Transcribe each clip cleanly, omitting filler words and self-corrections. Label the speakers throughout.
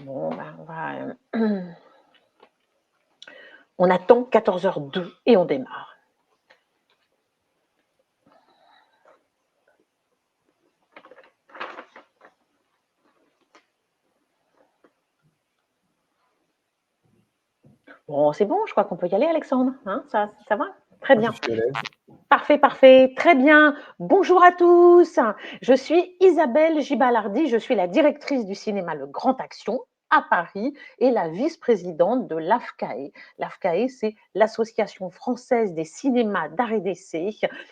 Speaker 1: Bon, ben, on attend 14h02 et on démarre. Bon, c'est bon, je crois qu'on peut y aller, Alexandre, hein, ça va? Très
Speaker 2: Moi, je
Speaker 1: bien.
Speaker 2: suis à l'aise.
Speaker 1: Parfait, parfait, très bien. Bonjour à tous. Je suis Isabelle Gibalardi, je suis la directrice du cinéma Le Grand Action à Paris et la vice-présidente de l'AFCAE. L'AFCAE, c'est l'Association française des cinémas d'art et d'essai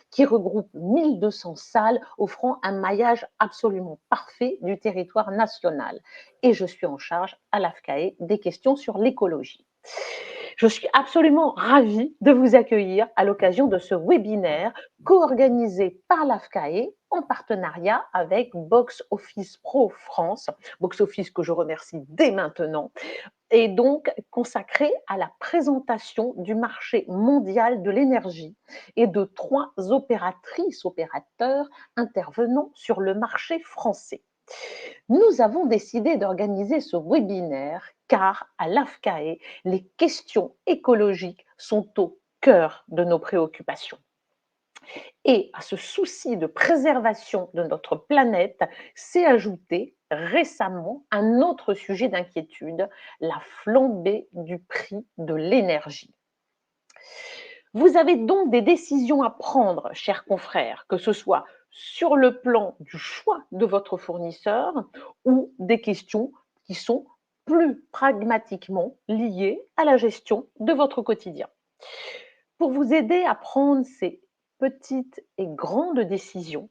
Speaker 1: qui regroupe 1200 salles offrant un maillage absolument parfait du territoire national. Et je suis en charge à l'AFCAE des questions sur l'écologie. Je suis absolument ravie de vous accueillir à l'occasion de ce webinaire co-organisé par l'AFCAE en partenariat avec Box Office Pro France, Box Office que je remercie dès maintenant, et donc consacré à la présentation du marché mondial de l'énergie et de 3 opératrices, opérateurs intervenant sur le marché français. Nous avons décidé d'organiser ce webinaire car à l'AFCAE, les questions écologiques sont au cœur de nos préoccupations. Et à ce souci de préservation de notre planète s'est ajouté récemment un autre sujet d'inquiétude, la flambée du prix de l'énergie. Vous avez donc des décisions à prendre, chers confrères, que ce soit sur le plan du choix de votre fournisseur ou des questions qui sont plus pragmatiquement liées à la gestion de votre quotidien. Pour vous aider à prendre ces petites et grandes décisions,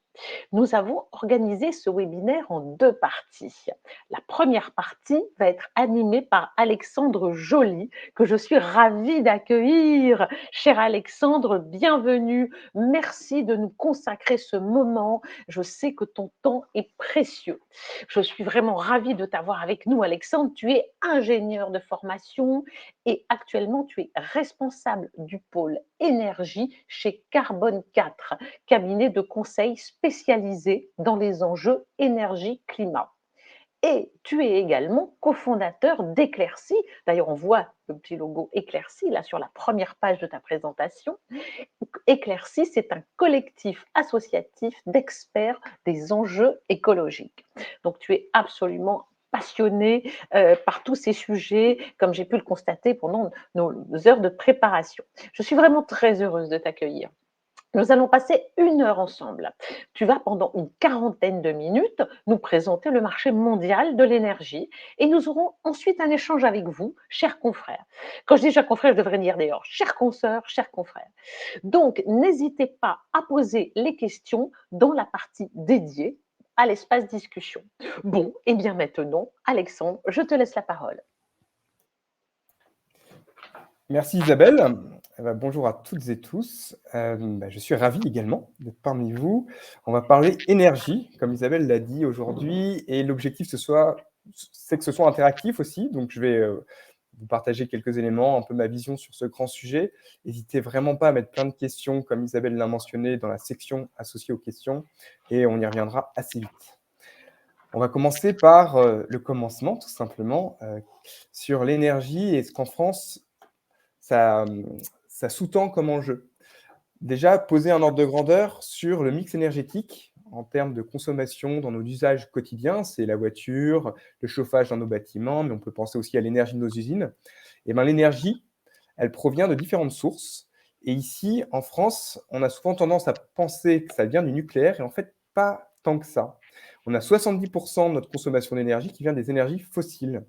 Speaker 1: nous avons organisé ce webinaire en 2 parties. La première partie va être animée par Alexandre Joly, que je suis ravie d'accueillir. Cher Alexandre, bienvenue. Merci de nous consacrer ce moment. Je sais que ton temps est précieux. Je suis vraiment ravie de t'avoir avec nous, Alexandre. Tu es ingénieur de formation et actuellement, tu es responsable du pôle énergie chez Carbone 4, cabinet de conseil spécialisé dans les enjeux énergie-climat. Et tu es également cofondateur d'Eclairci. D'ailleurs, on voit le petit logo Eclairci là sur la première page de ta présentation. Eclairci, c'est un collectif associatif d'experts des enjeux écologiques. Donc, tu es absolument passionné par tous ces sujets, comme j'ai pu le constater pendant nos heures de préparation. Je suis vraiment très heureuse de t'accueillir. Nous allons passer 1 heure ensemble. Tu vas pendant une quarantaine de minutes nous présenter le marché mondial de l'énergie et nous aurons ensuite un échange avec vous, chers confrères. Quand je dis chers confrères, je devrais dire d'ailleurs chers consoeurs, chers confrères. Donc, n'hésitez pas à poser les questions dans la partie dédiée à l'espace discussion. Bon, et bien maintenant, Alexandre, je te laisse la parole.
Speaker 2: Merci Isabelle. Bonjour à toutes et tous. Je suis ravi également d'être parmi vous. On va parler énergie, comme Isabelle l'a dit aujourd'hui, et l'objectif c'est que ce soit interactif aussi. Donc je vais vous partager quelques éléments, un peu ma vision sur ce grand sujet. N'hésitez vraiment pas à mettre plein de questions, comme Isabelle l'a mentionné, dans la section associée aux questions, et on y reviendra assez vite. On va commencer par le commencement, tout simplement, sur l'énergie et ce qu'en France, ça, ça sous-tend comme enjeu. Déjà, poser un ordre de grandeur sur le mix énergétique en termes de consommation dans nos usages quotidiens, c'est la voiture, le chauffage dans nos bâtiments, mais on peut penser aussi à l'énergie de nos usines. Et bien, l'énergie, elle provient de différentes sources. Et ici, en France, on a souvent tendance à penser que ça vient du nucléaire, et en fait, pas tant que ça. On a 70% de notre consommation d'énergie qui vient des énergies fossiles.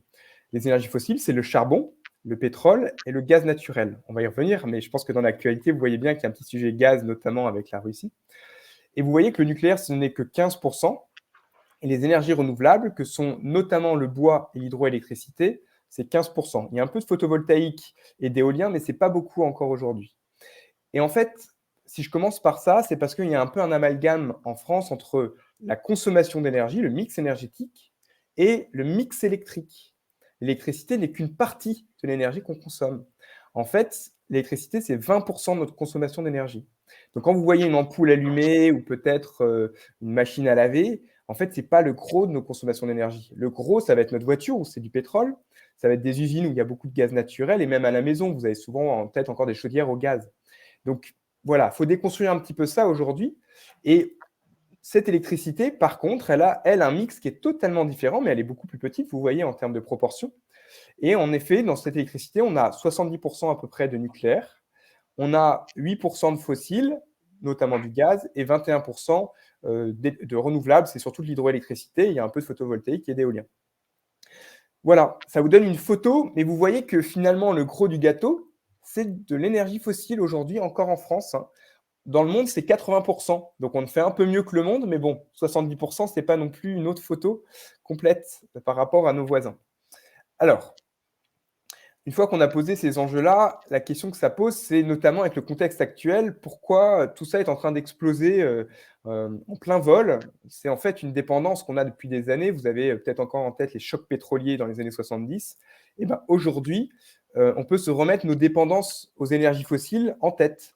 Speaker 2: Les énergies fossiles, c'est le charbon, le pétrole et le gaz naturel. On va y revenir, mais je pense que dans l'actualité, vous voyez bien qu'il y a un petit sujet gaz, notamment avec la Russie. Et vous voyez que le nucléaire, ce n'est que 15%. Et les énergies renouvelables, que sont notamment le bois et l'hydroélectricité, c'est 15%. Il y a un peu de photovoltaïque et d'éolien, mais ce n'est pas beaucoup encore aujourd'hui. Et en fait, si je commence par ça, c'est parce qu'il y a un peu un amalgame en France entre la consommation d'énergie, le mix énergétique, et le mix électrique. L'électricité n'est qu'une partie de l'énergie qu'on consomme. En fait, l'électricité, c'est 20% de notre consommation d'énergie. Donc, quand vous voyez une ampoule allumée ou peut-être une machine à laver, en fait, ce n'est pas le gros de nos consommations d'énergie. Le gros, ça va être notre voiture où c'est du pétrole, ça va être des usines où il y a beaucoup de gaz naturel, et même à la maison, vous avez souvent en tête encore des chaudières au gaz. Donc voilà, il faut déconstruire un petit peu ça aujourd'hui. Et cette électricité, par contre, elle a, elle, un mix qui est totalement différent, mais elle est beaucoup plus petite, vous voyez, en termes de proportion. Et en effet, dans cette électricité, on a 70% à peu près de nucléaire, on a 8% de fossiles, notamment du gaz, et 21% de renouvelables, c'est surtout de l'hydroélectricité, il y a un peu de photovoltaïque et d'éolien. Voilà, ça vous donne une photo, mais vous voyez que finalement, le gros du gâteau, c'est de l'énergie fossile aujourd'hui, encore en France, hein. Dans le monde, c'est 80%. Donc, on fait un peu mieux que le monde, mais bon, 70%, ce n'est pas non plus une autre photo complète par rapport à nos voisins. Alors, une fois qu'on a posé ces enjeux-là, la question que ça pose, c'est notamment avec le contexte actuel, pourquoi tout ça est en train d'exploser en plein vol. C'est en fait une dépendance qu'on a depuis des années. Vous avez peut-être encore en tête les chocs pétroliers dans les années 70. Et ben, aujourd'hui, on peut se remettre nos dépendances aux énergies fossiles en tête,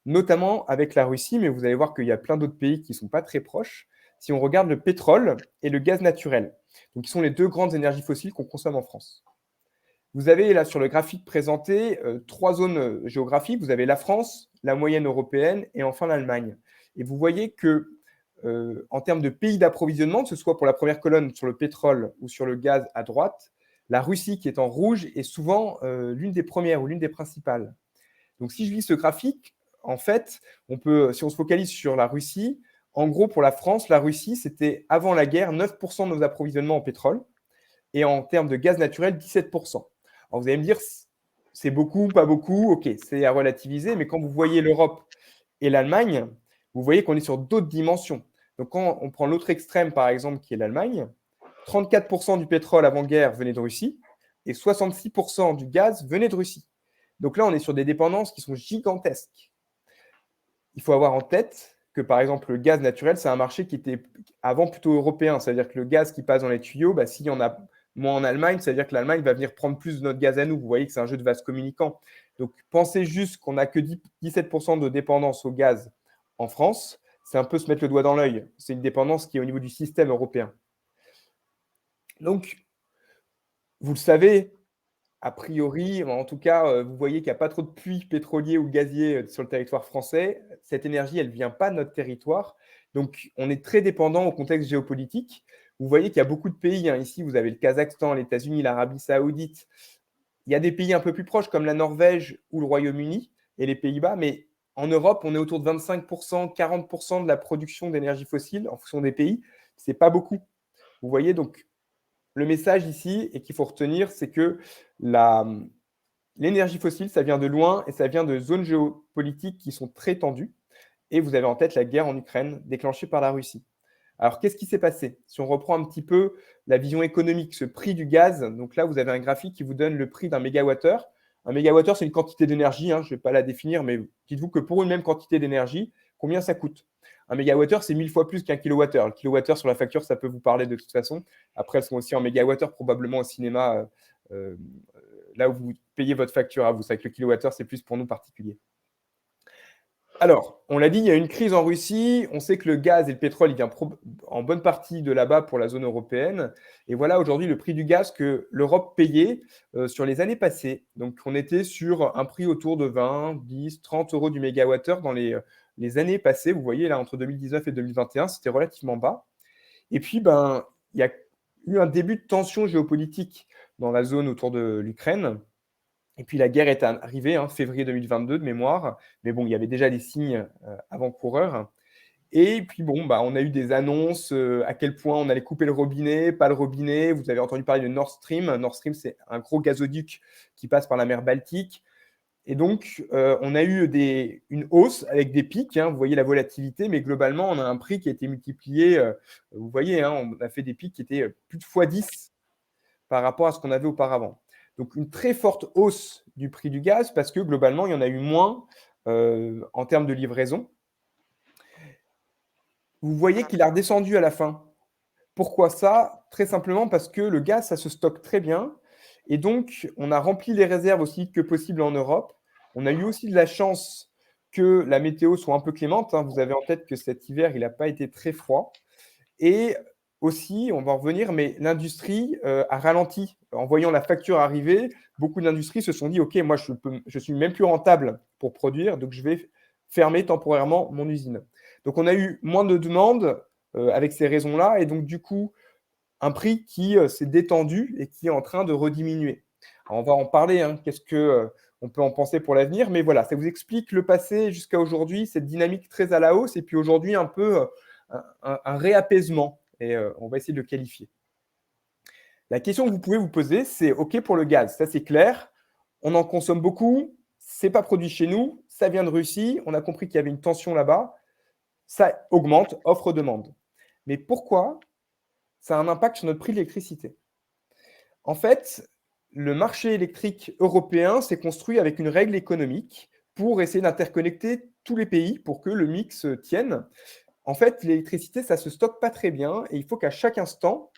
Speaker 2: notamment avec la Russie, mais vous allez voir qu'il y a plein d'autres pays qui ne sont pas très proches. Si on regarde le pétrole et le gaz naturel, donc qui sont les deux grandes énergies fossiles qu'on consomme en France. Vous avez là sur le graphique présenté trois zones géographiques. Vous avez la France, la moyenne européenne et enfin l'Allemagne. Et vous voyez que en termes de pays d'approvisionnement, que ce soit pour la première colonne sur le pétrole ou sur le gaz à droite, la Russie qui est en rouge est souvent l'une des premières ou l'une des principales. Donc si je lis ce graphique, en fait, on peut, si on se focalise sur la Russie, en gros pour la France, la Russie, c'était avant la guerre 9% de nos approvisionnements en pétrole et en termes de gaz naturel 17%. Alors vous allez me dire, c'est beaucoup, pas beaucoup, ok, c'est à relativiser, mais quand vous voyez l'Europe et l'Allemagne, vous voyez qu'on est sur d'autres dimensions. Donc quand on prend l'autre extrême, par exemple, qui est l'Allemagne, 34% du pétrole avant-guerre venait de Russie et 66% du gaz venait de Russie. Donc là, on est sur des dépendances qui sont gigantesques. Il faut avoir en tête que, par exemple, le gaz naturel, c'est un marché qui était avant plutôt européen. C'est-à-dire que le gaz qui passe dans les tuyaux, bah, s'il y en a moins en Allemagne, c'est-à-dire que l'Allemagne va venir prendre plus de notre gaz à nous. Vous voyez que c'est un jeu de vase communicant. Donc, pensez juste qu'on n'a que 17% de dépendance au gaz en France. C'est un peu se mettre le doigt dans l'œil. C'est une dépendance qui est au niveau du système européen. Donc, vous le savez, a priori, en tout cas, vous voyez qu'il n'y a pas trop de puits pétroliers ou gaziers sur le territoire français. Cette énergie, elle ne vient pas de notre territoire. Donc, on est très dépendant au contexte géopolitique. Vous voyez qu'il y a beaucoup de pays. Ici, vous avez le Kazakhstan, les États-Unis, l'Arabie saoudite. Il y a des pays un peu plus proches comme la Norvège ou le Royaume-Uni et les Pays-Bas. Mais en Europe, on est autour de 25%, 40% de la production d'énergie fossile en fonction des pays. Ce n'est pas beaucoup. Vous voyez, donc, le message ici, et qu'il faut retenir, c'est que l'énergie fossile, ça vient de loin et ça vient de zones géopolitiques qui sont très tendues. Et vous avez en tête la guerre en Ukraine déclenchée par la Russie. Alors, qu'est-ce qui s'est passé? Si on reprend un petit peu la vision économique, ce prix du gaz, donc là, vous avez un graphique qui vous donne le prix d'un mégawattheure. Un mégawattheure, c'est une quantité d'énergie, je ne vais pas la définir, mais dites-vous que pour une même quantité d'énergie, combien ça coûte? Un mégawattheure, c'est 1000 fois plus qu'un kilowattheure. Le kilowattheure sur la facture, ça peut vous parler de toute façon. Après, elles sont aussi en mégawattheure, probablement au cinéma, là où vous payez votre facture à vous. C'est que le kilowattheure, c'est plus pour nous particuliers. Alors, on l'a dit, il y a une crise en Russie. On sait que le gaz et le pétrole, il vient en bonne partie de là-bas pour la zone européenne. Et voilà aujourd'hui le prix du gaz que l'Europe payait sur les années passées. Donc, on était sur un prix autour de 20, 10, 30 euros du mégawattheure dans les années passées. Vous voyez, là, entre 2019 et 2021, c'était relativement bas. Et puis, il y a eu un début de tension géopolitique dans la zone autour de l'Ukraine. Et puis la guerre est arrivée, février 2022 de mémoire, mais bon, il y avait déjà des signes avant-coureurs. Et puis bon, on a eu des annonces à quel point on allait couper le robinet, pas le robinet. Vous avez entendu parler de Nord Stream. Nord Stream, c'est un gros gazoduc qui passe par la mer Baltique. Et donc, on a eu une hausse avec des pics. Vous voyez la volatilité, mais globalement, on a un prix qui a été multiplié. Vous voyez, on a fait des pics qui étaient plus de x10 par rapport à ce qu'on avait auparavant. Donc, une très forte hausse du prix du gaz parce que globalement, il y en a eu moins en termes de livraison. Vous voyez qu'il a redescendu à la fin. Pourquoi ça? Très simplement parce que le gaz, ça se stocke très bien. Et donc, on a rempli les réserves aussi vite que possible en Europe. On a eu aussi de la chance que la météo soit un peu clémente. Vous avez en tête que cet hiver, il n'a pas été très froid. Et aussi, on va en revenir, mais l'industrie a ralenti. En voyant la facture arriver, beaucoup d'industries se sont dit, OK, moi, je suis même plus rentable pour produire, donc je vais fermer temporairement mon usine. Donc, on a eu moins de demandes avec ces raisons-là, et donc, du coup, un prix qui s'est détendu et qui est en train de rediminuer. Alors, on va en parler, hein, qu'est-ce que on peut en penser pour l'avenir, mais voilà, ça vous explique le passé jusqu'à aujourd'hui, cette dynamique très à la hausse, et puis aujourd'hui, un peu un réapaisement, et on va essayer de le qualifier. La question que vous pouvez vous poser, c'est OK pour le gaz, ça c'est clair, on en consomme beaucoup, c'est pas produit chez nous, ça vient de Russie, on a compris qu'il y avait une tension là-bas, ça augmente, offre-demande. Mais pourquoi ça a un impact sur notre prix de l'électricité? En fait, le marché électrique européen s'est construit avec une règle économique pour essayer d'interconnecter tous les pays pour que le mix tienne. En fait, l'électricité, ça ne se stocke pas très bien et il faut qu'à chaque instant,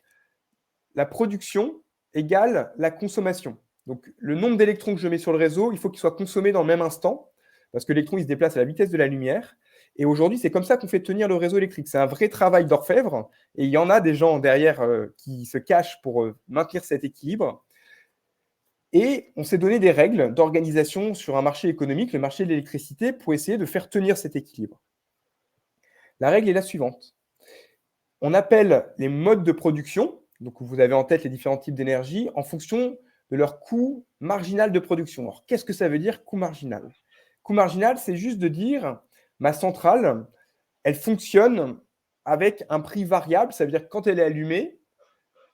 Speaker 2: la production égale la consommation. Donc, le nombre d'électrons que je mets sur le réseau, il faut qu'ils soient consommés dans le même instant parce que l'électron, il se déplace à la vitesse de la lumière. Et aujourd'hui, c'est comme ça qu'on fait tenir le réseau électrique. C'est un vrai travail d'orfèvre et il y en a des gens derrière qui se cachent pour maintenir cet équilibre. Et on s'est donné des règles d'organisation sur un marché économique, le marché de l'électricité, pour essayer de faire tenir cet équilibre. La règle est la suivante. On appelle les modes de production, donc vous avez en tête les différents types d'énergie, en fonction de leur coût marginal de production. Alors, qu'est-ce que ça veut dire, coût marginal? Coût marginal, c'est juste de dire, ma centrale, elle fonctionne avec un prix variable, ça veut dire que quand elle est allumée,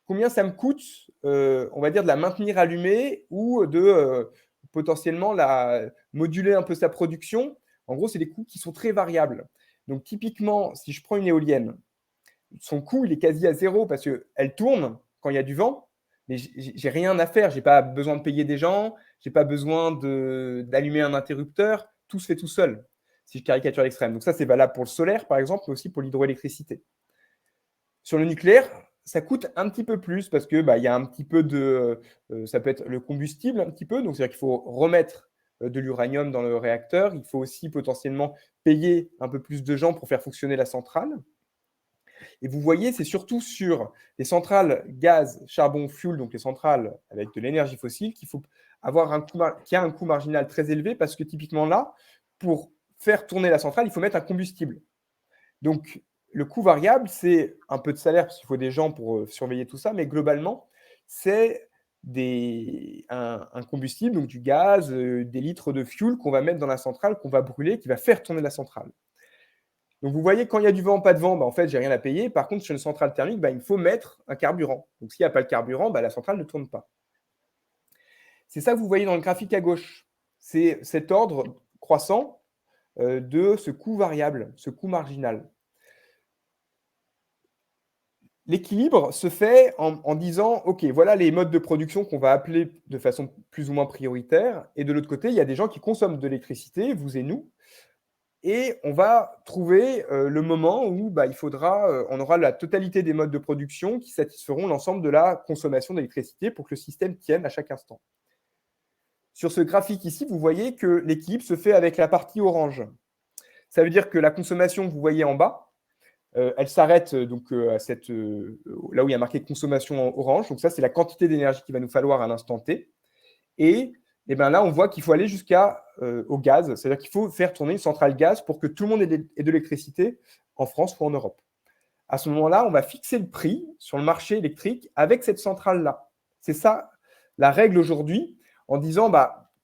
Speaker 2: combien ça me coûte, on va dire, de la maintenir allumée ou de potentiellement moduler un peu sa production. En gros, c'est des coûts qui sont très variables. Donc, typiquement, si je prends une éolienne, son coût, il est quasi à zéro parce qu'elle tourne quand il y a du vent, mais j'ai rien à faire. Je n'ai pas besoin de payer des gens, je n'ai pas besoin d'allumer un interrupteur. Tout se fait tout seul, si je caricature l'extrême. Donc ça, c'est valable pour le solaire, par exemple, mais aussi pour l'hydroélectricité. Sur le nucléaire, ça coûte un petit peu plus parce que y a un petit peu de… ça peut être le combustible un petit peu, donc c'est-à-dire qu'il faut remettre de l'uranium dans le réacteur. Il faut aussi potentiellement payer un peu plus de gens pour faire fonctionner la centrale. Et vous voyez, c'est surtout sur les centrales gaz, charbon, fuel, donc les centrales avec de l'énergie fossile, qu'il faut avoir qui a un coût marginal très élevé parce que typiquement là, pour faire tourner la centrale, il faut mettre un combustible. Donc, le coût variable, c'est un peu de salaire parce qu'il faut des gens pour surveiller tout ça, mais globalement, c'est un combustible, donc du gaz, des litres de fuel qu'on va mettre dans la centrale, qu'on va brûler, qui va faire tourner la centrale. Donc, vous voyez, quand il y a du vent, pas de vent, en fait, j'ai rien à payer. Par contre, sur une centrale thermique, il faut mettre un carburant. Donc, s'il n'y a pas de carburant, la centrale ne tourne pas. C'est ça que vous voyez dans le graphique à gauche. C'est cet ordre croissant de ce coût variable, ce coût marginal. L'équilibre se fait en disant, OK, voilà les modes de production qu'on va appeler de façon plus ou moins prioritaire. Et de l'autre côté, il y a des gens qui consomment de l'électricité, vous et nous. Et on va trouver le moment où on aura la totalité des modes de production qui satisferont l'ensemble de la consommation d'électricité pour que le système tienne à chaque instant. Sur ce graphique ici, vous voyez que l'équilibre se fait avec la partie orange. Ça veut dire que la consommation que vous voyez en bas, elle s'arrête donc là où il y a marqué consommation en orange. Donc ça, c'est la quantité d'énergie qu'il va nous falloir à l'instant T. Et là, on voit qu'il faut aller au gaz. C'est-à-dire qu'il faut faire tourner une centrale gaz pour que tout le monde ait de l'électricité en France ou en Europe. À ce moment-là, on va fixer le prix sur le marché électrique avec cette centrale-là. C'est ça la règle aujourd'hui, en disant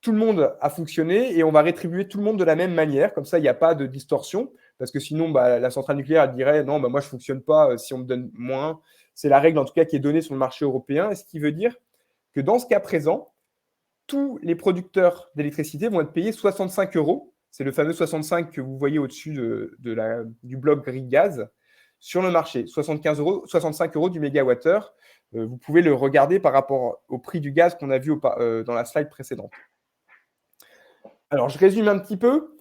Speaker 2: tout le monde a fonctionné et on va rétribuer tout le monde de la même manière. Comme ça, il n'y a pas de distorsion. Parce que sinon, la centrale nucléaire, elle dirait non, moi, je ne fonctionne pas si on me donne moins. C'est la règle, en tout cas, qui est donnée sur le marché européen. Et ce qui veut dire que dans ce cas présent, tous les producteurs d'électricité vont être payés 65 €. C'est le fameux 65 que vous voyez au-dessus du bloc gris gaz sur le marché. 65 € du mégawattheure. Vous pouvez le regarder par rapport au prix du gaz qu'on a vu dans la slide précédente. Alors, je résume un petit peu.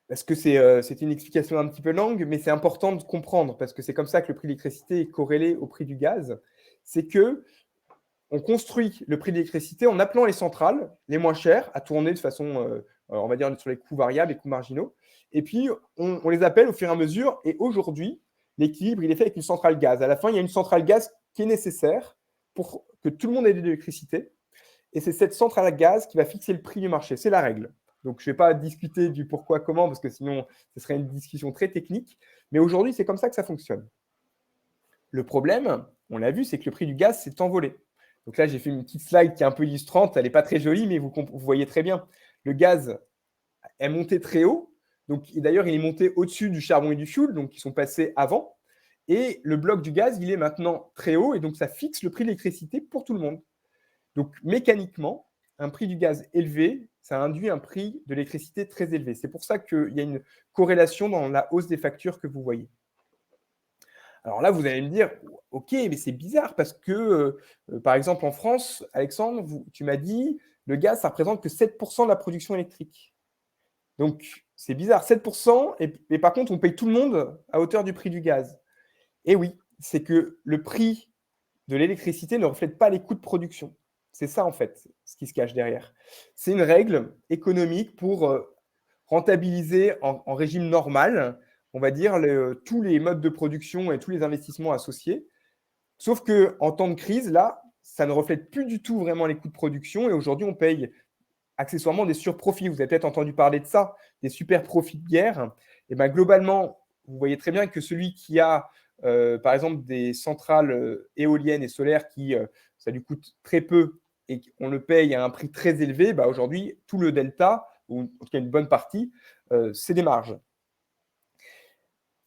Speaker 2: Parce que c'est une explication un petit peu longue, mais c'est important de comprendre, parce que c'est comme ça que le prix de l'électricité est corrélé au prix du gaz. C'est qu'on construit le prix de l'électricité en appelant les centrales les moins chères à tourner de façon, on va dire, sur les coûts variables et coûts marginaux. Et puis, on les appelle au fur et à mesure. Et aujourd'hui, l'équilibre, il est fait avec une centrale gaz. À la fin, il y a une centrale gaz qui est nécessaire pour que tout le monde ait de l'électricité. Et c'est cette centrale à gaz qui va fixer le prix du marché. C'est la règle. Donc, je ne vais pas discuter du pourquoi, comment, parce que sinon, ce serait une discussion très technique. Mais aujourd'hui, c'est comme ça que ça fonctionne. Le problème, on l'a vu, c'est que le prix du gaz s'est envolé. Donc là, j'ai fait une petite slide qui est un peu illustrante. Elle n'est pas très jolie, mais vous voyez très bien. Le gaz est monté très haut. Donc, d'ailleurs, il est monté au-dessus du charbon et du fioul, donc ils sont passés avant. Et le bloc du gaz, il est maintenant très haut, et donc ça fixe le prix de l'électricité pour tout le monde. Donc, mécaniquement, un prix du gaz élevé, ça induit un prix de l'électricité très élevé. C'est pour ça qu'il y a une corrélation dans la hausse des factures que vous voyez. Alors là, vous allez me dire, OK, mais c'est bizarre parce que, par exemple, en France, Alexandre, tu m'as dit, le gaz, ça représente que 7% de la production électrique. Donc, c'est bizarre, 7%, et par contre, on paye tout le monde à hauteur du prix du gaz. Et oui, c'est que le prix de l'électricité ne reflète pas les coûts de production. C'est ça, en fait, ce qui se cache derrière. C'est une règle économique pour rentabiliser en régime normal, on va dire, tous les modes de production et tous les investissements associés. Sauf qu'en temps de crise, là, ça ne reflète plus du tout vraiment les coûts de production. Et aujourd'hui, on paye accessoirement des surprofits. Vous avez peut-être entendu parler de ça, des super profits de guerre. Et bien, globalement, vous voyez très bien que celui qui a, par exemple, des centrales éoliennes et solaires qui, ça lui coûte très peu et qu'on le paye à un prix très élevé, bah aujourd'hui, tout le delta, ou en tout cas une bonne partie, c'est des marges.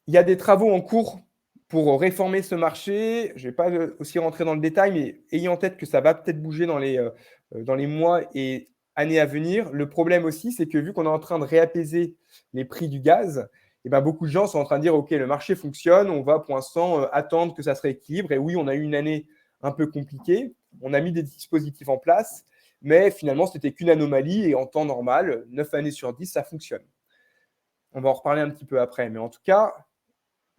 Speaker 2: Il y a des travaux en cours pour réformer ce marché. Je ne vais pas aussi rentrer dans le détail, mais ayez en tête que ça va peut-être bouger dans les mois et années à venir. Le problème aussi, c'est que vu qu'on est en train de réapaiser les prix du gaz, et ben beaucoup de gens sont en train de dire, OK, le marché fonctionne, on va pour l'instant attendre que ça se rééquilibre. Et oui, on a eu une année un peu compliquée. On a mis des dispositifs en place, mais finalement, ce n'était qu'une anomalie. Et en temps normal, 9 années sur 10, ça fonctionne. On va en reparler un petit peu après. Mais en tout cas,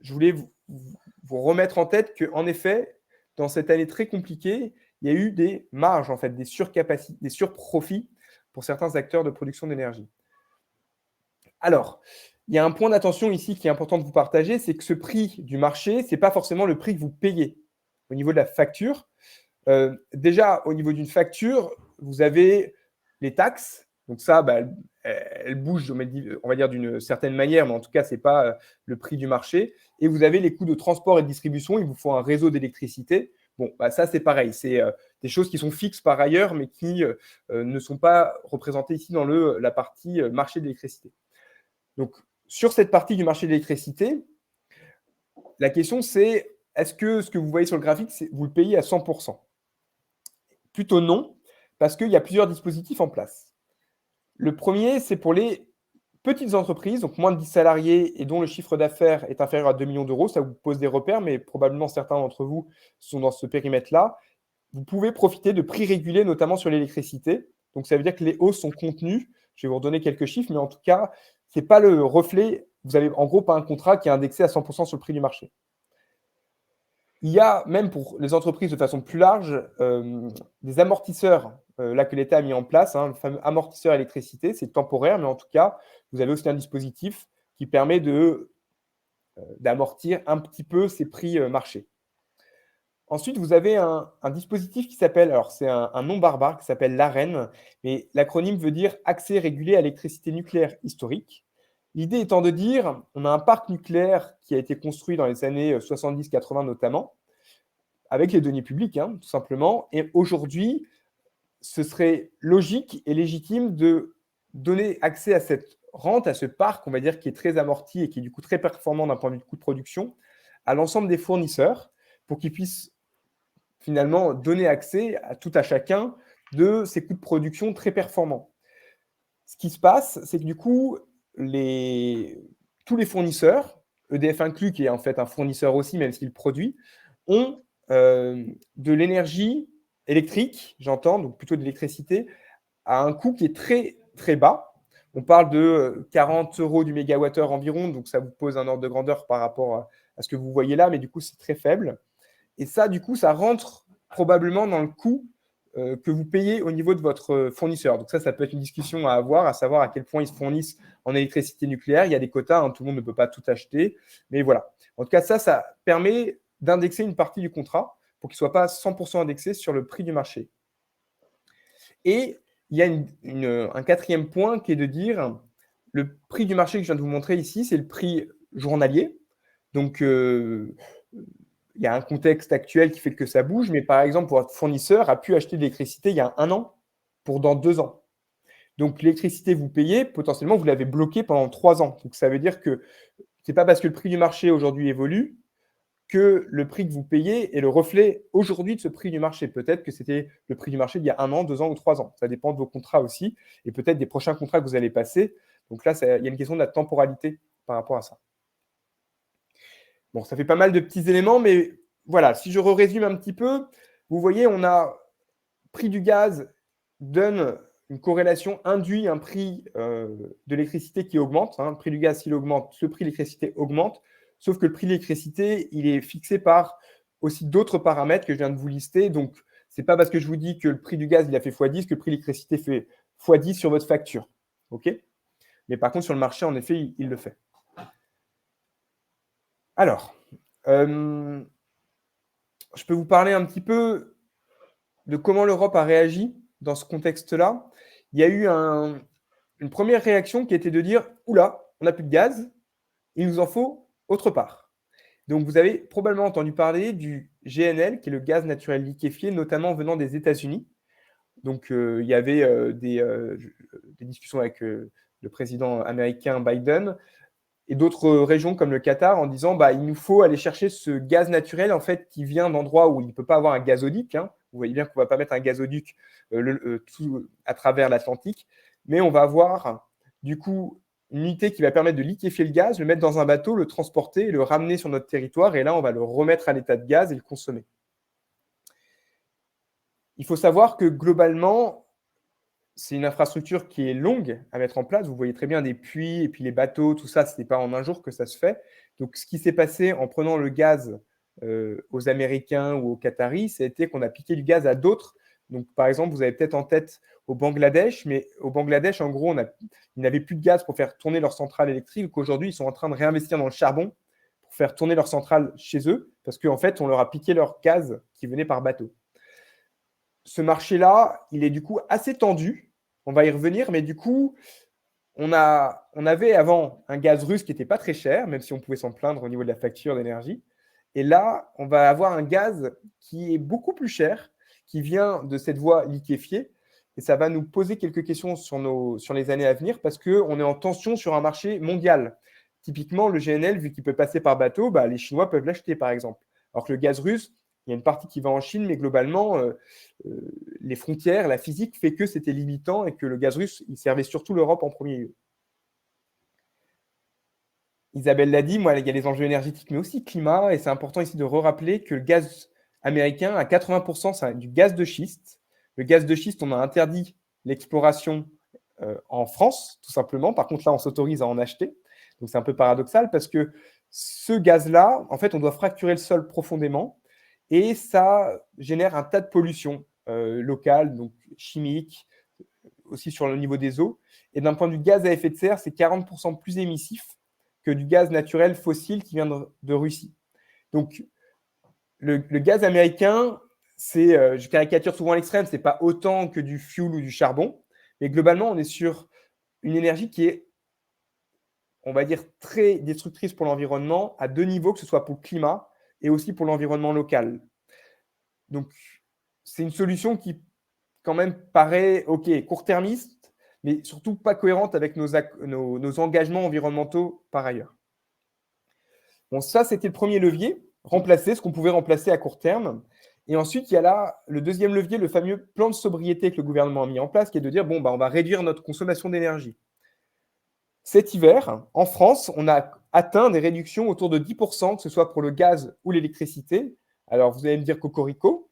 Speaker 2: je voulais vous remettre en tête qu'en effet, dans cette année très compliquée, il y a eu des marges, en fait, des surcapacités, des surprofits pour certains acteurs de production d'énergie. Alors, il y a un point d'attention ici qui est important de vous partager, c'est que ce prix du marché, ce n'est pas forcément le prix que vous payez au niveau de la facture. Déjà, au niveau d'une facture, vous avez les taxes. Donc ça, bah, elle bouge, on va dire, d'une certaine manière, mais en tout cas, ce n'est pas le prix du marché. Et vous avez les coûts de transport et de distribution. Il vous faut un réseau d'électricité. Bon, bah, ça, c'est pareil. C'est des choses qui sont fixes par ailleurs, mais qui ne sont pas représentées ici dans la partie marché d'électricité. Donc, sur cette partie du marché de l'électricité, la question, c'est est-ce que ce que vous voyez sur le graphique, vous le payez à 100%? Plutôt non, parce qu'il y a plusieurs dispositifs en place. Le premier, c'est pour les petites entreprises, donc moins de 10 salariés et dont le chiffre d'affaires est inférieur à 2 millions d'euros. Ça vous pose des repères, mais probablement certains d'entre vous sont dans ce périmètre-là. Vous pouvez profiter de prix régulés, notamment sur l'électricité. Donc, ça veut dire que les hausses sont contenues. Je vais vous redonner quelques chiffres, mais en tout cas, ce n'est pas le reflet. Vous n'avez en gros pas un contrat qui est indexé à 100% sur le prix du marché. Il y a même pour les entreprises de façon plus large des amortisseurs là que l'État a mis en place, le fameux amortisseur électricité. C'est temporaire, mais en tout cas, vous avez aussi un dispositif qui permet d'amortir un petit peu ces prix marché. Ensuite, vous avez un dispositif qui s'appelle, alors c'est un nom barbare qui s'appelle l'AREN, mais l'acronyme veut dire Accès régulé à l'électricité nucléaire historique. L'idée étant de dire, on a un parc nucléaire qui a été construit dans les années 70-80 notamment, avec les deniers publics, tout simplement. Et aujourd'hui, ce serait logique et légitime de donner accès à cette rente, à ce parc, on va dire, qui est très amorti et qui est du coup très performant d'un point de vue de coût de production, à l'ensemble des fournisseurs pour qu'ils puissent finalement donner accès à tout à chacun de ces coûts de production très performants. Ce qui se passe, c'est que du coup, tous les fournisseurs, EDF inclus, qui est en fait un fournisseur aussi, même s'il produit, ont de l'énergie électrique, j'entends, donc plutôt de l'électricité, à un coût qui est très, très bas. On parle de 40 € du mégawattheure environ, donc ça vous pose un ordre de grandeur par rapport à ce que vous voyez là, mais du coup, c'est très faible. Et ça, du coup, ça rentre probablement dans le coût que vous payez au niveau de votre fournisseur. Donc ça peut être une discussion à avoir, à savoir à quel point ils se fournissent en électricité nucléaire. Il y a des quotas, hein, tout le monde ne peut pas tout acheter. Mais voilà. En tout cas, ça permet d'indexer une partie du contrat pour qu'il ne soit pas 100% indexé sur le prix du marché. Et il y a un quatrième point qui est de dire le prix du marché que je viens de vous montrer ici, c'est le prix journalier. Donc, il y a un contexte actuel qui fait que ça bouge, mais par exemple, votre fournisseur a pu acheter de l'électricité il y a 1 an pour dans 2 ans. Donc, l'électricité vous payez, potentiellement, vous l'avez bloquée pendant 3 ans. Donc, ça veut dire que ce n'est pas parce que le prix du marché aujourd'hui évolue que le prix que vous payez est le reflet aujourd'hui de ce prix du marché. Peut-être que c'était le prix du marché d'il y a 1 an, 2 ans ou 3 ans. Ça dépend de vos contrats aussi et peut-être des prochains contrats que vous allez passer. Donc là, il y a une question de la temporalité par rapport à ça. Bon, ça fait pas mal de petits éléments, mais voilà, si je résume un petit peu, vous voyez, on a prix du gaz donne une corrélation induit un prix de l'électricité qui augmente. Hein. Le prix du gaz, s'il augmente, ce prix de l'électricité augmente. Sauf que le prix de l'électricité, il est fixé par aussi d'autres paramètres que je viens de vous lister. Donc, ce n'est pas parce que je vous dis que le prix du gaz, il a fait x10 que le prix de l'électricité fait x10 sur votre facture. OK ? Mais par contre, sur le marché, en effet, il le fait. Alors, je peux vous parler un petit peu de comment l'Europe a réagi dans ce contexte-là. Il y a eu une première réaction qui était de dire « Oula, on n'a plus de gaz, il nous en faut autre part ». Donc, vous avez probablement entendu parler du GNL, qui est le gaz naturel liquéfié, notamment venant des États-Unis. Donc, il y avait des discussions avec le président américain Biden et d'autres régions comme le Qatar en disant il nous faut aller chercher ce gaz naturel en fait qui vient d'endroits où il ne peut pas avoir un gazoduc. Hein. Vous voyez bien qu'on ne va pas mettre un gazoduc tout à travers l'Atlantique, mais on va avoir du coup une unité qui va permettre de liquéfier le gaz, le mettre dans un bateau, le transporter et le ramener sur notre territoire. Et là, on va le remettre à l'état de gaz et le consommer. Il faut savoir que globalement, c'est une infrastructure qui est longue à mettre en place. Vous voyez très bien des puits et puis les bateaux, tout ça, ce n'est pas en un jour que ça se fait. Donc, ce qui s'est passé en prenant le gaz aux Américains ou aux Qataris, c'était qu'on a piqué du gaz à d'autres. Donc, par exemple, vous avez peut-être en tête au Bangladesh, mais au Bangladesh, en gros, ils n'avaient plus de gaz pour faire tourner leur centrale électrique. Donc, aujourd'hui, ils sont en train de réinvestir dans le charbon pour faire tourner leur centrale chez eux parce qu'en fait, on leur a piqué leur gaz qui venait par bateau. Ce marché-là, il est du coup assez tendu. On va y revenir, mais du coup, on avait avant un gaz russe qui n'était pas très cher, même si on pouvait s'en plaindre au niveau de la facture d'énergie. Et là, on va avoir un gaz qui est beaucoup plus cher, qui vient de cette voie liquéfiée. Et ça va nous poser quelques questions sur les années à venir parce qu'on est en tension sur un marché mondial. Typiquement, le GNL, vu qu'il peut passer par bateau, les Chinois peuvent l'acheter, par exemple. Alors que le gaz russe, il y a une partie qui va en Chine, mais globalement, les frontières, la physique fait que c'était limitant et que le gaz russe, il servait surtout l'Europe en premier lieu. Isabelle l'a dit, il y a les enjeux énergétiques, mais aussi climat, et c'est important ici de rappeler que le gaz américain, à 80%, c'est du gaz de schiste. Le gaz de schiste, on a interdit l'exploration en France, tout simplement. Par contre, là, on s'autorise à en acheter. Donc, c'est un peu paradoxal parce que ce gaz-là, en fait, on doit fracturer le sol profondément et ça génère un tas de pollution locale, donc chimique, aussi sur le niveau des eaux. Et d'un point de vue gaz à effet de serre, c'est 40% plus émissif que du gaz naturel fossile qui vient de Russie. Donc, le gaz américain, je caricature souvent à l'extrême, ce n'est pas autant que du fioul ou du charbon, mais globalement, on est sur une énergie qui est, on va dire, très destructrice pour l'environnement à 2 niveaux, que ce soit pour le climat et aussi pour l'environnement local. Donc, c'est une solution qui, quand même, paraît, court-termiste, mais surtout pas cohérente avec nos engagements environnementaux par ailleurs. Bon, ça, c'était le premier levier, remplacer ce qu'on pouvait remplacer à court terme. Et ensuite, il y a là le deuxième levier, le fameux plan de sobriété que le gouvernement a mis en place, qui est de dire, on va réduire notre consommation d'énergie. Cet hiver, en France, on a atteint des réductions autour de 10%, que ce soit pour le gaz ou l'électricité. Alors, vous allez me dire cocorico.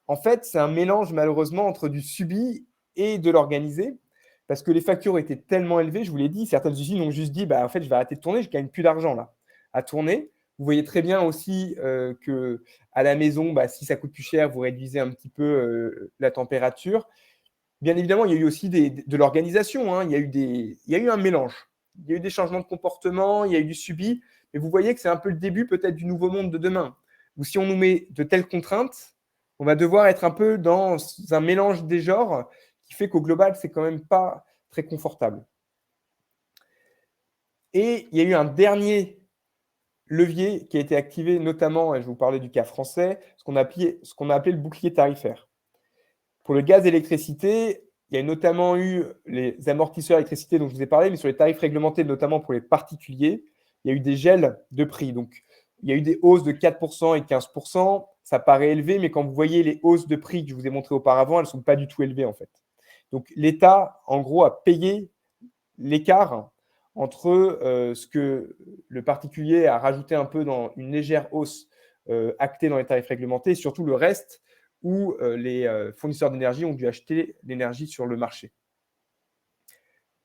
Speaker 2: En fait, c'est un mélange, malheureusement, entre du subi et de l'organisé, parce que les factures étaient tellement élevées, je vous l'ai dit, certaines usines ont juste dit, en fait, je vais arrêter de tourner, je ne gagne plus d'argent là à tourner. Vous voyez très bien aussi qu'à la maison, si ça coûte plus cher, vous réduisez un petit peu la température. Bien évidemment, il y a eu aussi de l'organisation, hein. Il y a eu un mélange. Il y a eu des changements de comportement, il y a eu du subi, mais vous voyez que c'est un peu le début peut-être du nouveau monde de demain, où si on nous met de telles contraintes, on va devoir être un peu dans un mélange des genres qui fait qu'au global, c'est quand même pas très confortable. Et il y a eu un dernier levier qui a été activé, notamment, et je vous parlais du cas français, ce qu'on a appelé le bouclier tarifaire. Pour le gaz et l'électricité, il y a notamment eu les amortisseurs électricité dont je vous ai parlé, mais sur les tarifs réglementés, notamment pour les particuliers, il y a eu des gels de prix. Donc, il y a eu des hausses de 4% et 15%. Ça paraît élevé, mais quand vous voyez les hausses de prix que je vous ai montrées auparavant, elles ne sont pas du tout élevées en fait. Donc, l'État, en gros, a payé l'écart entre ce que le particulier a rajouté un peu dans une légère hausse actée dans les tarifs réglementés, et surtout le reste où les fournisseurs d'énergie ont dû acheter l'énergie sur le marché.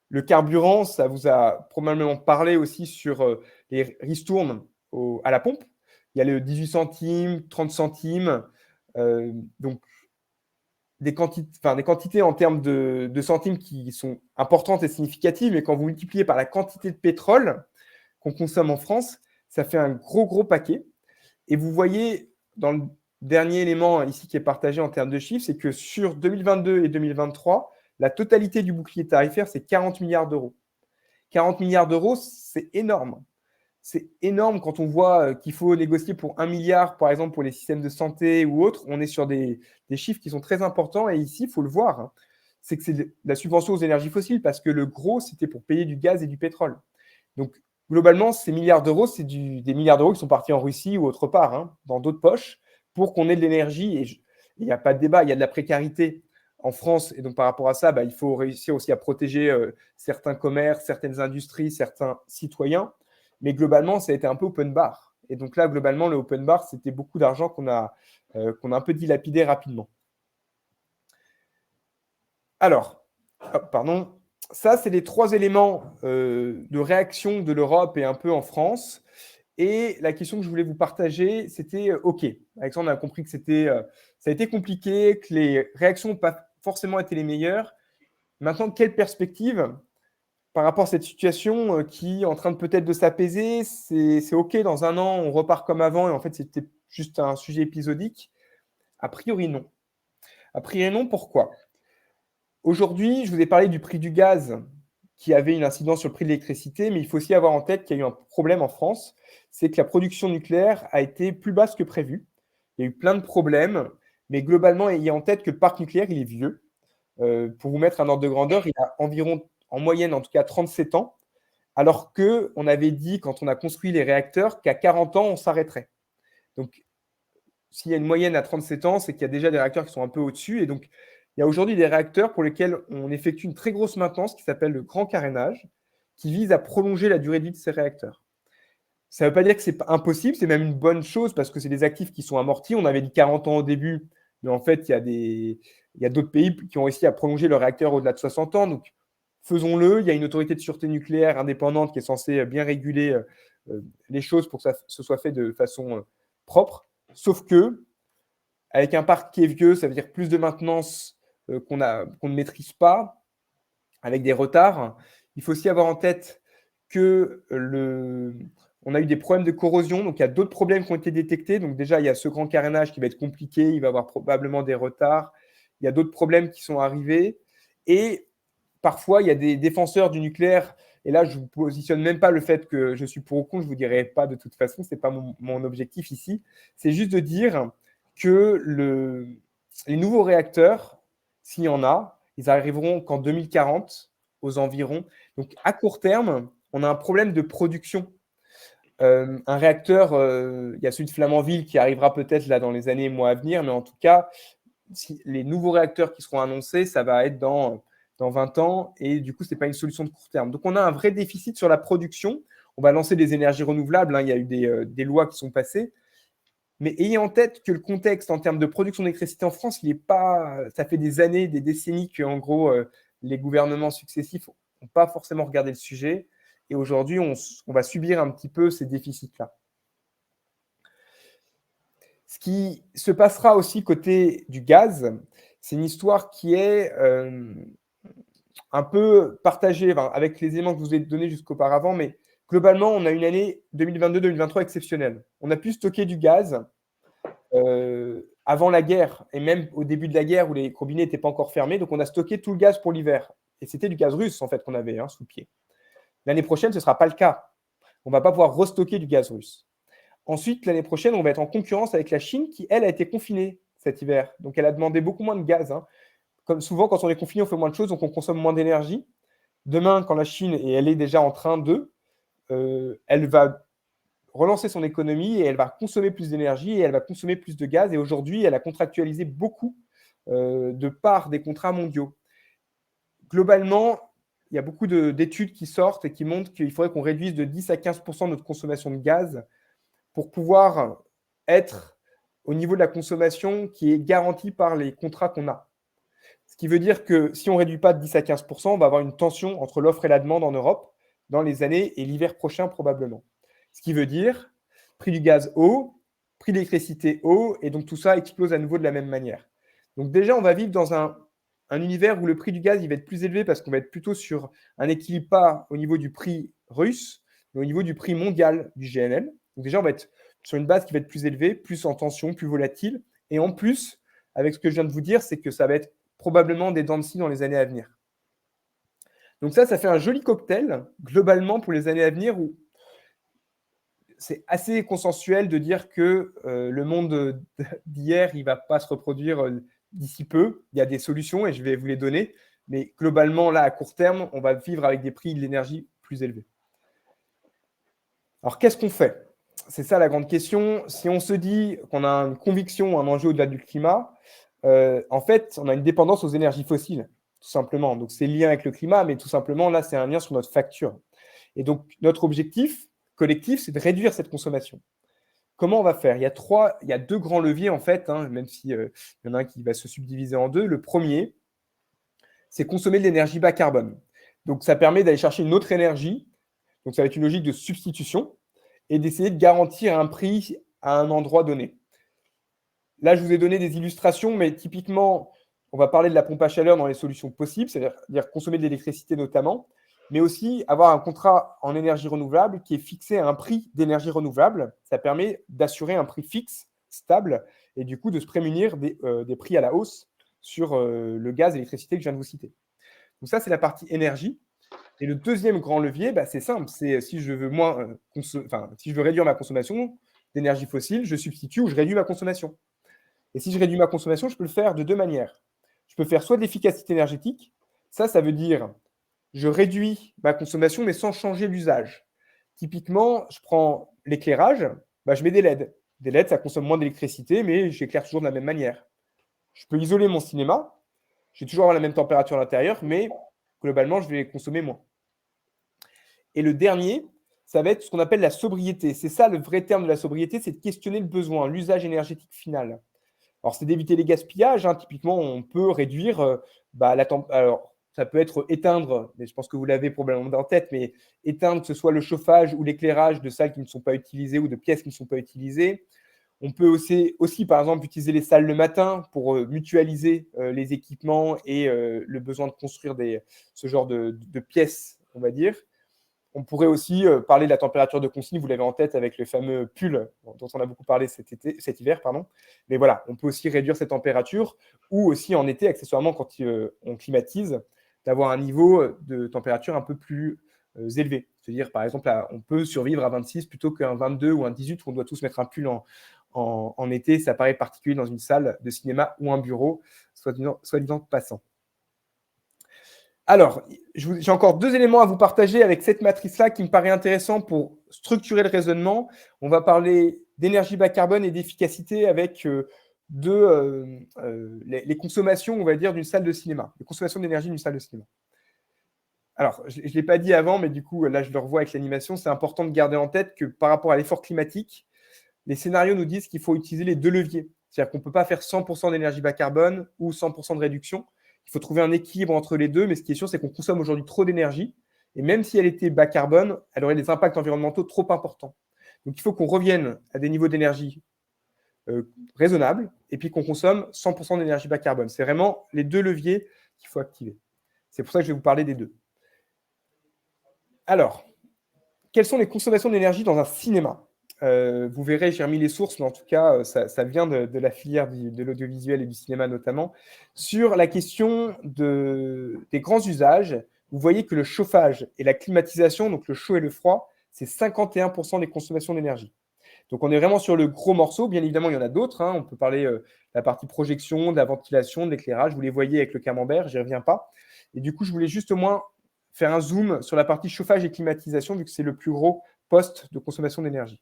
Speaker 2: Le carburant, ça vous a probablement parlé aussi sur les ristournes à la pompe. Il y a le 18 centimes, 30 centimes, donc des quantités en termes de centimes qui sont importantes et significatives, mais quand vous multipliez par la quantité de pétrole qu'on consomme en France, ça fait un gros paquet. Et vous voyez, dans le dernier élément ici qui est partagé en termes de chiffres, c'est que sur 2022 et 2023, la totalité du bouclier tarifaire, c'est 40 milliards d'euros. 40 milliards d'euros, c'est énorme. C'est énorme quand on voit qu'il faut négocier pour 1 milliard, par exemple, pour les systèmes de santé ou autres. On est sur des chiffres qui sont très importants. Et ici, il faut le voir, hein, c'est que c'est la subvention aux énergies fossiles parce que le gros, c'était pour payer du gaz et du pétrole. Donc, globalement, ces milliards d'euros, c'est des milliards d'euros qui sont partis en Russie ou autre part, hein, dans d'autres poches, pour qu'on ait de l'énergie. Et il n'y a pas de débat, il y a de la précarité en France. Et donc, par rapport à ça, il faut réussir aussi à protéger certains commerces, certaines industries, certains citoyens. Mais globalement, ça a été un peu open bar. Et donc là, globalement, le open bar, c'était beaucoup d'argent qu'on a un peu dilapidé rapidement. Alors, pardon. Ça, c'est les 3 éléments de réaction de l'Europe et un peu en France. Et la question que je voulais vous partager, c'était OK. Alexandre, on a compris que ça a été compliqué, que les réactions n'ont pas forcément été les meilleures. Maintenant, quelle perspective par rapport à cette situation qui est en train de peut-être de s'apaiser? C'est OK, dans 1 an, on repart comme avant et en fait, c'était juste un sujet épisodique? A priori, non. A priori, non, pourquoi? Aujourd'hui, je vous ai parlé du prix du gaz qui avait une incidence sur le prix de l'électricité, mais il faut aussi avoir en tête qu'il y a eu un problème en France, c'est que la production nucléaire a été plus basse que prévu. Il y a eu plein de problèmes, mais globalement, ayez en tête que le parc nucléaire, il est vieux. Pour vous mettre un ordre de grandeur, il a environ, en moyenne en tout cas, 37 ans, alors qu'on avait dit, quand on a construit les réacteurs, qu'à 40 ans, on s'arrêterait. Donc, s'il y a une moyenne à 37 ans, c'est qu'il y a déjà des réacteurs qui sont un peu au-dessus. Et donc, il y a aujourd'hui des réacteurs pour lesquels on effectue une très grosse maintenance qui s'appelle le grand carénage, qui vise à prolonger la durée de vie de ces réacteurs. Ça ne veut pas dire que c'est impossible, c'est même une bonne chose parce que c'est des actifs qui sont amortis. On avait dit 40 ans au début, mais en fait, il y a d'autres pays qui ont réussi à prolonger leurs réacteurs au-delà de 60 ans. Donc, faisons-le. Il y a une autorité de sûreté nucléaire indépendante qui est censée bien réguler les choses pour que ça se soit fait de façon propre. Sauf que, avec un parc qui est vieux, ça veut dire plus de maintenance qu'on ne maîtrise pas, avec des retards. Il faut aussi avoir en tête que on a eu des problèmes de corrosion, donc il y a d'autres problèmes qui ont été détectés. Donc déjà, il y a ce grand carénage qui va être compliqué, il va y avoir probablement des retards. Il y a d'autres problèmes qui sont arrivés. Et parfois, il y a des défenseurs du nucléaire. Et là, je ne vous positionne même pas le fait que je suis pour ou contre, je ne vous dirai pas de toute façon, ce n'est pas mon objectif ici. C'est juste de dire que les nouveaux réacteurs, s'il y en a, ils arriveront qu'en 2040 aux environs. Donc à court terme, on a un problème de production. Un réacteur, il y a celui de Flamanville qui arrivera peut-être là dans les années et mois à venir, mais en tout cas, les nouveaux réacteurs qui seront annoncés, ça va être dans 20 ans, et du coup, ce n'est pas une solution de court terme. Donc, on a un vrai déficit sur la production. On va lancer des énergies renouvelables, hein, il y a eu des lois qui sont passées, mais ayez en tête que le contexte en termes de production d'électricité en France, il est pas, ça fait des années, des décennies que, en gros, les gouvernements successifs n'ont pas forcément regardé le sujet, et aujourd'hui, on va subir un petit peu ces déficits-là. Ce qui se passera aussi côté du gaz, c'est une histoire qui est un peu partagée avec les éléments que je vous ai donnés jusqu'auparavant, mais globalement, on a une année 2022-2023 exceptionnelle. On a pu stocker du gaz avant la guerre et même au début de la guerre où les robinets n'étaient pas encore fermés. Donc, on a stocké tout le gaz pour l'hiver. Et c'était du gaz russe, en fait, qu'on avait sous le pied. L'année prochaine, ce ne sera pas le cas. On ne va pas pouvoir restocker du gaz russe. Ensuite, l'année prochaine, on va être en concurrence avec la Chine qui, elle, a été confinée cet hiver. Donc, elle a demandé beaucoup moins de gaz. Comme souvent, quand on est confiné, on fait moins de choses, donc on consomme moins d'énergie. Demain, quand la Chine, et elle est déjà en train elle va relancer son économie et elle va consommer plus d'énergie et elle va consommer plus de gaz. Et aujourd'hui, elle a contractualisé beaucoup de parts des contrats mondiaux. Globalement, il y a beaucoup d'études qui sortent et qui montrent qu'il faudrait qu'on réduise de 10 à 15% notre consommation de gaz pour pouvoir être au niveau de la consommation qui est garantie par les contrats qu'on a. Ce qui veut dire que si on ne réduit pas de 10 à 15%, on va avoir une tension entre l'offre et la demande en Europe dans les années et l'hiver prochain probablement. Ce qui veut dire prix du gaz haut, prix de l'électricité haut, et donc tout ça explose à nouveau de la même manière. Donc déjà, on va vivre dans un univers où le prix du gaz il va être plus élevé parce qu'on va être plutôt sur un équilibre pas au niveau du prix russe, mais au niveau du prix mondial du GNL. Donc déjà, on va être sur une base qui va être plus élevée, plus en tension, plus volatile. Et en plus, avec ce que je viens de vous dire, c'est que ça va être probablement des dents de scie dans les années à venir. Donc ça fait un joli cocktail, globalement, pour les années à venir, où c'est assez consensuel de dire que le monde d'hier, il ne va pas se reproduire d'ici peu. Il y a des solutions et je vais vous les donner. Mais globalement, là, à court terme, on va vivre avec des prix de l'énergie plus élevés. Alors, qu'est-ce qu'on fait? C'est ça la grande question. Si on se dit qu'on a une conviction, un enjeu au-delà du climat, en fait, on a une dépendance aux énergies fossiles, tout simplement. Donc, c'est lié avec le climat, mais tout simplement, là, c'est un lien sur notre facture. Et donc, notre objectif collectif, c'est de réduire cette consommation. Comment on va faire? Il y a deux grands leviers, en fait, même s'il y en a un qui va se subdiviser en deux. Le premier, c'est consommer de l'énergie bas carbone. Donc, ça permet d'aller chercher une autre énergie. Donc, ça va être une logique de substitution et d'essayer de garantir un prix à un endroit donné. Là, je vous ai donné des illustrations, mais typiquement, on va parler de la pompe à chaleur dans les solutions possibles, c'est-à-dire consommer de l'électricité notamment, mais aussi avoir un contrat en énergie renouvelable qui est fixé à un prix d'énergie renouvelable. Ça permet d'assurer un prix fixe, stable, et du coup de se prémunir des prix à la hausse sur le gaz et l'électricité que je viens de vous citer. Donc ça, c'est la partie énergie. Et le deuxième grand levier, c'est simple, c'est si je veux si je veux réduire ma consommation d'énergie fossile, je substitue ou je réduis ma consommation. Et si je réduis ma consommation, je peux le faire de deux manières. Je peux faire soit de l'efficacité énergétique. Ça veut dire je réduis ma consommation, mais sans changer l'usage. Typiquement, je prends l'éclairage, je mets des LED. Des LED, ça consomme moins d'électricité, mais j'éclaire toujours de la même manière. Je peux isoler mon cinéma. Je vais toujours avoir la même température à l'intérieur, mais globalement, je vais consommer moins. Et le dernier, ça va être ce qu'on appelle la sobriété. C'est ça le vrai terme de la sobriété, c'est de questionner le besoin, l'usage énergétique final. Alors, c'est d'éviter les gaspillages. Typiquement, on peut réduire alors, ça peut être éteindre, mais je pense que vous l'avez probablement en tête, mais éteindre que ce soit le chauffage ou l'éclairage de salles qui ne sont pas utilisées ou de pièces qui ne sont pas utilisées. On peut aussi, par exemple, utiliser les salles le matin pour mutualiser les équipements et le besoin de construire ce genre de pièces, on va dire. On pourrait aussi parler de la température de consigne, vous l'avez en tête avec le fameux pull dont on a beaucoup parlé cet hiver. Mais voilà, on peut aussi réduire cette température ou aussi en été, accessoirement, quand on climatise, d'avoir un niveau de température un peu plus élevé. C'est-à-dire, par exemple, on peut survivre à 26 plutôt qu'un 22 ou un 18 où on doit tous mettre un pull en été. Ça paraît particulier dans une salle de cinéma ou un bureau, soit disant passant. Alors, j'ai encore deux éléments à vous partager avec cette matrice-là qui me paraît intéressant pour structurer le raisonnement. On va parler d'énergie bas carbone et d'efficacité avec les consommations, on va dire, d'une salle de cinéma, les consommations d'énergie d'une salle de cinéma. Alors, je ne l'ai pas dit avant, mais du coup, là, je le revois avec l'animation. C'est important de garder en tête que par rapport à l'effort climatique, les scénarios nous disent qu'il faut utiliser les deux leviers. C'est-à-dire qu'on ne peut pas faire 100% d'énergie bas carbone ou 100% de réduction. Il faut trouver un équilibre entre les deux, mais ce qui est sûr, c'est qu'on consomme aujourd'hui trop d'énergie. Et même si elle était bas carbone, elle aurait des impacts environnementaux trop importants. Donc, il faut qu'on revienne à des niveaux d'énergie raisonnable et puis qu'on consomme 100% d'énergie bas carbone. C'est vraiment les deux leviers qu'il faut activer. C'est pour ça que je vais vous parler des deux. Alors, quelles sont les consommations d'énergie dans un cinéma? Vous verrez, j'ai remis les sources, mais en tout cas, ça vient de la filière de l'audiovisuel et du cinéma notamment. Sur la question des grands usages, vous voyez que le chauffage et la climatisation, donc le chaud et le froid, c'est 51% des consommations d'énergie. Donc, on est vraiment sur le gros morceau. Bien évidemment, il y en a d'autres. On peut parler de la partie projection, de la ventilation, de l'éclairage. Vous les voyez avec le camembert, je n'y reviens pas. Et du coup, je voulais juste au moins faire un zoom sur la partie chauffage et climatisation, vu que c'est le plus gros poste de consommation d'énergie.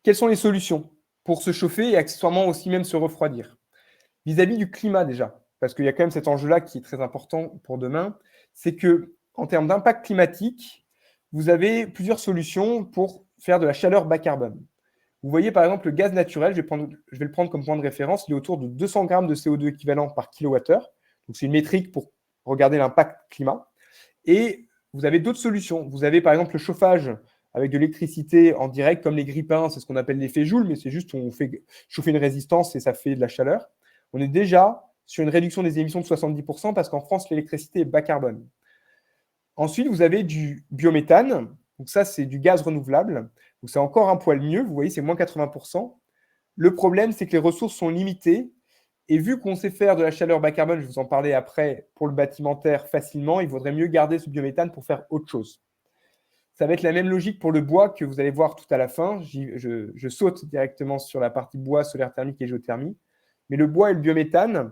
Speaker 2: Quelles sont les solutions pour se chauffer et accessoirement aussi même se refroidir? Vis-à-vis du climat déjà, parce qu'il y a quand même cet enjeu-là qui est très important pour demain, c'est que en termes d'impact climatique, vous avez plusieurs solutions pour faire de la chaleur bas carbone. Vous voyez par exemple le gaz naturel, je vais le prendre comme point de référence, il est autour de 200 grammes de CO2 équivalent par kilowattheure. Donc c'est une métrique pour regarder l'impact climat. Et vous avez d'autres solutions. Vous avez par exemple le chauffage avec de l'électricité en direct, comme les grippins, c'est ce qu'on appelle l'effet Joule, mais c'est juste on fait chauffer une résistance et ça fait de la chaleur. On est déjà sur une réduction des émissions de 70% parce qu'en France, l'électricité est bas carbone. Ensuite, vous avez du biométhane. Donc ça, c'est du gaz renouvelable. Donc c'est encore un poil mieux. Vous voyez, c'est moins 80%. Le problème, c'est que les ressources sont limitées. Et vu qu'on sait faire de la chaleur bas carbone, je vais vous en parler après, pour le bâtimentaire facilement, il vaudrait mieux garder ce biométhane pour faire autre chose. Ça va être la même logique pour le bois que vous allez voir tout à la fin. Je saute directement sur la partie bois, solaire thermique et géothermie. Mais le bois et le biométhane,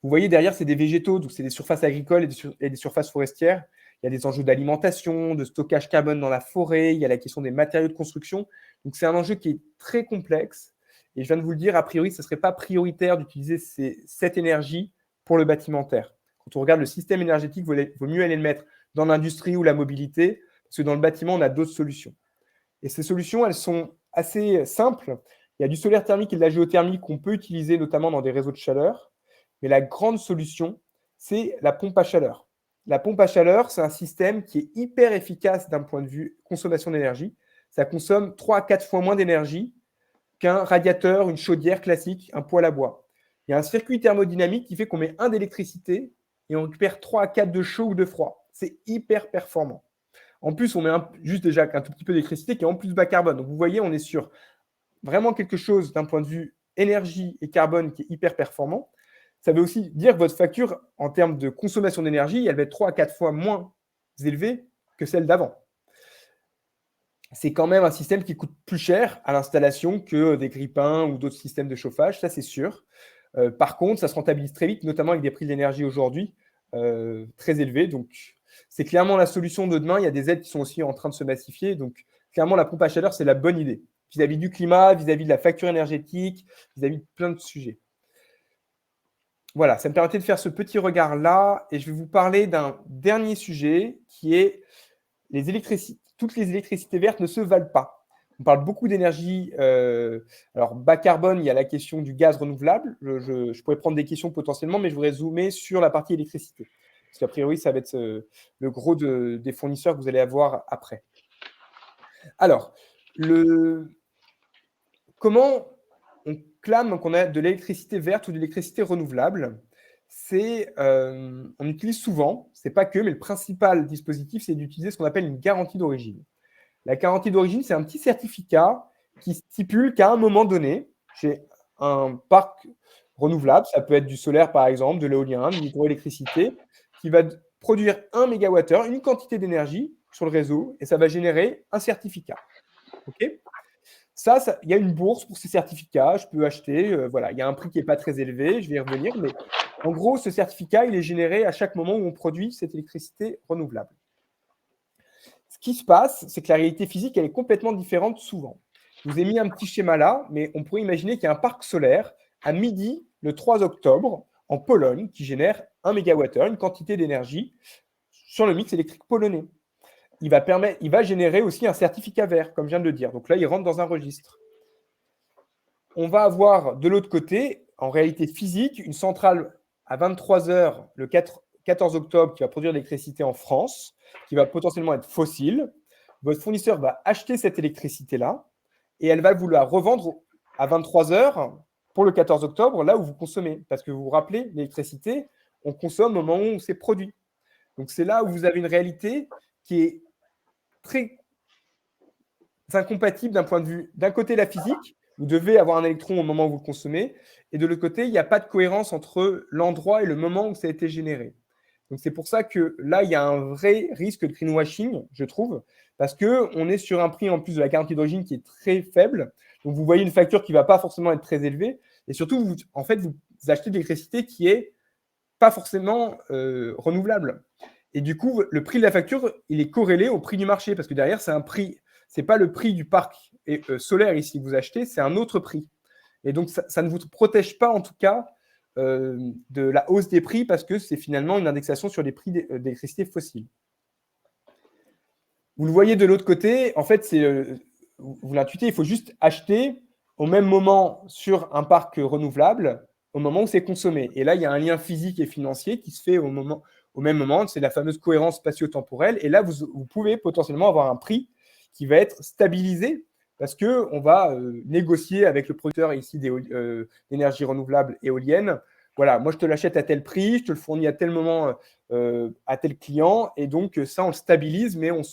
Speaker 2: vous voyez derrière, c'est des végétaux, donc c'est des surfaces agricoles et des surfaces forestières. Il y a des enjeux d'alimentation, de stockage carbone dans la forêt, il y a la question des matériaux de construction. Donc c'est un enjeu qui est très complexe. Et je viens de vous le dire, a priori, ce ne serait pas prioritaire d'utiliser cette énergie pour le bâtimentaire. Quand on regarde le système énergétique, il vaut mieux aller le mettre dans l'industrie ou la mobilité, parce que dans le bâtiment, on a d'autres solutions. Et ces solutions, elles sont assez simples. Il y a du solaire thermique et de la géothermie qu'on peut utiliser notamment dans des réseaux de chaleur. Mais la grande solution, c'est la pompe à chaleur. La pompe à chaleur, c'est un système qui est hyper efficace d'un point de vue consommation d'énergie. Ça consomme 3 à 4 fois moins d'énergie qu'un radiateur, une chaudière classique, un poêle à bois. Il y a un circuit thermodynamique qui fait qu'on met 1 d'électricité et on récupère 3 à 4 de chaud ou de froid. C'est hyper performant. En plus, on met juste déjà un tout petit peu d'électricité qui est en plus bas carbone. Donc, vous voyez, on est sur vraiment quelque chose d'un point de vue énergie et carbone qui est hyper performant. Ça veut aussi dire que votre facture, en termes de consommation d'énergie, elle va être 3 à 4 fois moins élevée que celle d'avant. C'est quand même un système qui coûte plus cher à l'installation que des grippins ou d'autres systèmes de chauffage, ça c'est sûr. Par contre, ça se rentabilise très vite, notamment avec des prix de l'énergie aujourd'hui très élevés. Donc, c'est clairement la solution de demain. Il y a des aides qui sont aussi en train de se massifier. Donc, clairement, la pompe à chaleur, c'est la bonne idée. Vis-à-vis du climat, vis-à-vis de la facture énergétique, vis-à-vis de plein de sujets. Voilà, ça me permettait de faire ce petit regard-là. Et je vais vous parler d'un dernier sujet qui est les électricités. Toutes les électricités vertes ne se valent pas. On parle beaucoup d'énergie. Alors, bas carbone, il y a la question du gaz renouvelable. Je pourrais prendre des questions potentiellement, mais je voudrais zoomer sur la partie électricité. Parce qu'a priori, ça va être le gros des fournisseurs que vous allez avoir après. Alors, comment on clame qu'on a de l'électricité verte ou de l'électricité renouvelable? On utilise souvent, c'est pas que, mais le principal dispositif, c'est d'utiliser ce qu'on appelle une garantie d'origine. La garantie d'origine, c'est un petit certificat qui stipule qu'à un moment donné, j'ai un parc renouvelable, ça peut être du solaire par exemple, de l'éolien, de l'hydroélectricité, qui va produire 1 MWh, une quantité d'énergie sur le réseau, et ça va générer un certificat. OK ? Ça, il y a une bourse pour ces certificats, je peux acheter, voilà, il y a un prix qui n'est pas très élevé, je vais y revenir, mais en gros, ce certificat, il est généré à chaque moment où on produit cette électricité renouvelable. Ce qui se passe, c'est que la réalité physique, elle est complètement différente souvent. Je vous ai mis un petit schéma là, mais on pourrait imaginer qu'il y a un parc solaire à midi, le 3 octobre, en Pologne, qui génère 1 MWh, une quantité d'énergie, sur le mix électrique polonais. Il va générer aussi un certificat vert, comme je viens de le dire. Donc là, il rentre dans un registre. On va avoir de l'autre côté, en réalité physique, une centrale à 23 heures le 14 octobre qui va produire de l'électricité en France, qui va potentiellement être fossile. Votre fournisseur va acheter cette électricité-là et elle va vous la revendre à 23 heures pour le 14 octobre, là où vous consommez. Parce que vous vous rappelez, l'électricité, on consomme au moment où c'est produit. Donc, c'est là où vous avez une réalité qui est très incompatible d'un point de vue, d'un côté, la physique, vous devez avoir un électron au moment où vous le consommez, et de l'autre côté, il n'y a pas de cohérence entre l'endroit et le moment où ça a été généré. Donc, c'est pour ça que là, il y a un vrai risque de greenwashing, je trouve, parce qu'on est sur un prix en plus de la garantie d'origine qui est très faible. Donc, vous voyez une facture qui ne va pas forcément être très élevée. Et surtout, en fait, vous achetez de l'électricité qui n'est pas forcément renouvelable. Et du coup, le prix de la facture, il est corrélé au prix du marché, parce que derrière, c'est un prix. Ce n'est pas le prix du parc solaire ici que vous achetez, c'est un autre prix. Et donc, ça ne vous protège pas, en tout cas, de la hausse des prix, parce que c'est finalement une indexation sur les prix d'électricité fossile. Vous le voyez de l'autre côté, en fait, vous l'intuitez, il faut juste acheter au même moment sur un parc renouvelable, au moment où c'est consommé. Et là, il y a un lien physique et financier qui se fait au même moment. C'est la fameuse cohérence spatio-temporelle. Et là, vous pouvez potentiellement avoir un prix qui va être stabilisé parce qu'on va négocier avec le producteur ici d'énergie renouvelable éolienne. Voilà, moi, je te l'achète à tel prix, je te le fournis à tel moment à tel client. Et donc, ça, on le stabilise, mais on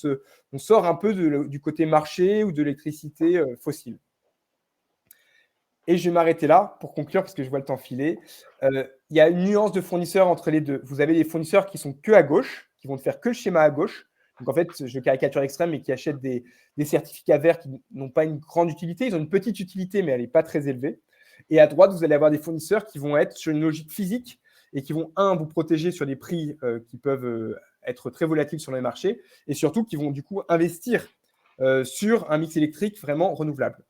Speaker 2: sort un peu du côté marché ou de l'électricité fossile. Et je vais m'arrêter là pour conclure parce que je vois le temps filer. Il y a une nuance de fournisseurs entre les deux. Vous avez des fournisseurs qui sont que à gauche, qui vont te faire que le schéma à gauche. Donc, en fait, je caricature extrême, mais qui achètent des certificats verts qui n'ont pas une grande utilité. Ils ont une petite utilité, mais elle n'est pas très élevée. Et à droite, vous allez avoir des fournisseurs qui vont être sur une logique physique et qui vont, vous protéger sur des prix qui peuvent être très volatiles sur les marchés et surtout qui vont du coup investir sur un mix électrique vraiment renouvelable.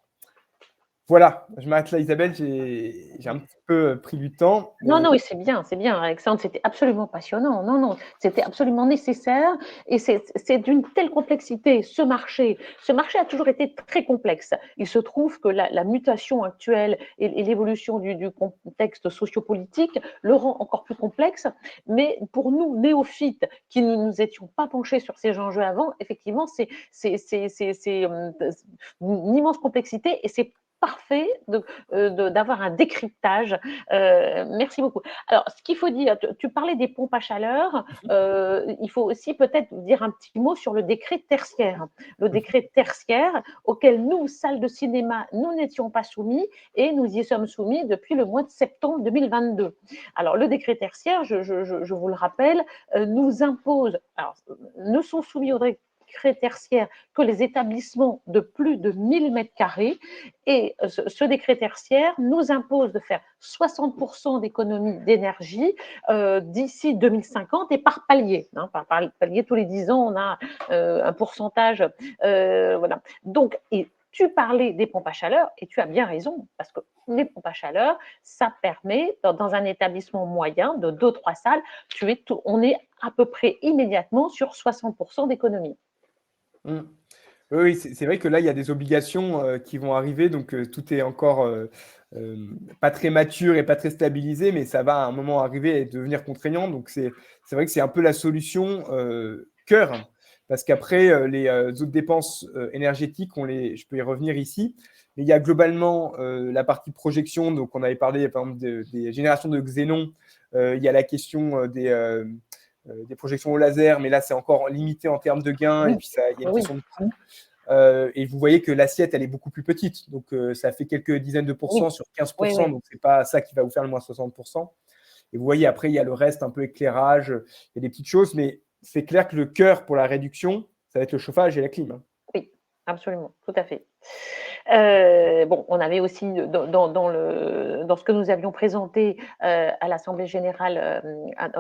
Speaker 2: Voilà, je m'arrête là, Isabelle, j'ai un petit peu pris du temps.
Speaker 1: Non, non, oui, c'est bien, Alexandre, c'était absolument passionnant. Non, non, c'était absolument nécessaire et c'est d'une telle complexité, ce marché. Ce marché a toujours été très complexe. Il se trouve que la mutation actuelle et l'évolution du contexte sociopolitique le rend encore plus complexe, mais pour nous, néophytes, qui ne nous étions pas penchés sur ces enjeux avant, effectivement, c'est une immense complexité et c'est parfait d'avoir un décryptage. Merci beaucoup. Alors, ce qu'il faut dire, tu parlais des pompes à chaleur, il faut aussi peut-être dire un petit mot sur le décret tertiaire. Le décret tertiaire auquel nous, salles de cinéma, nous n'étions pas soumis et nous y sommes soumis depuis le mois de septembre 2022. Alors, le décret tertiaire, je vous le rappelle, nous impose, alors, ne sont soumis au décret tertiaire que les établissements de plus de 1000 mètres carrés et ce décret tertiaire nous impose de faire 60% d'économie d'énergie d'ici 2050 et par palier. Hein, par palier, tous les 10 ans, on a un pourcentage. Voilà. Donc, et tu parlais des pompes à chaleur et tu as bien raison, parce que les pompes à chaleur, ça permet, dans un établissement moyen de 2-3 salles, on est à peu près immédiatement sur 60% d'économie.
Speaker 2: Oui, c'est vrai que là, il y a des obligations qui vont arriver, donc tout est encore pas très mature et pas très stabilisé, mais ça va à un moment arriver et devenir contraignant. Donc, c'est vrai que c'est un peu la solution cœur, parce qu'après, les autres dépenses énergétiques, je peux y revenir ici, mais il y a globalement la partie projection, donc on avait parlé par exemple des générations de xénon, il y a la question des projections au laser, mais là, c'est encore limité en termes de gains, et puis il y a une question de coût. Et vous voyez que l'assiette, elle est beaucoup plus petite. Donc, ça fait quelques dizaines de pourcents sur 15%. Donc, ce n'est pas ça qui va vous faire le moins 60%. Et vous voyez, après, il y a le reste, un peu éclairage, il y a des petites choses. Mais c'est clair que le cœur pour la réduction, ça va être le chauffage et la clim.
Speaker 1: Oui, absolument, tout à fait. Bon, on avait aussi dans ce que nous avions présenté à l'Assemblée générale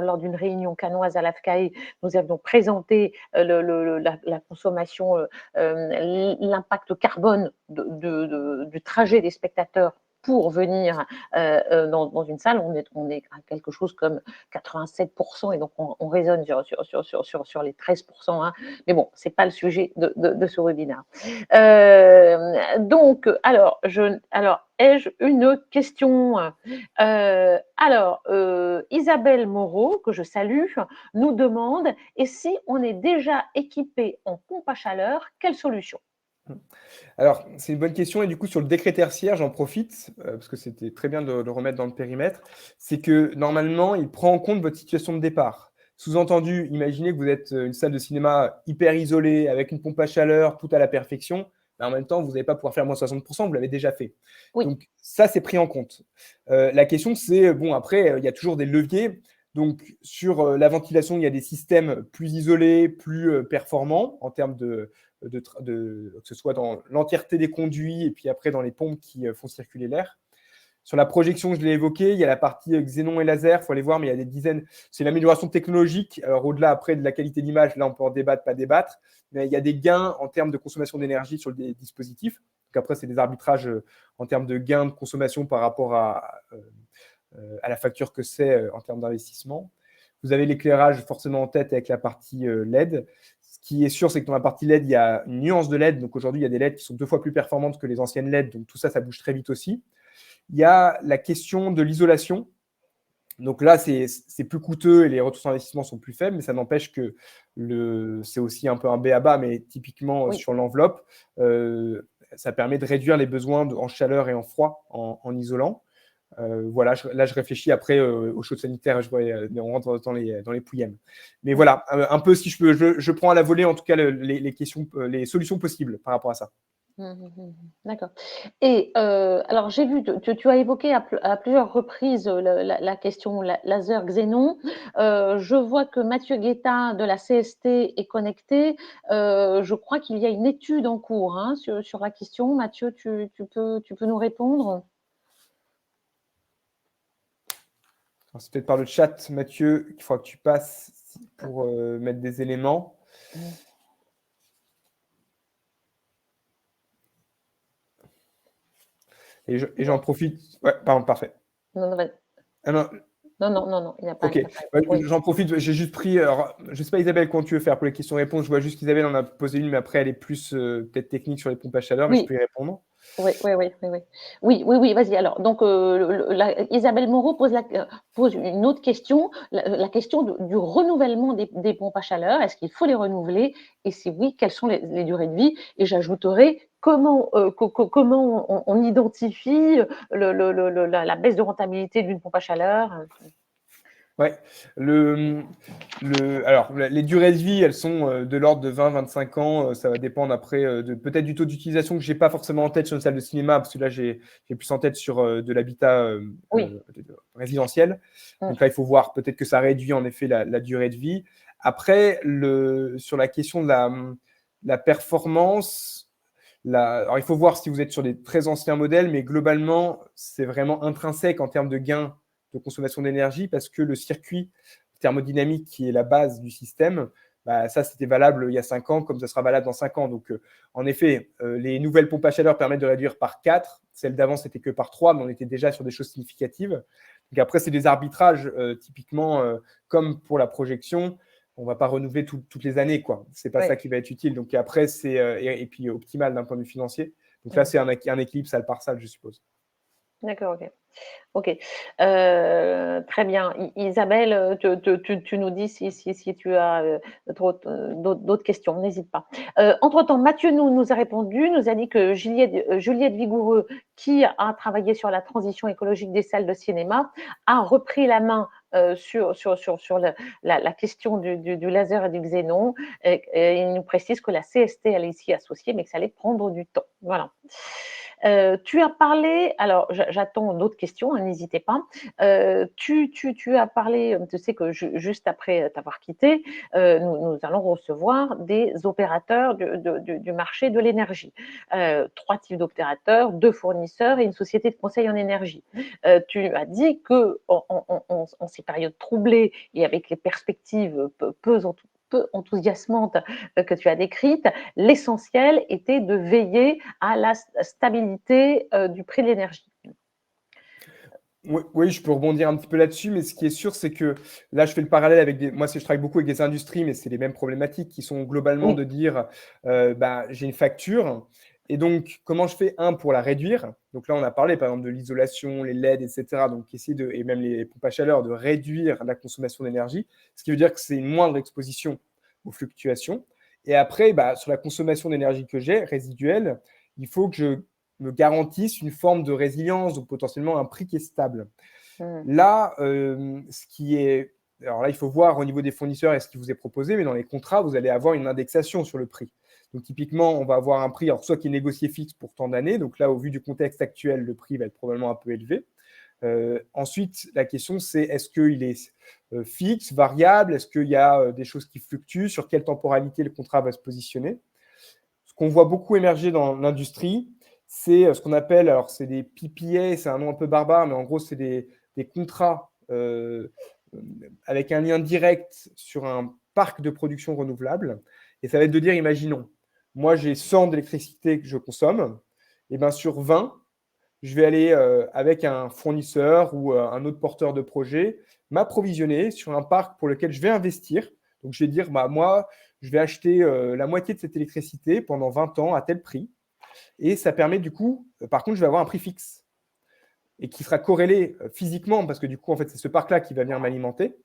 Speaker 1: lors d'une réunion canoise à l'AFCAE, nous avions présenté la consommation, l'impact carbone du trajet des spectateurs pour venir dans une salle, on est à quelque chose comme 87%, et donc on raisonne sur les 13%. Hein. Mais bon, ce n'est pas le sujet de ce webinaire. Donc, alors, ai-je une question Isabelle Moreau, que je salue, nous demande, et si on est déjà équipé en pompe à chaleur, quelle solution?
Speaker 2: Alors, c'est une bonne question et du coup, sur le décret tertiaire, j'en profite, parce que c'était très bien de le remettre dans le périmètre. C'est que normalement, il prend en compte votre situation de départ. Sous-entendu, imaginez que vous êtes une salle de cinéma hyper isolée, avec une pompe à chaleur, tout à la perfection. Mais en même temps, vous n'allez pas pouvoir faire moins 60%, vous l'avez déjà fait.
Speaker 1: Oui,
Speaker 2: Donc ça, c'est pris en compte. La question, c'est, bon, après, il y a toujours des leviers. Donc sur la ventilation, il y a des systèmes plus isolés, plus performants en termes que ce soit dans l'entièreté des conduits et puis après dans les pompes qui font circuler l'air. Sur la projection, je l'ai évoqué, il y a la partie xénon et laser, il faut aller voir, mais il y a des dizaines. C'est l'amélioration technologique. Alors, au-delà après de la qualité d'image, là, on peut en débattre, pas débattre. Mais il y a des gains en termes de consommation d'énergie sur les dispositifs. Donc, après, c'est des arbitrages en termes de gains de consommation par rapport à la facture que c'est en termes d'investissement. Vous avez l'éclairage forcément en tête avec la partie LED. Ce qui est sûr, c'est que dans la partie LED, il y a une nuance de LED. Donc aujourd'hui, il y a des LED qui sont 2 fois plus performantes que les anciennes LED. Donc tout ça, ça bouge très vite aussi. Il y a la question de l'isolation. Donc là, c'est plus coûteux et les retours sur investissement sont plus faibles, mais ça n'empêche que c'est aussi un peu un b.a.-ba, mais typiquement
Speaker 1: oui.
Speaker 2: sur l'enveloppe, ça permet de réduire les besoins en chaleur et en froid en isolant. Voilà, là, je réfléchis après aux choses sanitaires, on rentre dans les pouillèmes. Mais voilà, un peu si je peux, je prends à la volée en tout cas les questions, les solutions possibles par rapport à ça.
Speaker 1: D'accord. Et alors j'ai vu, tu as évoqué à plusieurs reprises la question laser xénon. Je vois que Mathieu Guetta de la CST est connecté. Je crois qu'il y a une étude en cours hein, sur la question. Mathieu, tu peux nous répondre?
Speaker 2: C'est peut-être par le chat, Mathieu, qu'il faudra que tu passes pour mettre des éléments.
Speaker 1: Mm.
Speaker 2: Et j'en profite. Ouais, pardon, parfait.
Speaker 1: Non, non,
Speaker 2: Ah non,
Speaker 1: non, il n'y a pas.
Speaker 2: ok,
Speaker 1: Oui.
Speaker 2: j'en profite. J'ai juste pris. Alors, je ne sais pas, Isabelle, comment tu veux faire pour les questions-réponses. Je vois juste qu'Isabelle en a posé une, mais après, elle est plus peut-être technique sur les pompes à chaleur, mais je
Speaker 1: Oui,
Speaker 2: peux y répondre.
Speaker 1: oui, oui, oui, oui, oui. Oui, oui, oui, vas-y. Alors, donc, Isabelle Moreau pose une autre question, la question du renouvellement des pompes à chaleur. Est-ce qu'il faut les renouveler? Et si oui, quelles sont les durées de vie? Et j'ajouterai comment on identifie la baisse de rentabilité d'une pompe à chaleur?
Speaker 2: Ouais. Alors, les durées de vie, elles sont de l'ordre de 20-25 ans. Ça va dépendre après peut-être du taux d'utilisation que je n'ai pas forcément en tête sur une salle de cinéma, parce que là, j'ai plus en tête sur de l'habitat
Speaker 1: Oui.
Speaker 2: résidentiel.
Speaker 1: Mm.
Speaker 2: Donc là, il faut voir peut-être que ça réduit en effet la durée de vie. Après, sur la question de la performance, alors il faut voir si vous êtes sur des très anciens modèles, mais globalement, c'est vraiment intrinsèque en termes de gains de consommation d'énergie parce que le circuit thermodynamique qui est la base du système, bah, ça c'était valable il y a 5 ans comme ça sera valable dans 5 ans. Donc en effet, les nouvelles pompes à chaleur permettent de réduire par 4. Celles d'avant c'était que par 3, mais on était déjà sur des choses significatives. Donc après, c'est des arbitrages typiquement comme pour la projection. On ne va pas renouveler toutes les années, quoi. C'est pas
Speaker 1: Oui.
Speaker 2: ça qui va être utile. Donc après, c'est et puis optimal d'un point de vue financier. Donc là,
Speaker 1: Mm.
Speaker 2: c'est un équilibre salle par salle, je suppose.
Speaker 1: D'accord, ok. Ok, très bien. Isabelle, tu nous dis si tu as d'autres questions, n'hésite pas. Entre-temps, Mathieu nous a répondu, nous a dit que Juliette Vigoureux, qui a travaillé sur la transition écologique des salles de cinéma, a repris la main sur la question du laser et du xénon. Et il nous précise que la CST, elle est ici associée, mais que ça allait prendre du temps. Voilà. Tu as parlé, alors j'attends d'autres questions, hein, n'hésitez pas. Tu as parlé, tu sais que juste après t'avoir quitté, nous allons recevoir des opérateurs du marché de l'énergie. 3 types d'opérateurs, 2 fournisseurs et une société de conseil en énergie. Tu as dit que en ces périodes troublées et avec les perspectives peu enthousiasmantes que tu as décrites, l'essentiel était de veiller à la stabilité du prix de l'énergie.
Speaker 2: Oui, oui, je peux rebondir un petit peu là-dessus, mais ce qui est sûr, c'est que là, je fais le parallèle avec moi, je travaille beaucoup avec des industries, mais c'est les mêmes problématiques qui sont globalement
Speaker 1: Oui,
Speaker 2: de dire, bah, j'ai une facture, et donc comment je fais pour la réduire. Donc là, on a parlé par exemple de l'isolation, les LED, etc. Donc essayer et même les pompes à chaleur, de réduire la consommation d'énergie, ce qui veut dire que c'est une moindre exposition aux fluctuations. Et après, sur la consommation d'énergie que j'ai, résiduelle, il faut que je me garantisse une forme de résilience, donc potentiellement un prix qui est stable.
Speaker 1: Mmh.
Speaker 2: Là, alors là, il faut voir au niveau des fournisseurs et ce qui vous est proposé, mais dans les contrats, vous allez avoir une indexation sur le prix. Donc typiquement, on va avoir un prix, alors soit qui est négocié fixe pour tant d'années, donc là, au vu du contexte actuel, le prix va être probablement un peu élevé. Ensuite, la question, c'est est-ce qu'il est fixe, variable, est-ce qu'il y a des choses qui fluctuent, sur quelle temporalité le contrat va se positionner. Ce qu'on voit beaucoup émerger dans l'industrie, c'est ce qu'on appelle, alors c'est des PPA, c'est un nom un peu barbare, mais en gros, c'est des contrats avec un lien direct sur un parc de production renouvelable. Et ça va être de dire, imaginons, moi j'ai 100 d'électricité que je consomme, et bien sur 20, je vais aller avec un fournisseur ou un autre porteur de projet m'approvisionner sur un parc pour lequel je vais investir. Donc, je vais dire, moi, je vais acheter la moitié de cette électricité pendant 20 ans à tel prix. Et ça permet du coup, par contre, je vais avoir un prix fixe et qui sera corrélé physiquement parce que du coup, en fait, c'est ce parc-là qui va venir m'alimenter.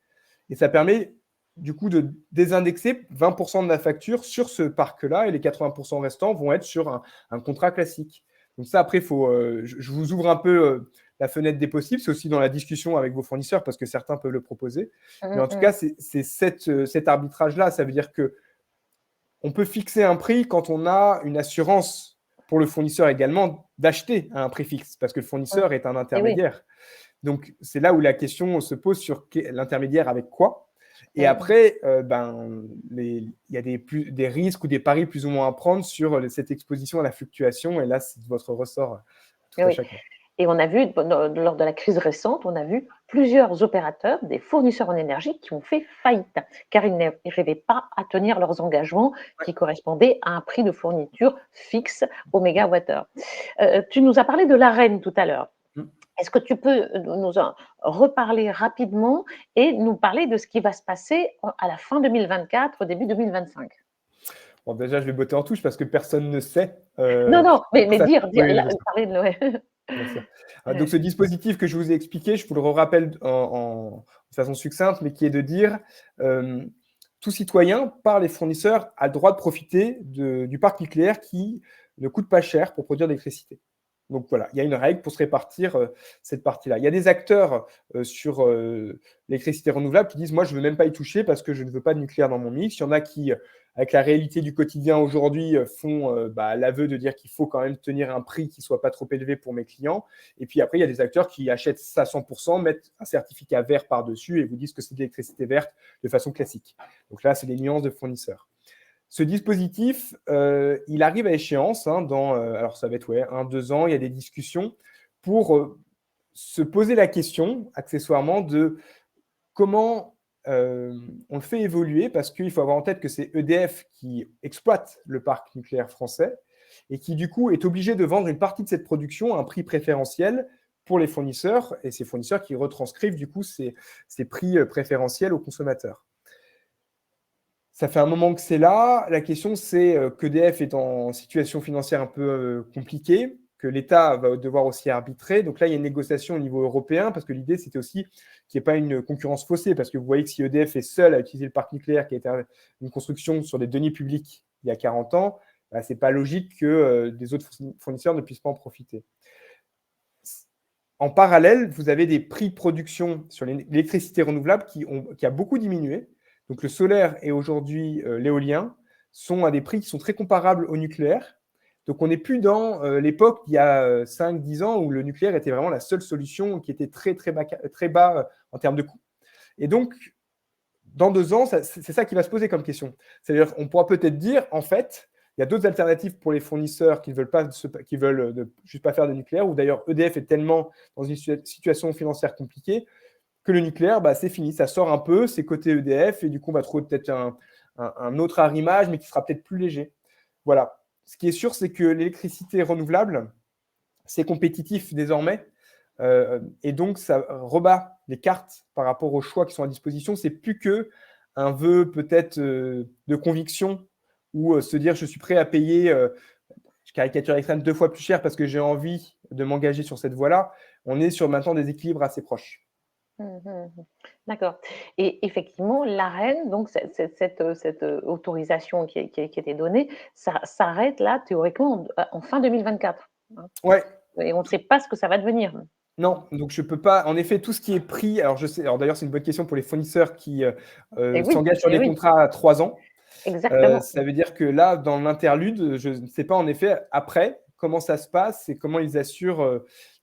Speaker 2: Et ça permet du coup de désindexer 20% de la facture sur ce parc-là et les 80% restants vont être sur un contrat classique. Donc ça, après, je vous ouvre un peu la fenêtre des possibles. C'est aussi dans la discussion avec vos fournisseurs parce que certains peuvent le proposer. Mais en tout cas, c'est cet arbitrage-là. Ça veut dire qu'on peut fixer un prix quand on a une assurance pour le fournisseur également d'acheter à un prix fixe parce que le fournisseur est un intermédiaire. Donc, c'est là où la question se pose sur l'intermédiaire avec quoi. Et après, il y a des risques ou des paris plus ou moins à prendre sur cette exposition à la fluctuation. Et là, c'est votre ressort tout à chacun.
Speaker 1: Et on a vu, lors de la crise récente, on a vu plusieurs opérateurs, des fournisseurs en énergie qui ont fait faillite, car ils n'arrivaient pas à tenir leurs engagements qui correspondaient à un prix de fourniture fixe au mégawattheure. Tu nous as parlé de l'Arenh tout à l'heure. Est-ce que tu peux nous en reparler rapidement et nous parler de ce qui va se passer à la fin 2024, début 2025?
Speaker 2: Bon, déjà, je vais botter en touche parce que personne ne sait.
Speaker 1: Non, mais parler de
Speaker 2: Bien sûr. Donc, ce dispositif que je vous ai expliqué, je vous le rappelle de façon succincte, mais qui est de dire tout citoyen, par les fournisseurs, a le droit de profiter du parc nucléaire qui ne coûte pas cher pour produire de l'électricité. Donc voilà, il y a une règle pour se répartir cette partie-là. Il y a des acteurs sur l'électricité renouvelable qui disent « moi, je ne veux même pas y toucher parce que je ne veux pas de nucléaire dans mon mix ». Il y en a qui, avec la réalité du quotidien aujourd'hui, font l'aveu de dire qu'il faut quand même tenir un prix qui ne soit pas trop élevé pour mes clients. Et puis après, il y a des acteurs qui achètent ça à 100%, mettent un certificat vert par-dessus et vous disent que c'est de l'électricité verte de façon classique. Donc là, c'est les nuances de fournisseurs. Ce dispositif, il arrive à échéance alors ça va être 1-2 ans, il y a des discussions pour se poser la question, accessoirement, de comment on le fait évoluer, parce qu'il faut avoir en tête que c'est EDF qui exploite le parc nucléaire français et qui, du coup, est obligé de vendre une partie de cette production à un prix préférentiel pour les fournisseurs, et ces fournisseurs qui retranscrivent, du coup, ces prix préférentiels aux consommateurs. Ça fait un moment que c'est là. La question, c'est qu'EDF est en situation financière un peu compliquée, que l'État va devoir aussi arbitrer. Donc là, il y a une négociation au niveau européen, parce que l'idée, c'était aussi qu'il n'y ait pas une concurrence faussée, parce que vous voyez que si EDF est seul à utiliser le parc nucléaire, qui a été une construction sur des deniers publics il y a 40 ans, ce n'est pas logique que des autres fournisseurs ne puissent pas en profiter. En parallèle, vous avez des prix de production sur l'électricité renouvelable qui a beaucoup diminué. Donc, le solaire et aujourd'hui l'éolien sont à des prix qui sont très comparables au nucléaire. Donc, on n'est plus dans l'époque d'il y a 5-10 ans où le nucléaire était vraiment la seule solution qui était très, très bas en termes de coût. Et donc, dans 2 ans, c'est ça qui va se poser comme question. C'est-à-dire qu'on pourra peut-être dire, en fait, il y a d'autres alternatives pour les fournisseurs qui veulent juste pas faire de nucléaire, ou d'ailleurs EDF est tellement dans une situation financière compliquée que le nucléaire, c'est fini, ça sort un peu, c'est côté EDF, et du coup, on va trouver peut-être un autre arrimage, mais qui sera peut-être plus léger. Voilà. Ce qui est sûr, c'est que l'électricité renouvelable, c'est compétitif désormais, et donc ça rebat les cartes par rapport aux choix qui sont à disposition. C'est plus qu'un vœu peut-être de conviction ou se dire je suis prêt à payer, je caricature l'extrême, 2 fois plus cher parce que j'ai envie de m'engager sur cette voie-là. On est sur maintenant des équilibres assez proches.
Speaker 1: Mmh mh, mmh. D'accord et effectivement, l'Arenh, donc cette autorisation qui était donnée, ça s'arrête là, théoriquement, en fin 2024, hein?
Speaker 2: Ouais,
Speaker 1: Et on ne sait pas ce que ça va devenir. Mmh.
Speaker 2: non, donc je peux pas en effet, tout ce qui est pris alors je sais alors d'ailleurs, c'est une bonne question pour les fournisseurs qui,
Speaker 1: Et oui,
Speaker 2: s'engagent sur
Speaker 1: et
Speaker 2: des
Speaker 1: oui,
Speaker 2: contrats à 3 ans.
Speaker 1: exactement.
Speaker 2: Ça veut dire que là, dans l'interlude, je ne sais pas en effet après comment ça se passe et comment ils assurent,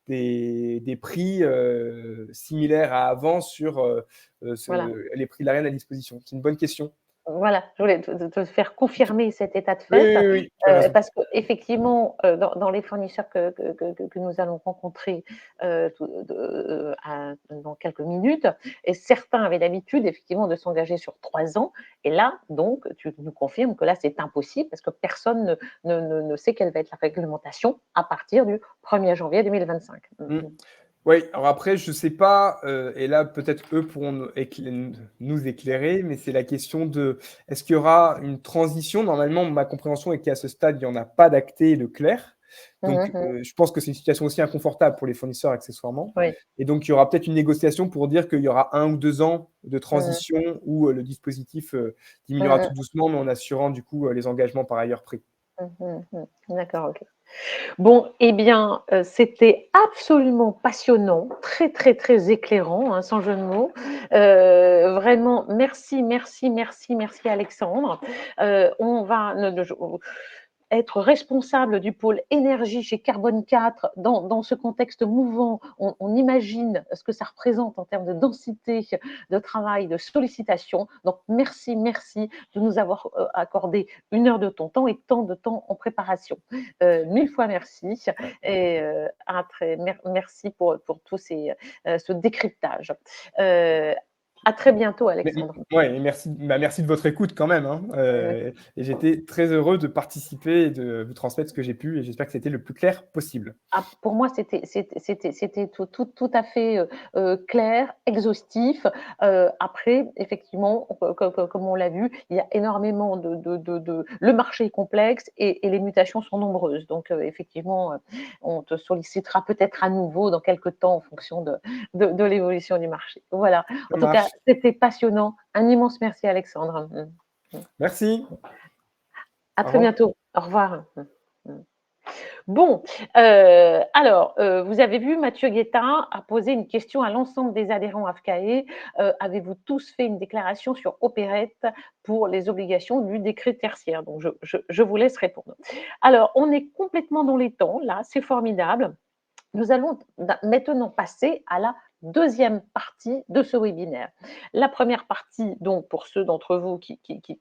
Speaker 2: des prix, similaires à avant sur,
Speaker 1: Voilà.
Speaker 2: les prix de l'Ariane à disposition. C'est une bonne question.
Speaker 1: Voilà, je voulais te faire confirmer cet état de
Speaker 2: Oui,
Speaker 1: fait,
Speaker 2: oui, oui, tu as raison.
Speaker 1: parce qu'effectivement, dans les fournisseurs que nous allons rencontrer, dans quelques minutes et certains avaient l'habitude effectivement de s'engager sur 3 ans et là, donc tu nous confirmes que là, c'est impossible parce que personne ne sait quelle va être la réglementation à partir du 1er janvier 2025.
Speaker 2: Mmh. Oui, alors après, je sais pas, et là, peut-être eux pourront nous éclairer, mais c'est la question de est-ce qu'il y aura une transition? Normalement, ma compréhension est qu'à ce stade, il y en a pas d'acté et de clair. Donc,
Speaker 1: Mmh.
Speaker 2: je pense que c'est une situation aussi inconfortable pour les fournisseurs accessoirement
Speaker 1: Oui.
Speaker 2: et donc il y aura peut-être une négociation pour dire qu'il y aura 1 ou 2 ans de
Speaker 1: Mmh.
Speaker 2: transition où, le dispositif,
Speaker 1: Mmh
Speaker 2: diminuera tout
Speaker 1: mh.
Speaker 2: doucement, mais en assurant du coup, les engagements par ailleurs pris.
Speaker 1: D'accord, OK. Bon, eh bien, c'était absolument passionnant, très, très, très éclairant, hein, sans jeu de mots. Vraiment merci, merci, merci, merci Alexandre. On va ne je être responsable du pôle énergie chez Carbone 4 dans ce contexte mouvant, on imagine ce que ça représente en termes de densité de travail, de sollicitation. Donc merci, merci de nous avoir, accordé 1 heure de ton temps et tant de temps en préparation. 1000 fois merci et à très merci pour tous ces, ce décryptage. Heu, à très bientôt
Speaker 2: Mais
Speaker 1: Alexandre.
Speaker 2: ouais et merci merci de votre écoute quand même, hein, et j'étais très heureux de participer et de vous transmettre ce que j'ai pu et j'espère que c'était le plus clair possible.
Speaker 1: Ah, pour moi, c'était tout à fait, clair, exhaustif. Après, effectivement, comme on l'a vu, il y a énormément le marché est complexe et les mutations sont nombreuses. Donc, effectivement, on te sollicitera peut-être à nouveau dans quelque temps en fonction de l'évolution du marché. Voilà.
Speaker 2: Ça
Speaker 1: En tout cas,
Speaker 2: marche.
Speaker 1: c'était passionnant. Un immense merci Alexandre. Mmh.
Speaker 2: Merci.
Speaker 1: À
Speaker 2: Au
Speaker 1: très
Speaker 2: revoir.
Speaker 1: bientôt. Au revoir. Mmh. Bon, alors, vous avez vu, Mathieu Guetta a posé une question à l'ensemble des adhérents AFCAE. Avez-vous tous fait une déclaration sur Opérette pour les obligations du décret tertiaire? Donc je vous laisse répondre. Alors, on est complètement dans les temps, là, c'est formidable. Nous allons maintenant passer à la deuxième partie de ce webinaire. La première partie, donc pour ceux d'entre vous qui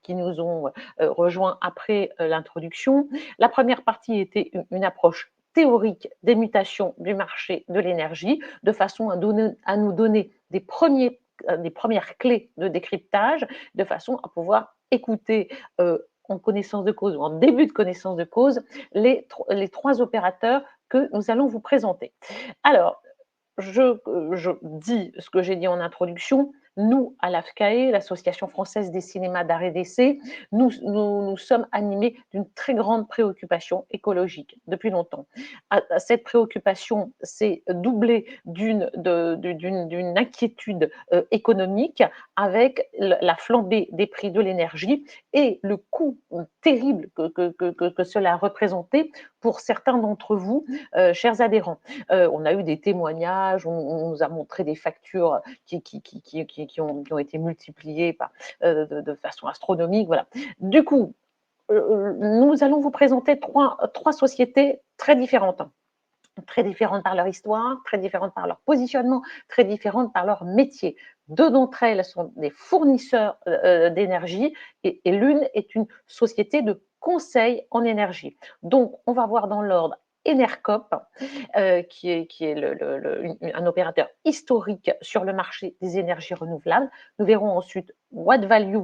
Speaker 1: nous ont rejoints après l'introduction, la première partie était une approche théorique des mutations du marché de l'énergie, de façon à nous donner des premières clés de décryptage, de façon à pouvoir écouter en connaissance de cause ou en début de connaissance de cause les 3 opérateurs que nous allons vous présenter. Alors, je dis ce que j'ai dit en introduction. Nous, à l'AFCAE, l'Association française des cinémas d'art et d'essai, nous sommes animés d'une très grande préoccupation écologique depuis longtemps. Cette préoccupation s'est doublée d'une inquiétude économique avec la flambée des prix de l'énergie et le coût terrible que cela a représenté pour certains d'entre vous, chers adhérents. On a eu des témoignages, on nous a montré des factures qui ont été multipliées de façon astronomique. Voilà. Du coup, nous allons vous présenter trois sociétés très différentes par leur histoire, très différentes par leur positionnement, très différentes par leur métier. Deux d'entre elles sont des fournisseurs d'énergie et l'une est une société de conseil en énergie. Donc, on va voir dans l'ordre Enercop, qui est un opérateur historique sur le marché des énergies renouvelables. Nous verrons ensuite Watt Value,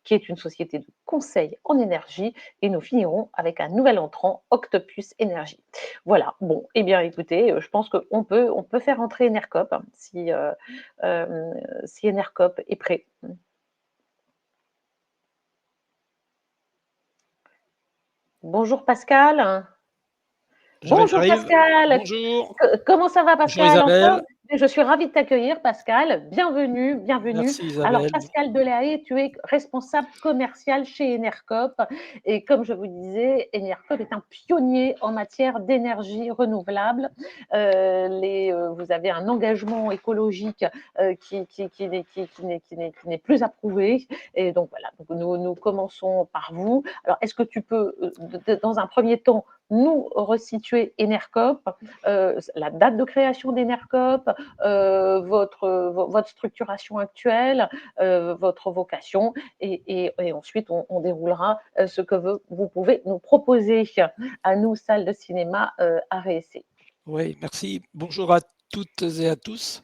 Speaker 1: qui est une société de conseil en énergie. Et nous finirons avec un nouvel entrant, Octopus Énergie. Voilà, bon, eh bien écoutez, je pense on peut faire entrer Enercop si Enercop est prêt. Bonjour Pascal. Bonjour
Speaker 3: J'arrive.
Speaker 1: Pascal.
Speaker 3: Bonjour.
Speaker 1: Comment ça va
Speaker 3: Bonjour
Speaker 1: Pascal? En forme?
Speaker 3: Isabelle.
Speaker 1: écoutez, je suis ravie de t'accueillir, Pascal. Bienvenue, bienvenue.
Speaker 3: Merci
Speaker 1: Alors,
Speaker 3: Isabelle.
Speaker 1: Pascal Delahaye, tu es responsable commercial chez Enercop. Et comme je vous disais, Enercop est un pionnier en matière d'énergie renouvelable. Vous avez un engagement écologique qui n'est plus approuvé. Et donc, voilà, donc nous commençons par vous. Alors, est-ce que tu peux, dans un premier temps, nous resituer Enercop, la date de création d'Enercop, votre structuration actuelle, votre vocation, et ensuite on déroulera ce que vous pouvez nous proposer à nous, salles de cinéma RSC.
Speaker 3: Oui, merci. Bonjour à toutes et à tous.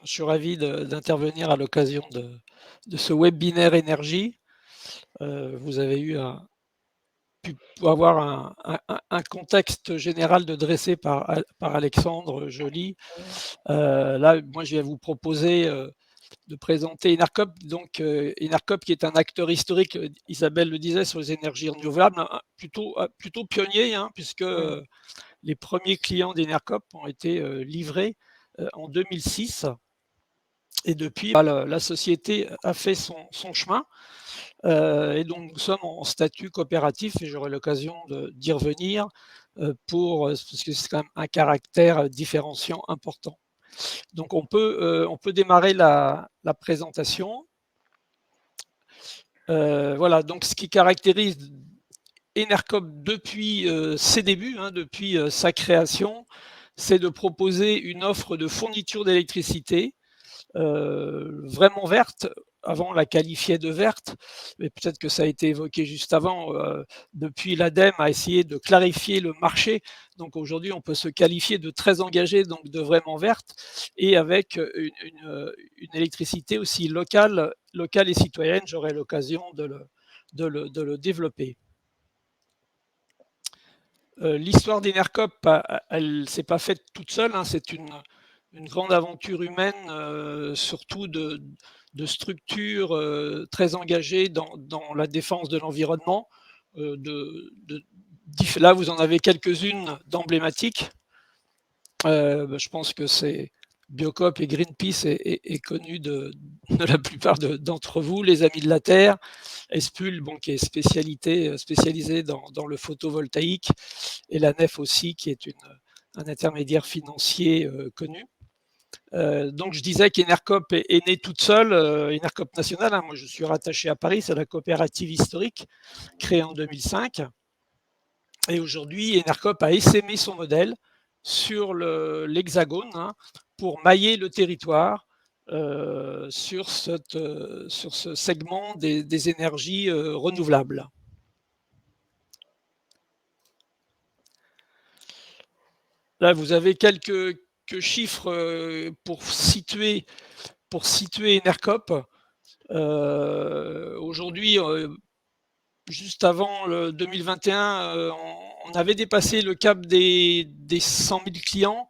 Speaker 3: Je suis ravi d'intervenir à l'occasion de ce webinaire énergie. Vous avez pu avoir un contexte général dressé par Alexandre Joly. Là, moi, je vais vous proposer de présenter Enercop. Donc, Enercop qui est un acteur historique, Isabelle le disait, sur les énergies renouvelables, plutôt pionnier, puisque les premiers clients d'Enercop ont été livrés en 2006. Et depuis, la société a fait son chemin. Et donc, nous sommes en statut coopératif, et j'aurai l'occasion d'y revenir, parce que c'est quand même un caractère différenciant important. Donc, on peut démarrer la présentation. Voilà, donc ce qui caractérise Enercop depuis ses débuts, depuis sa création, c'est de proposer une offre de fourniture d'électricité vraiment verte. Avant, on la qualifiait de verte, mais peut-être que ça a été évoqué juste avant. Depuis, l'ADEME a essayé de clarifier le marché. Donc aujourd'hui, on peut se qualifier de très engagé, donc de vraiment verte, et avec une électricité aussi locale et citoyenne. J'aurai l'occasion de le développer. L'histoire d'Enercop, elle ne s'est pas faite toute seule. C'est une grande aventure humaine, surtout de structures très engagées dans la défense de l'environnement. Là, vous en avez quelques-unes d'emblématiques. Je pense que c'est Biocop et Greenpeace est connu de la plupart d'entre vous, les Amis de la Terre, Espul, qui est spécialisé dans le photovoltaïque, et la Nef aussi, qui est un intermédiaire financier connu. Donc je disais qu'Enercop est née toute seule, Enercop nationale. Moi je suis rattaché à Paris, c'est la coopérative historique créée en 2005. Et aujourd'hui, Enercop a essaimé son modèle sur l'Hexagone pour mailler le territoire sur ce segment des énergies renouvelables. Là, vous avez quelques chiffres pour situer Enercop. Aujourd'hui, juste avant le 2021, on avait dépassé le cap des 100 000 clients.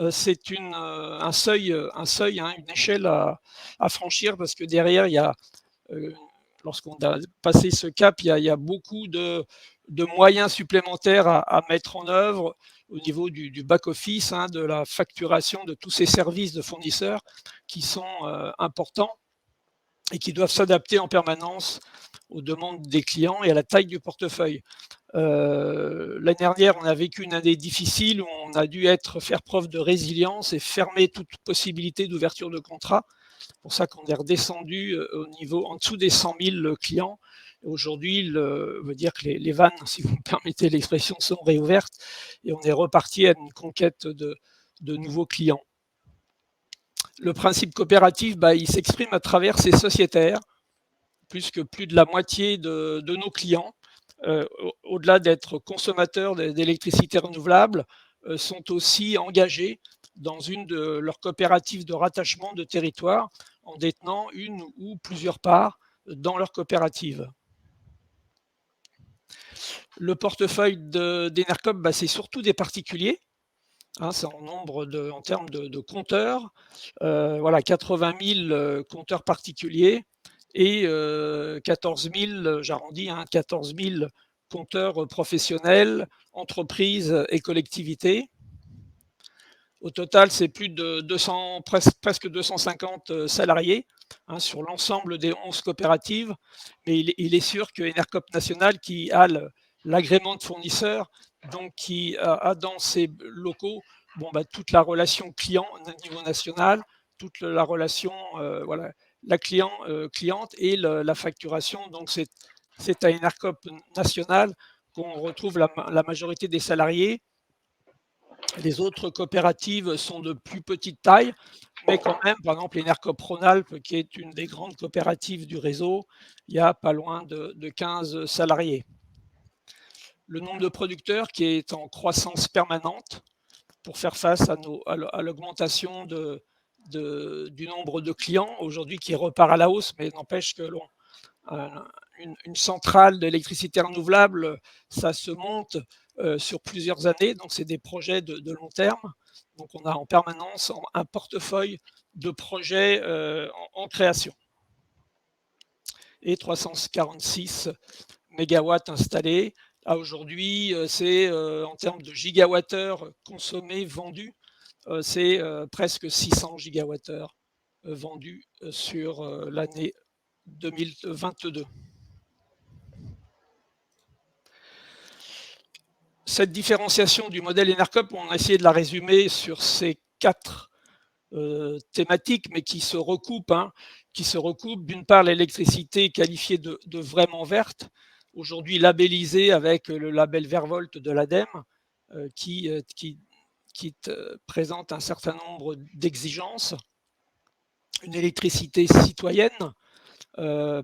Speaker 3: C'est un seuil, une échelle à franchir, parce que derrière, il y a, lorsqu'on a passé ce cap, il y a beaucoup de moyens supplémentaires à mettre en œuvre au niveau du back-office, de la facturation de tous ces services de fournisseurs qui sont importants et qui doivent s'adapter en permanence aux demandes des clients et à la taille du portefeuille. L'année dernière, on a vécu une année difficile où on a dû faire preuve de résilience et fermer toute possibilité d'ouverture de contrat. C'est pour ça qu'on est redescendu en dessous des 100 000 clients. Aujourd'hui, veut dire que les vannes, si vous me permettez l'expression, sont réouvertes, et on est reparti à une conquête de nouveaux clients. Le principe coopératif, il s'exprime à travers ses sociétaires, puisque plus de la moitié de nos clients, au-delà d'être consommateurs d'électricité renouvelable, sont aussi engagés dans une de leurs coopératives de rattachement de territoire, en détenant une ou plusieurs parts dans leur coopérative. Le portefeuille d'Enercop, c'est surtout des particuliers. C'est en termes de compteurs. Voilà, 80 000 compteurs particuliers et 14 000, j'arrondis, 14 000 compteurs professionnels, entreprises et collectivités. Au total, c'est plus de 200, presque 250 salariés sur l'ensemble des 11 coopératives. Mais il est sûr que Enercop National, qui a l'agrément de fournisseur, donc qui a dans ses locaux toute la relation client au niveau national, toute la relation la cliente et la facturation. Donc c'est à Enercop National qu'on retrouve la majorité des salariés. Les autres coopératives sont de plus petite taille, mais quand même, par exemple, Enercop Rhône-Alpes, qui est une des grandes coopératives du réseau, il y a pas loin de 15 salariés. Le nombre de producteurs qui est en croissance permanente pour faire face à l'augmentation du nombre de clients, aujourd'hui qui repart à la hausse, mais n'empêche que une centrale d'électricité renouvelable, ça se monte sur plusieurs années, donc c'est des projets de long terme. Donc on a en permanence un portefeuille de projets en création. Et 346 mégawatts installés. Aujourd'hui, c'est en termes de gigawattheures consommés, vendus, c'est presque 600 gigawattheures vendus sur l'année 2022. Cette différenciation du modèle Enercop, on a essayé de la résumer sur ces 4 thématiques, mais qui se recoupent. D'une part, l'électricité qualifiée de vraiment verte, aujourd'hui labellisée avec le label Vervolt de l'ADEME, qui présente un certain nombre d'exigences. Une électricité citoyenne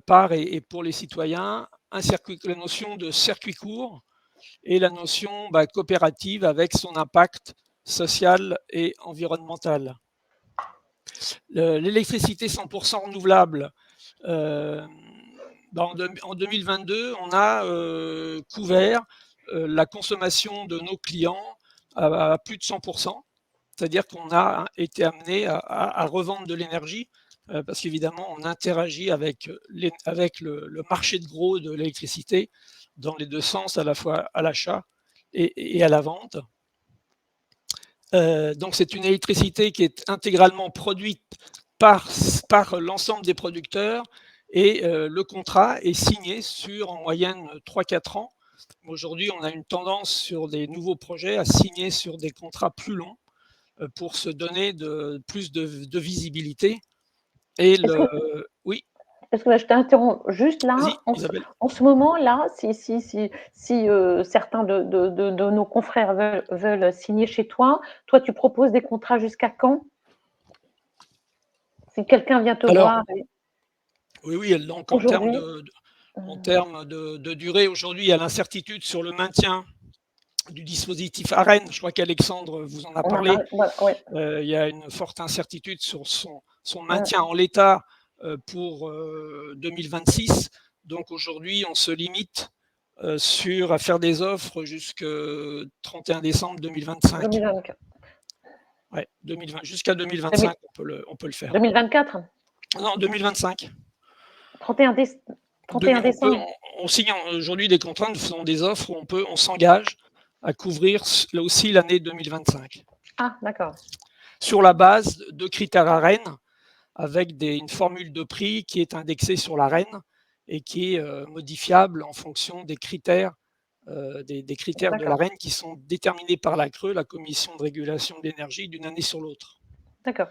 Speaker 3: par et pour les citoyens, la notion de circuit court, et la notion coopérative avec son impact social et environnemental. L'électricité 100% renouvelable, en 2022, on a couvert la consommation de nos clients à plus de 100%, c'est-à-dire qu'on a été amené à revendre de l'énergie, parce qu'évidemment, on interagit avec le marché de gros de l'électricité dans les deux sens, à la fois à l'achat et à la vente. Donc c'est une électricité qui est intégralement produite par l'ensemble des producteurs, et le contrat est signé sur en moyenne 3-4 ans. Aujourd'hui, on a une tendance sur des nouveaux projets à signer sur des contrats plus longs pour se donner plus de visibilité. Et oui.
Speaker 1: Est-ce que je t'interromps juste là, en ce moment-là, si certains de nos confrères veulent signer chez toi, toi tu proposes des contrats jusqu'à quand? Si quelqu'un vient te voir.
Speaker 3: Oui, donc en termes de durée, aujourd'hui, il y a l'incertitude sur le maintien du dispositif ARENH. Je crois qu'Alexandre vous en a parlé. Il y a une forte incertitude sur son maintien en l'état pour 2026. Donc aujourd'hui, on se limite à faire des offres jusqu'au 31 décembre 2025.
Speaker 1: 2024.
Speaker 3: Ouais, jusqu'à 2025, on peut le faire.
Speaker 1: 2024 ?
Speaker 3: Non, 2025.
Speaker 1: 31 décembre.
Speaker 3: On signe aujourd'hui des contrats, nous faisons des offres où on s'engage à couvrir là aussi l'année 2025.
Speaker 1: Ah, d'accord.
Speaker 3: Sur la base de critères ARENH, avec une formule de prix qui est indexée sur l'ARENH et qui est modifiable en fonction des critères, de l'ARENH qui sont déterminés par la CRE, la Commission de régulation de l'énergie, d'une année sur l'autre.
Speaker 1: D'accord.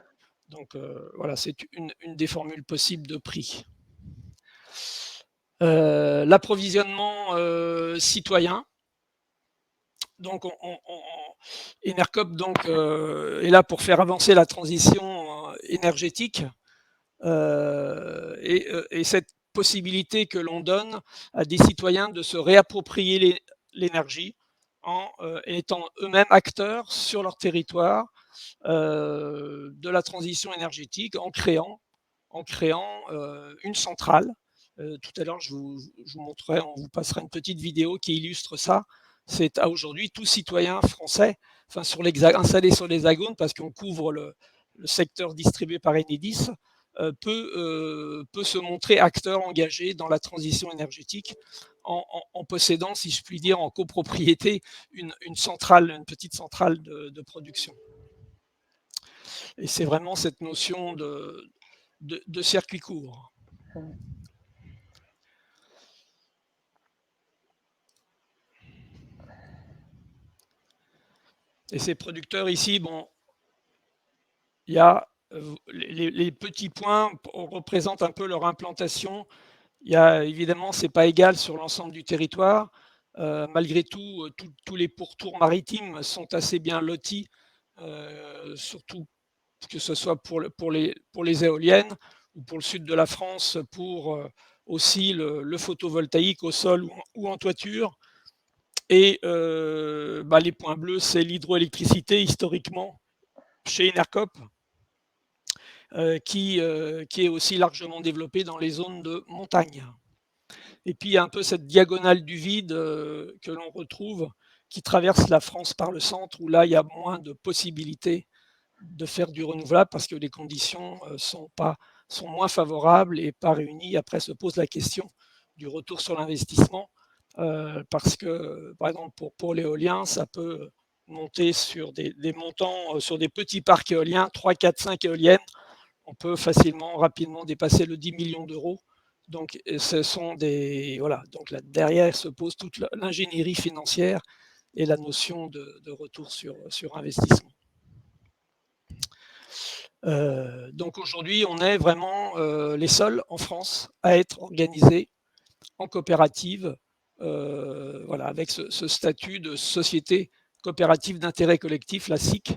Speaker 3: Donc voilà, c'est une des formules possibles de prix. L'approvisionnement citoyen. Donc, Enercop est là pour faire avancer la transition énergétique et cette possibilité que l'on donne à des citoyens de se réapproprier l'énergie en étant eux-mêmes acteurs sur leur territoire de la transition énergétique, en créant une centrale. Tout à l'heure, je vous montrerai, on vous passera une petite vidéo qui illustre ça. C'est aujourd'hui tout citoyen français, installé sur l'Hexagone, parce qu'on couvre le secteur distribué par Enedis, peut se montrer acteur engagé dans la transition énergétique en possédant, si je puis dire, en copropriété une petite centrale de production. Et c'est vraiment cette notion de circuit court. Et ces producteurs ici, bon, il y a les petits points représentent un peu leur implantation. Il y a évidemment, c'est pas égal sur l'ensemble du territoire. Malgré tout, tous les pourtours maritimes sont assez bien lotis, surtout que ce soit pour les éoliennes ou pour le sud de la France, pour aussi le photovoltaïque au sol ou en toiture. Et les points bleus, c'est l'hydroélectricité historiquement chez Enercop, qui est aussi largement développée dans les zones de montagne. Et puis il y a un peu cette diagonale du vide que l'on retrouve, qui traverse la France par le centre, où là il y a moins de possibilités de faire du renouvelable parce que les conditions sont moins favorables et pas réunies. Après se pose la question du retour sur l'investissement, parce que par exemple pour l'éolien, ça peut monter sur des montants, sur des petits parcs éoliens, 3, 4, 5 éoliennes, on peut facilement, rapidement dépasser le 10 millions d'euros. Donc ce sont voilà, donc là derrière se pose toute l'ingénierie financière et la notion de retour sur investissement. Donc aujourd'hui, on est vraiment les seuls en France à être organisés en coopérative, voilà, avec ce statut de société coopérative d'intérêt collectif, la SIC,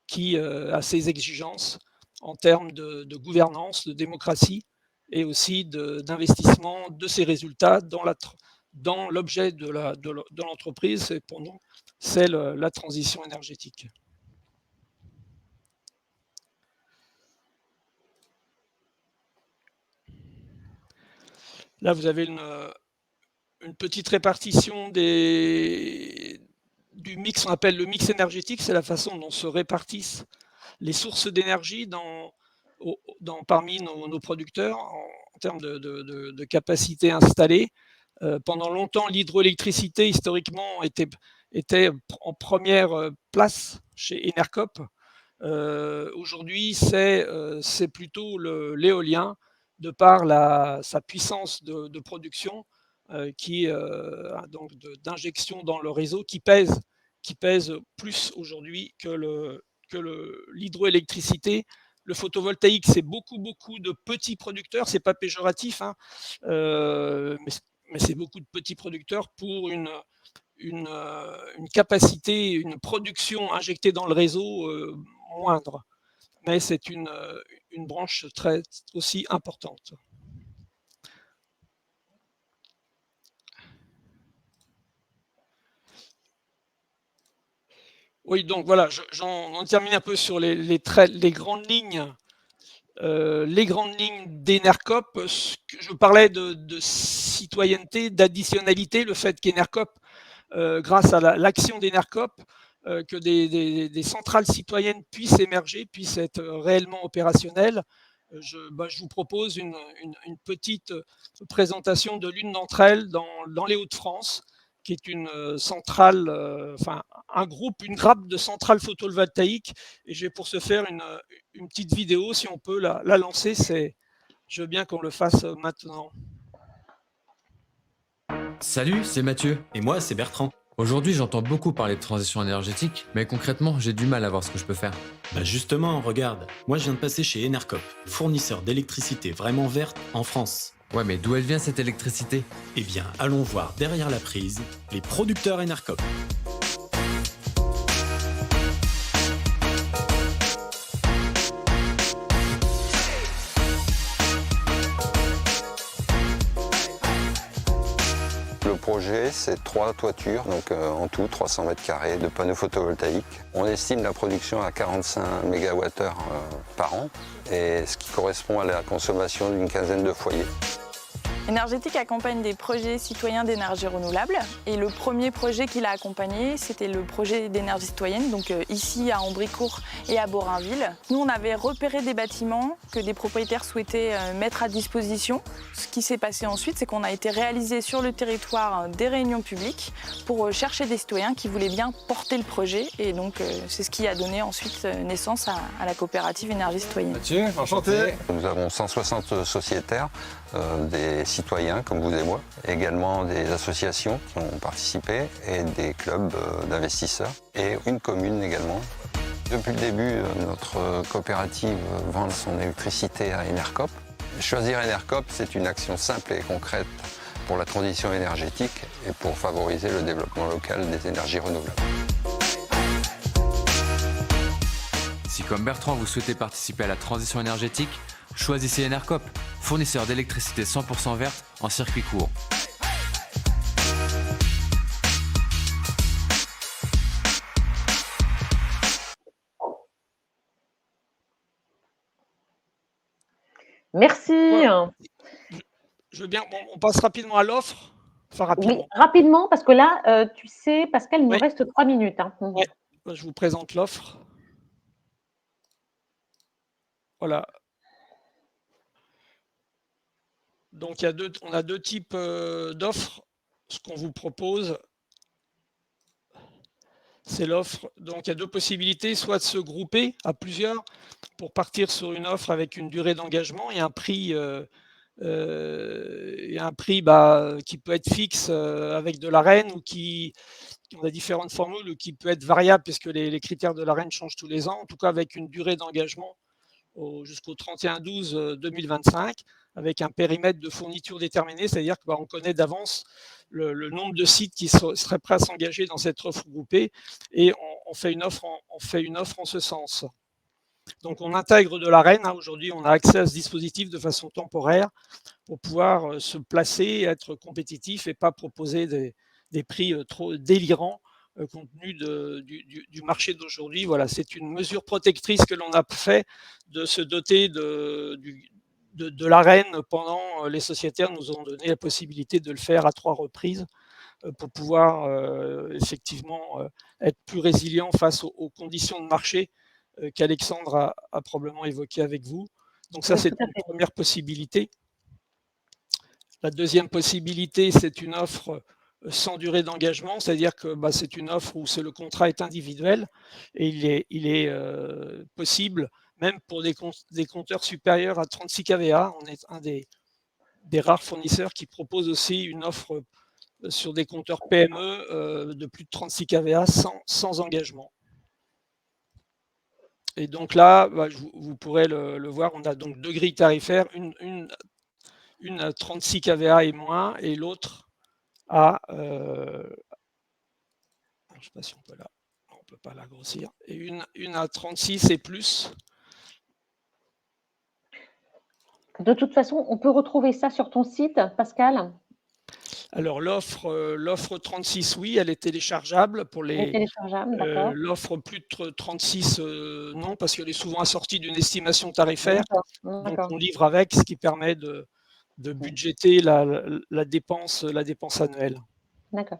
Speaker 3: qui a ses exigences en termes de gouvernance, de démocratie et aussi d'investissement de ses résultats dans l'objet de l'entreprise. Et pour nous, c'est la transition énergétique. Là, vous avez une petite répartition du mix, on appelle le mix énergétique, c'est la façon dont se répartissent les sources d'énergie parmi nos producteurs en termes de capacité installée. Pendant longtemps, l'hydroélectricité, historiquement, était en première place chez Enercop. Aujourd'hui, c'est plutôt l'éolien, de par sa puissance de production, qui donc d'injection dans le réseau, qui pèse plus aujourd'hui que l'hydroélectricité. Le photovoltaïque, c'est beaucoup de petits producteurs, c'est pas péjoratif, hein, mais c'est beaucoup de petits producteurs pour une capacité, une production injectée dans le réseau moindre. Mais c'est une branche très aussi importante. Oui, donc voilà, j'en termine un peu sur les grandes lignes. Les grandes lignes d'Enercop, je parlais de citoyenneté, d'additionnalité, le fait qu'Enercop, grâce à l'action d'Enercop, que des centrales citoyennes puissent émerger, puissent être réellement opérationnelles. Je vous propose une petite présentation de l'une d'entre elles dans les Hauts-de-France, qui est une centrale, une grappe de centrales photovoltaïques. Et j'ai pour ce faire une petite vidéo, si on peut la lancer. Je veux bien qu'on le fasse maintenant.
Speaker 4: Salut, c'est Mathieu.
Speaker 5: Et moi, c'est Bertrand.
Speaker 4: Aujourd'hui, j'entends beaucoup parler de transition énergétique, mais concrètement, j'ai du mal à voir ce que je peux faire.
Speaker 5: Bah justement, regarde, moi je viens de passer chez Enercop, fournisseur d'électricité vraiment verte en France.
Speaker 4: Ouais, mais d'où elle vient cette électricité?
Speaker 5: Eh bien, allons voir derrière la prise les producteurs Enercop.
Speaker 6: Le projet, c'est 3 toitures, donc en tout 300 mètres carrés de panneaux photovoltaïques. On estime la production à 45 MWh par an, et ce qui correspond à la consommation d'une quinzaine de foyers.
Speaker 7: Énergétique accompagne des projets citoyens d'énergie renouvelable. Et le premier projet qu'il a accompagné, c'était le projet d'énergie citoyenne, donc ici à Ambricourt et à Borainville. Nous, on avait repéré des bâtiments que des propriétaires souhaitaient mettre à disposition. Ce qui s'est passé ensuite, c'est qu'on a été réalisé sur le territoire des réunions publiques pour chercher des citoyens qui voulaient bien porter le projet. Et donc, c'est ce qui a donné ensuite naissance à la coopérative Énergie Citoyenne.
Speaker 2: Mathieu, enchanté.
Speaker 6: Nous avons 160 sociétaires, des citoyens comme vous et moi, également des associations qui ont participé et des clubs d'investisseurs et une commune également. Depuis le début, notre coopérative vend son électricité à Enercop. Choisir Enercop, c'est une action simple et concrète pour la transition énergétique et pour favoriser le développement local des énergies renouvelables.
Speaker 4: Si comme Bertrand vous souhaitez participer à la transition énergétique, choisissez Enercop, fournisseur d'électricité 100% verte en circuit court.
Speaker 1: Merci.
Speaker 3: Ouais. Je veux bien, on passe rapidement à l'offre. Enfin, rapidement.
Speaker 1: Oui, rapidement, parce que là, tu sais, Pascal, il nous
Speaker 3: Oui.
Speaker 1: reste 3 minutes. Hein.
Speaker 3: Ouais. Je vous présente l'offre. Voilà. Donc, on a deux types d'offres. Ce qu'on vous propose, c'est l'offre. Donc, il y a deux possibilités, soit de se grouper à plusieurs pour partir sur une offre avec une durée d'engagement et un prix, qui peut être fixe avec de l'Arenh ou on a différentes formules ou qui peut être variable puisque les critères de l'Arenh changent tous les ans, en tout cas avec une durée d'engagement jusqu'au 31/12/2025 avec un périmètre de fourniture déterminé, c'est-à-dire qu'on connaît d'avance le nombre de sites qui seraient prêts à s'engager dans cette offre groupée et on fait une offre en ce sens. Donc on intègre de l'Arenh. Aujourd'hui, on a accès à ce dispositif de façon temporaire pour pouvoir se placer, être compétitif et pas proposer des prix trop délirants compte tenu du marché d'aujourd'hui. Voilà, c'est une mesure protectrice que l'on a fait de se doter de l'Arenh pendant les sociétaires nous ont donné la possibilité de le faire à 3 reprises pour pouvoir effectivement être plus résilient face aux conditions de marché qu'Alexandre a probablement évoqué avec vous. Donc ça, c'est une première possibilité. La deuxième possibilité, c'est une offre sans durée d'engagement, c'est-à-dire que c'est une offre où le contrat est individuel et il est possible, même pour des compteurs supérieurs à 36 kVA. On est un des rares fournisseurs qui propose aussi une offre sur des compteurs PME de plus de 36 kVA sans engagement. Et donc là, vous pourrez le voir, on a donc 2 grilles tarifaires, une à 36 kVA et moins, et l'autre à, je ne sais pas si on peut on peut pas la grossir, et une à 36 et plus.
Speaker 1: De toute façon, on peut retrouver ça sur ton site, Pascal?
Speaker 3: Alors l'offre 36, oui, elle est téléchargeable pour les.
Speaker 1: Téléchargeable, d'accord.
Speaker 3: L'offre plus de 36, non, parce qu'elle est souvent assortie d'une estimation tarifaire. Donc on livre avec, ce qui permet de budgéter la dépense annuelle.
Speaker 1: D'accord.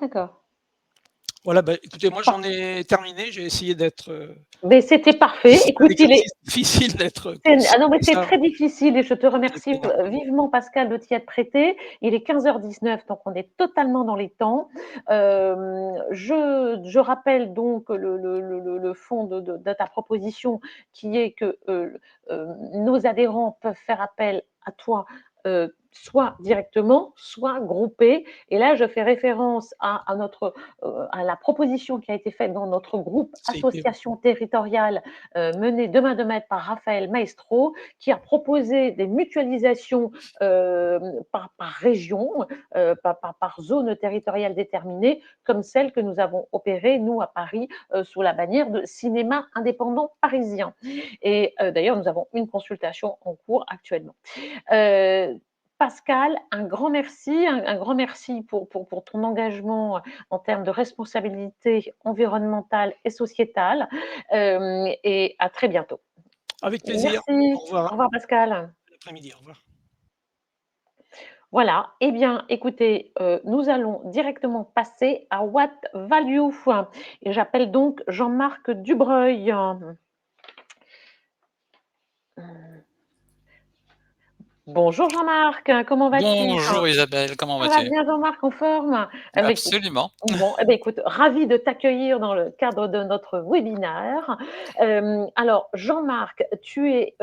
Speaker 1: D'accord.
Speaker 3: Voilà, écoutez, moi j'en ai terminé, j'ai essayé d'être.
Speaker 1: Mais c'était parfait. Écoute,
Speaker 3: c'est difficile d'être.
Speaker 1: Ah non, mais c'est très difficile et je te remercie vivement, Pascal, de t'y être prêté. Il est 15h19, donc on est totalement dans les temps. Je rappelle donc le fond de ta proposition qui est que nos adhérents peuvent faire appel à toi soit directement, soit groupés. Et là, je fais référence à la proposition qui a été faite dans notre groupe Association territoriale menée de main de maître par Raphaël Maestro, qui a proposé des mutualisations par région, par zone territoriale déterminée, comme celle que nous avons opérée, nous, à Paris, sous la bannière de Cinéma Indépendant Parisien. Et d'ailleurs, nous avons une consultation en cours actuellement. Pascal, un grand merci pour ton engagement en termes de responsabilité environnementale et sociétale. Et à très bientôt.
Speaker 3: Avec plaisir.
Speaker 1: Merci.
Speaker 3: Au revoir.
Speaker 1: Au revoir, Pascal.
Speaker 3: À la après-midi. Au revoir.
Speaker 1: Voilà, eh bien, écoutez, nous allons directement passer à What Value et j'appelle donc Jean-Marc Dubreuil. Bonjour Jean-Marc, comment vas-tu?
Speaker 8: Bonjour Isabelle, comment
Speaker 1: Ça va
Speaker 8: vas-tu?
Speaker 1: bien Jean-Marc, en forme? Eh beh, écoute
Speaker 8: Absolument.
Speaker 1: bon, eh beh, écoute, ravie de t'accueillir dans le cadre de notre webinaire. Alors Jean-Marc, tu es,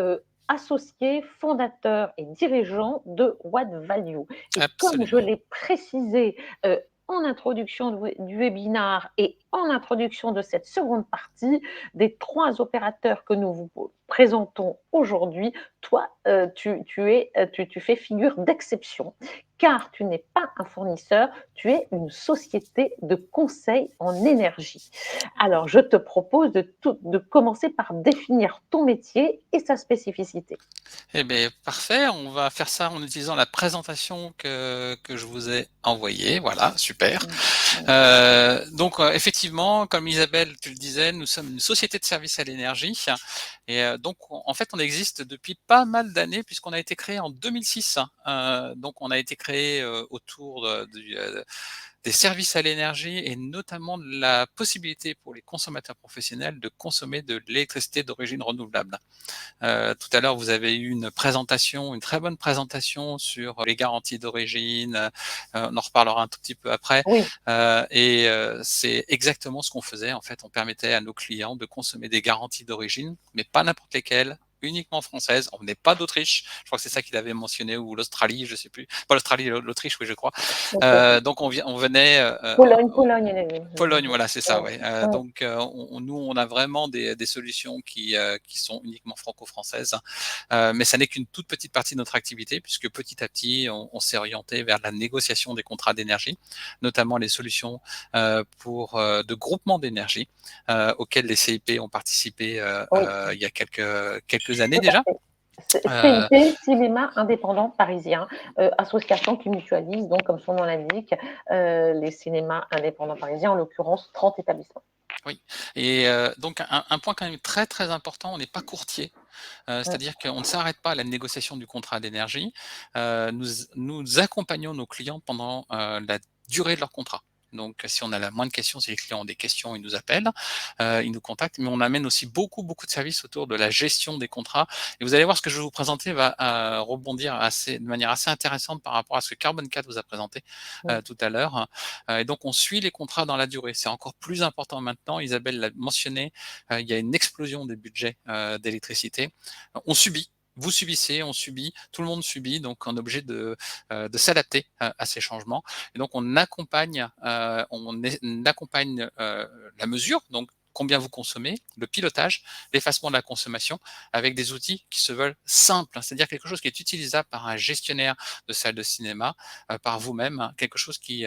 Speaker 1: associé, fondateur et dirigeant de What Value et comme je
Speaker 8: Absolument.
Speaker 1: l'ai précisé, en introduction du webinaire et en introduction de cette seconde partie, des 3 opérateurs que nous vous présentons aujourd'hui, toi, tu fais figure d'exception car tu n'es pas un fournisseur, tu es une société de conseil en énergie. Alors, je te propose de commencer par définir ton métier et sa spécificité.
Speaker 8: Eh bien, parfait, on va faire ça en utilisant la présentation que je vous ai envoyée. Voilà, super. Donc, effectivement, comme Isabelle, tu le disais, nous sommes une société de services à l'énergie. Et donc, en fait, on existe depuis pas mal d'années puisqu'on a été créé en 2006. Donc, on a été créé autour des services à l'énergie et notamment de la possibilité pour les consommateurs professionnels de consommer de l'électricité d'origine renouvelable. Tout à l'heure, vous avez eu une présentation, une très bonne présentation sur les garanties d'origine. On en reparlera un tout petit peu après.
Speaker 1: Oui.
Speaker 8: C'est exactement ce qu'on faisait. En fait, on permettait à nos clients de consommer des garanties d'origine, mais pas n'importe lesquelles, uniquement françaises. On n'est pas d'Autriche. Je crois que c'est ça qu'il avait mentionné, ou l'Australie, je sais plus. Pas l'Australie, l'Autriche, oui, je crois. Donc on venait. Pologne, voilà, c'est ça, ouais. Donc, nous, on a vraiment des solutions qui sont uniquement franco-françaises, mais ça n'est qu'une toute petite partie de notre activité, puisque petit à petit, on s'est orienté vers la négociation des contrats d'énergie, notamment les solutions pour de groupements d'énergie auxquels les CIP ont participé
Speaker 1: Oui.
Speaker 8: il y a quelques années
Speaker 1: Tout à
Speaker 8: déjà.
Speaker 1: fait.
Speaker 8: Euh,
Speaker 1: CIP, Cinéma Indépendant Parisien, association qui mutualise, donc comme son nom l'indique, les cinémas indépendants parisiens, en l'occurrence 30 établissements.
Speaker 8: Oui, et donc un point quand même très très important, on n'est pas courtier, c'est-à-dire qu'on ne s'arrête pas à la négociation du contrat d'énergie. Nous accompagnons nos clients pendant la durée de leur contrat. Donc, si on a la moindre question, si les clients ont des questions, ils nous appellent, ils nous contactent, mais on amène aussi beaucoup de services autour de la gestion des contrats. Et vous allez voir, ce que je vais vous présenter va rebondir de manière assez intéressante par rapport à ce que Carbon 4 vous a présenté tout à l'heure. Et donc, on suit les contrats dans la durée. C'est encore plus important maintenant. Isabelle l'a mentionné, il y a une explosion des budgets d'électricité. On subit. Vous subissez, on subit, tout le monde subit, donc on est obligé de s'adapter à ces changements. Et donc on accompagne la mesure, donc combien vous consommez, le pilotage, l'effacement de la consommation, avec des outils qui se veulent simples, c'est-à-dire quelque chose qui est utilisable par un gestionnaire de salle de cinéma, par vous-même, quelque chose qui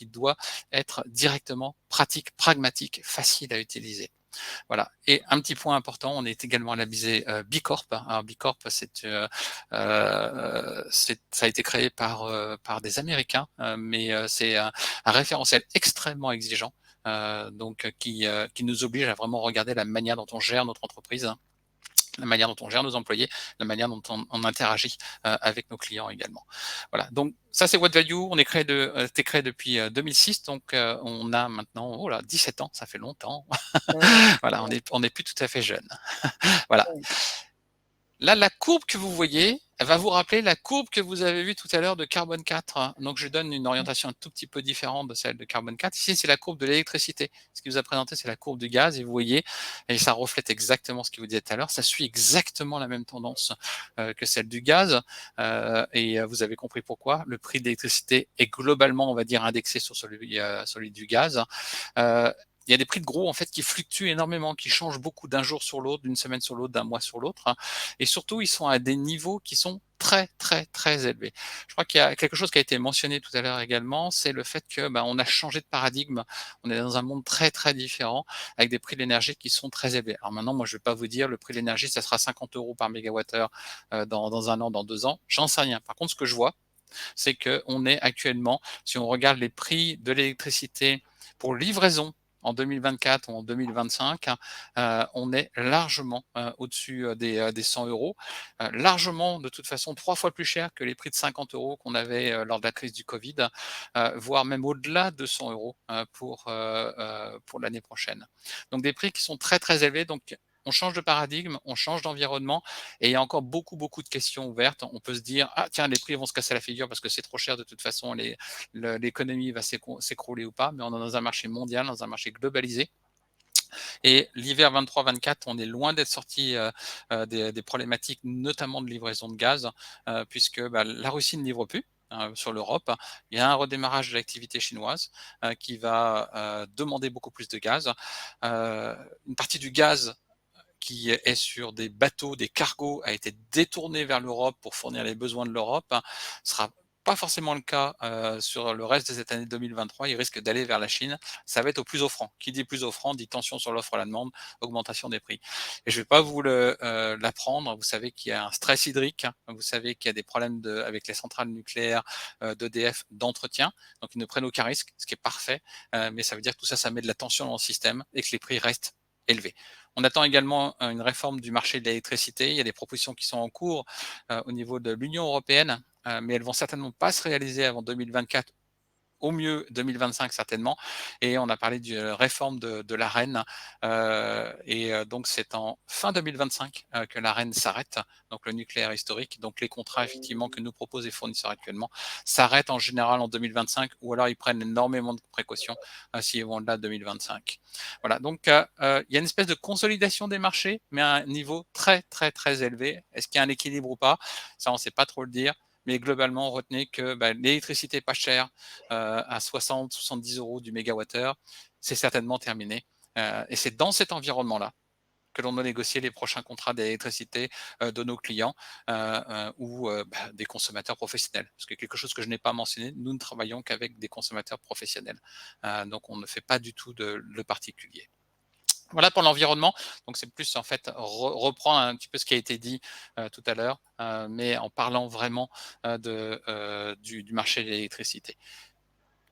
Speaker 8: doit être directement pratique, pragmatique, facile à utiliser. Voilà. Et un petit point important, on est également labellisé B Corp. Alors B Corp, ça a été créé par des Américains, mais c'est un référentiel extrêmement exigeant, donc qui nous oblige à vraiment regarder la manière dont on gère notre entreprise, la manière dont on gère nos employés, la manière dont on interagit avec nos clients également. Voilà, donc ça c'est What Value, on est créé depuis 2006, donc on a maintenant 17 ans, ça fait longtemps. Voilà, on est plus tout à fait jeune. Voilà. Là, la courbe que vous voyez, elle va vous rappeler la courbe que vous avez vue tout à l'heure de Carbone 4. Donc, je donne une orientation un tout petit peu différente de celle de Carbone 4. Ici, c'est la courbe de l'électricité. Ce qui vous a présenté, c'est la courbe du gaz. Et vous voyez, et ça reflète exactement ce qu'il vous disait tout à l'heure. Ça suit exactement la même tendance que celle du gaz. Et vous avez compris pourquoi. Le prix de l'électricité est globalement, on va dire, indexé sur celui du gaz. Il y a des prix de gros en fait qui fluctuent énormément, qui changent beaucoup d'un jour sur l'autre, d'une semaine sur l'autre, d'un mois sur l'autre, et surtout ils sont à des niveaux qui sont très élevés. Je crois qu'il y a quelque chose qui a été mentionné tout à l'heure également, c'est le fait que on a changé de paradigme, on est dans un monde très différent avec des prix de l'énergie qui sont très élevés. Alors maintenant, moi je vais pas vous dire le prix de l'énergie ça sera 50 € par mégawattheure dans un an, dans 2 ans, j'en sais rien. Par contre, ce que je vois, c'est que on est actuellement, si on regarde les prix de l'électricité pour livraison en 2024 ou en 2025, on est largement au-dessus des 100 euros, largement de toute façon 3 fois plus cher que les prix de 50 euros qu'on avait lors de la crise du Covid, voire même au-delà de 100 euros pour l'année prochaine. Donc des prix qui sont très très élevés. Donc on change de paradigme, on change d'environnement et il y a encore beaucoup, beaucoup de questions ouvertes. On peut se dire, ah tiens, les prix vont se casser la figure parce que c'est trop cher de toute façon, l'économie va s'écrouler ou pas, mais on est dans un marché mondial, dans un marché globalisé. Et l'hiver 23-24, on est loin d'être sorti des problématiques, notamment de livraison de gaz, puisque la Russie ne livre plus sur l'Europe. Il y a un redémarrage de l'activité chinoise qui va demander beaucoup plus de gaz. Une partie du gaz qui est sur des bateaux, des cargos, a été détourné vers l'Europe pour fournir les besoins de l'Europe, sera pas forcément le cas sur le reste de cette année 2023. Il risque d'aller vers la Chine. Ça va être au plus offrant. Qui dit plus offrant dit tension sur l'offre et la demande, augmentation des prix. Et je vais pas vous l'apprendre. Vous savez qu'il y a un stress hydrique. Vous savez qu'il y a des problèmes avec les centrales nucléaires d'EDF d'entretien. Donc ils ne prennent aucun risque, ce qui est parfait. Mais ça veut dire que tout ça, ça met de la tension dans le système et que les prix restent élevés. On attend également une réforme du marché de l'électricité. Il y a des propositions qui sont en cours au niveau de l'Union européenne, mais elles vont certainement pas se réaliser avant 2024, au mieux 2025 certainement. Et on a parlé d'une réforme de l'Arenh. Donc c'est en fin 2025 que l'Arenh s'arrête, donc le nucléaire historique. Donc les contrats effectivement que nous proposent les fournisseurs actuellement s'arrêtent en général en 2025, ou alors ils prennent énormément de précautions s'ils vont au-delà de 2025. Voilà, donc il y a une espèce de consolidation des marchés, mais à un niveau très très très élevé. Est-ce qu'il y a un équilibre ou pas? Ça, on ne sait pas trop le dire. Mais globalement, retenez que l'électricité pas chère à 60-70 euros du mégawattheure, c'est certainement terminé. Et c'est dans cet environnement-là que l'on doit négocier les prochains contrats d'électricité de nos clients ou des consommateurs professionnels. Parce que quelque chose que je n'ai pas mentionné, nous ne travaillons qu'avec des consommateurs professionnels. Donc on ne fait pas du tout de particulier. Voilà pour l'environnement. Donc c'est plus en fait reprendre un petit peu ce qui a été dit tout à l'heure, mais en parlant vraiment du marché de l'électricité.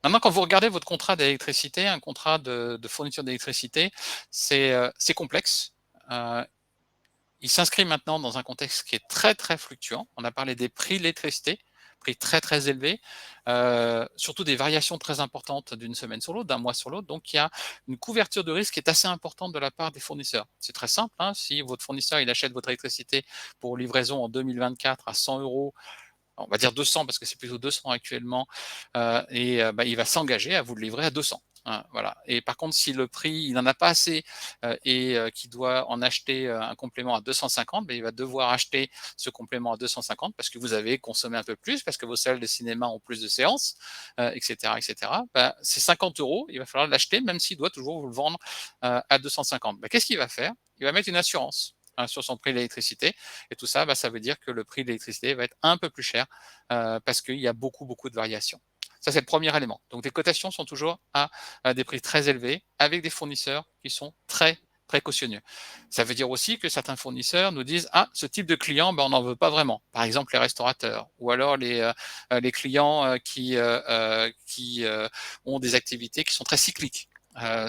Speaker 8: Maintenant, quand vous regardez votre contrat d'électricité, un contrat de fourniture d'électricité, c'est complexe. Il s'inscrit maintenant dans un contexte qui est très très fluctuant. On a parlé des prix de l'électricité, prix très très élevés, surtout des variations très importantes d'une semaine sur l'autre, d'un mois sur l'autre. Donc il y a une couverture de risque qui est assez importante de la part des fournisseurs. C'est très simple, hein, si votre fournisseur il achète votre électricité pour livraison en 2024 à 100 euros, on va dire 200 parce que c'est plutôt 200 actuellement, il va s'engager à vous le livrer à 200. Hein, voilà. Et par contre, si le prix, il n'en a pas assez et qu'il doit en acheter un complément à 250, il va devoir acheter ce complément à 250 parce que vous avez consommé un peu plus, parce que vos salles de cinéma ont plus de séances, etc. etc. C'est 50 euros, il va falloir l'acheter même s'il doit toujours vous le vendre à 250. Qu'est-ce qu'il va faire? Il va mettre une assurance sur son prix de l'électricité. Et tout ça, ça veut dire que le prix de l'électricité va être un peu plus cher parce qu'il y a beaucoup, beaucoup de variations. Ça, c'est le premier élément. Donc, les cotations sont toujours à des prix très élevés avec des fournisseurs qui sont très précautionneux. Ça veut dire aussi que certains fournisseurs nous disent « Ah, ce type de client, on n'en veut pas vraiment. » Par exemple, les restaurateurs ou alors les clients qui ont des activités qui sont très cycliques.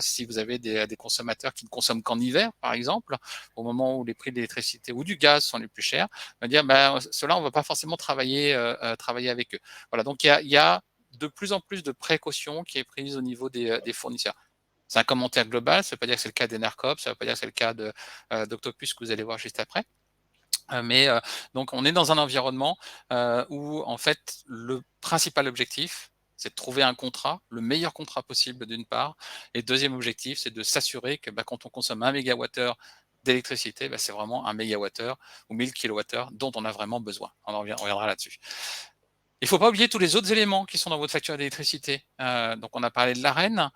Speaker 8: Si vous avez des consommateurs qui ne consomment qu'en hiver, par exemple, au moment où les prix de l'électricité ou du gaz sont les plus chers, on va dire ceux-là, on ne va pas forcément travailler avec eux. Voilà, donc il y a de plus en plus de précautions qui est prise au niveau des fournisseurs. C'est un commentaire global, ça ne veut pas dire que c'est le cas d'Enercop, ça ne veut pas dire que c'est le cas d'Octopus que vous allez voir juste après. Donc on est dans un environnement où en fait le principal objectif, c'est de trouver un contrat, le meilleur contrat possible d'une part, et deuxième objectif, c'est de s'assurer que quand on consomme 1 mégawattheure d'électricité, c'est vraiment 1 mégawattheure ou 1000 kilowattheures dont on a vraiment besoin. On reviendra là-dessus. Il ne faut pas oublier tous les autres éléments qui sont dans votre facture d'électricité. Donc, on a parlé de l'Arenh,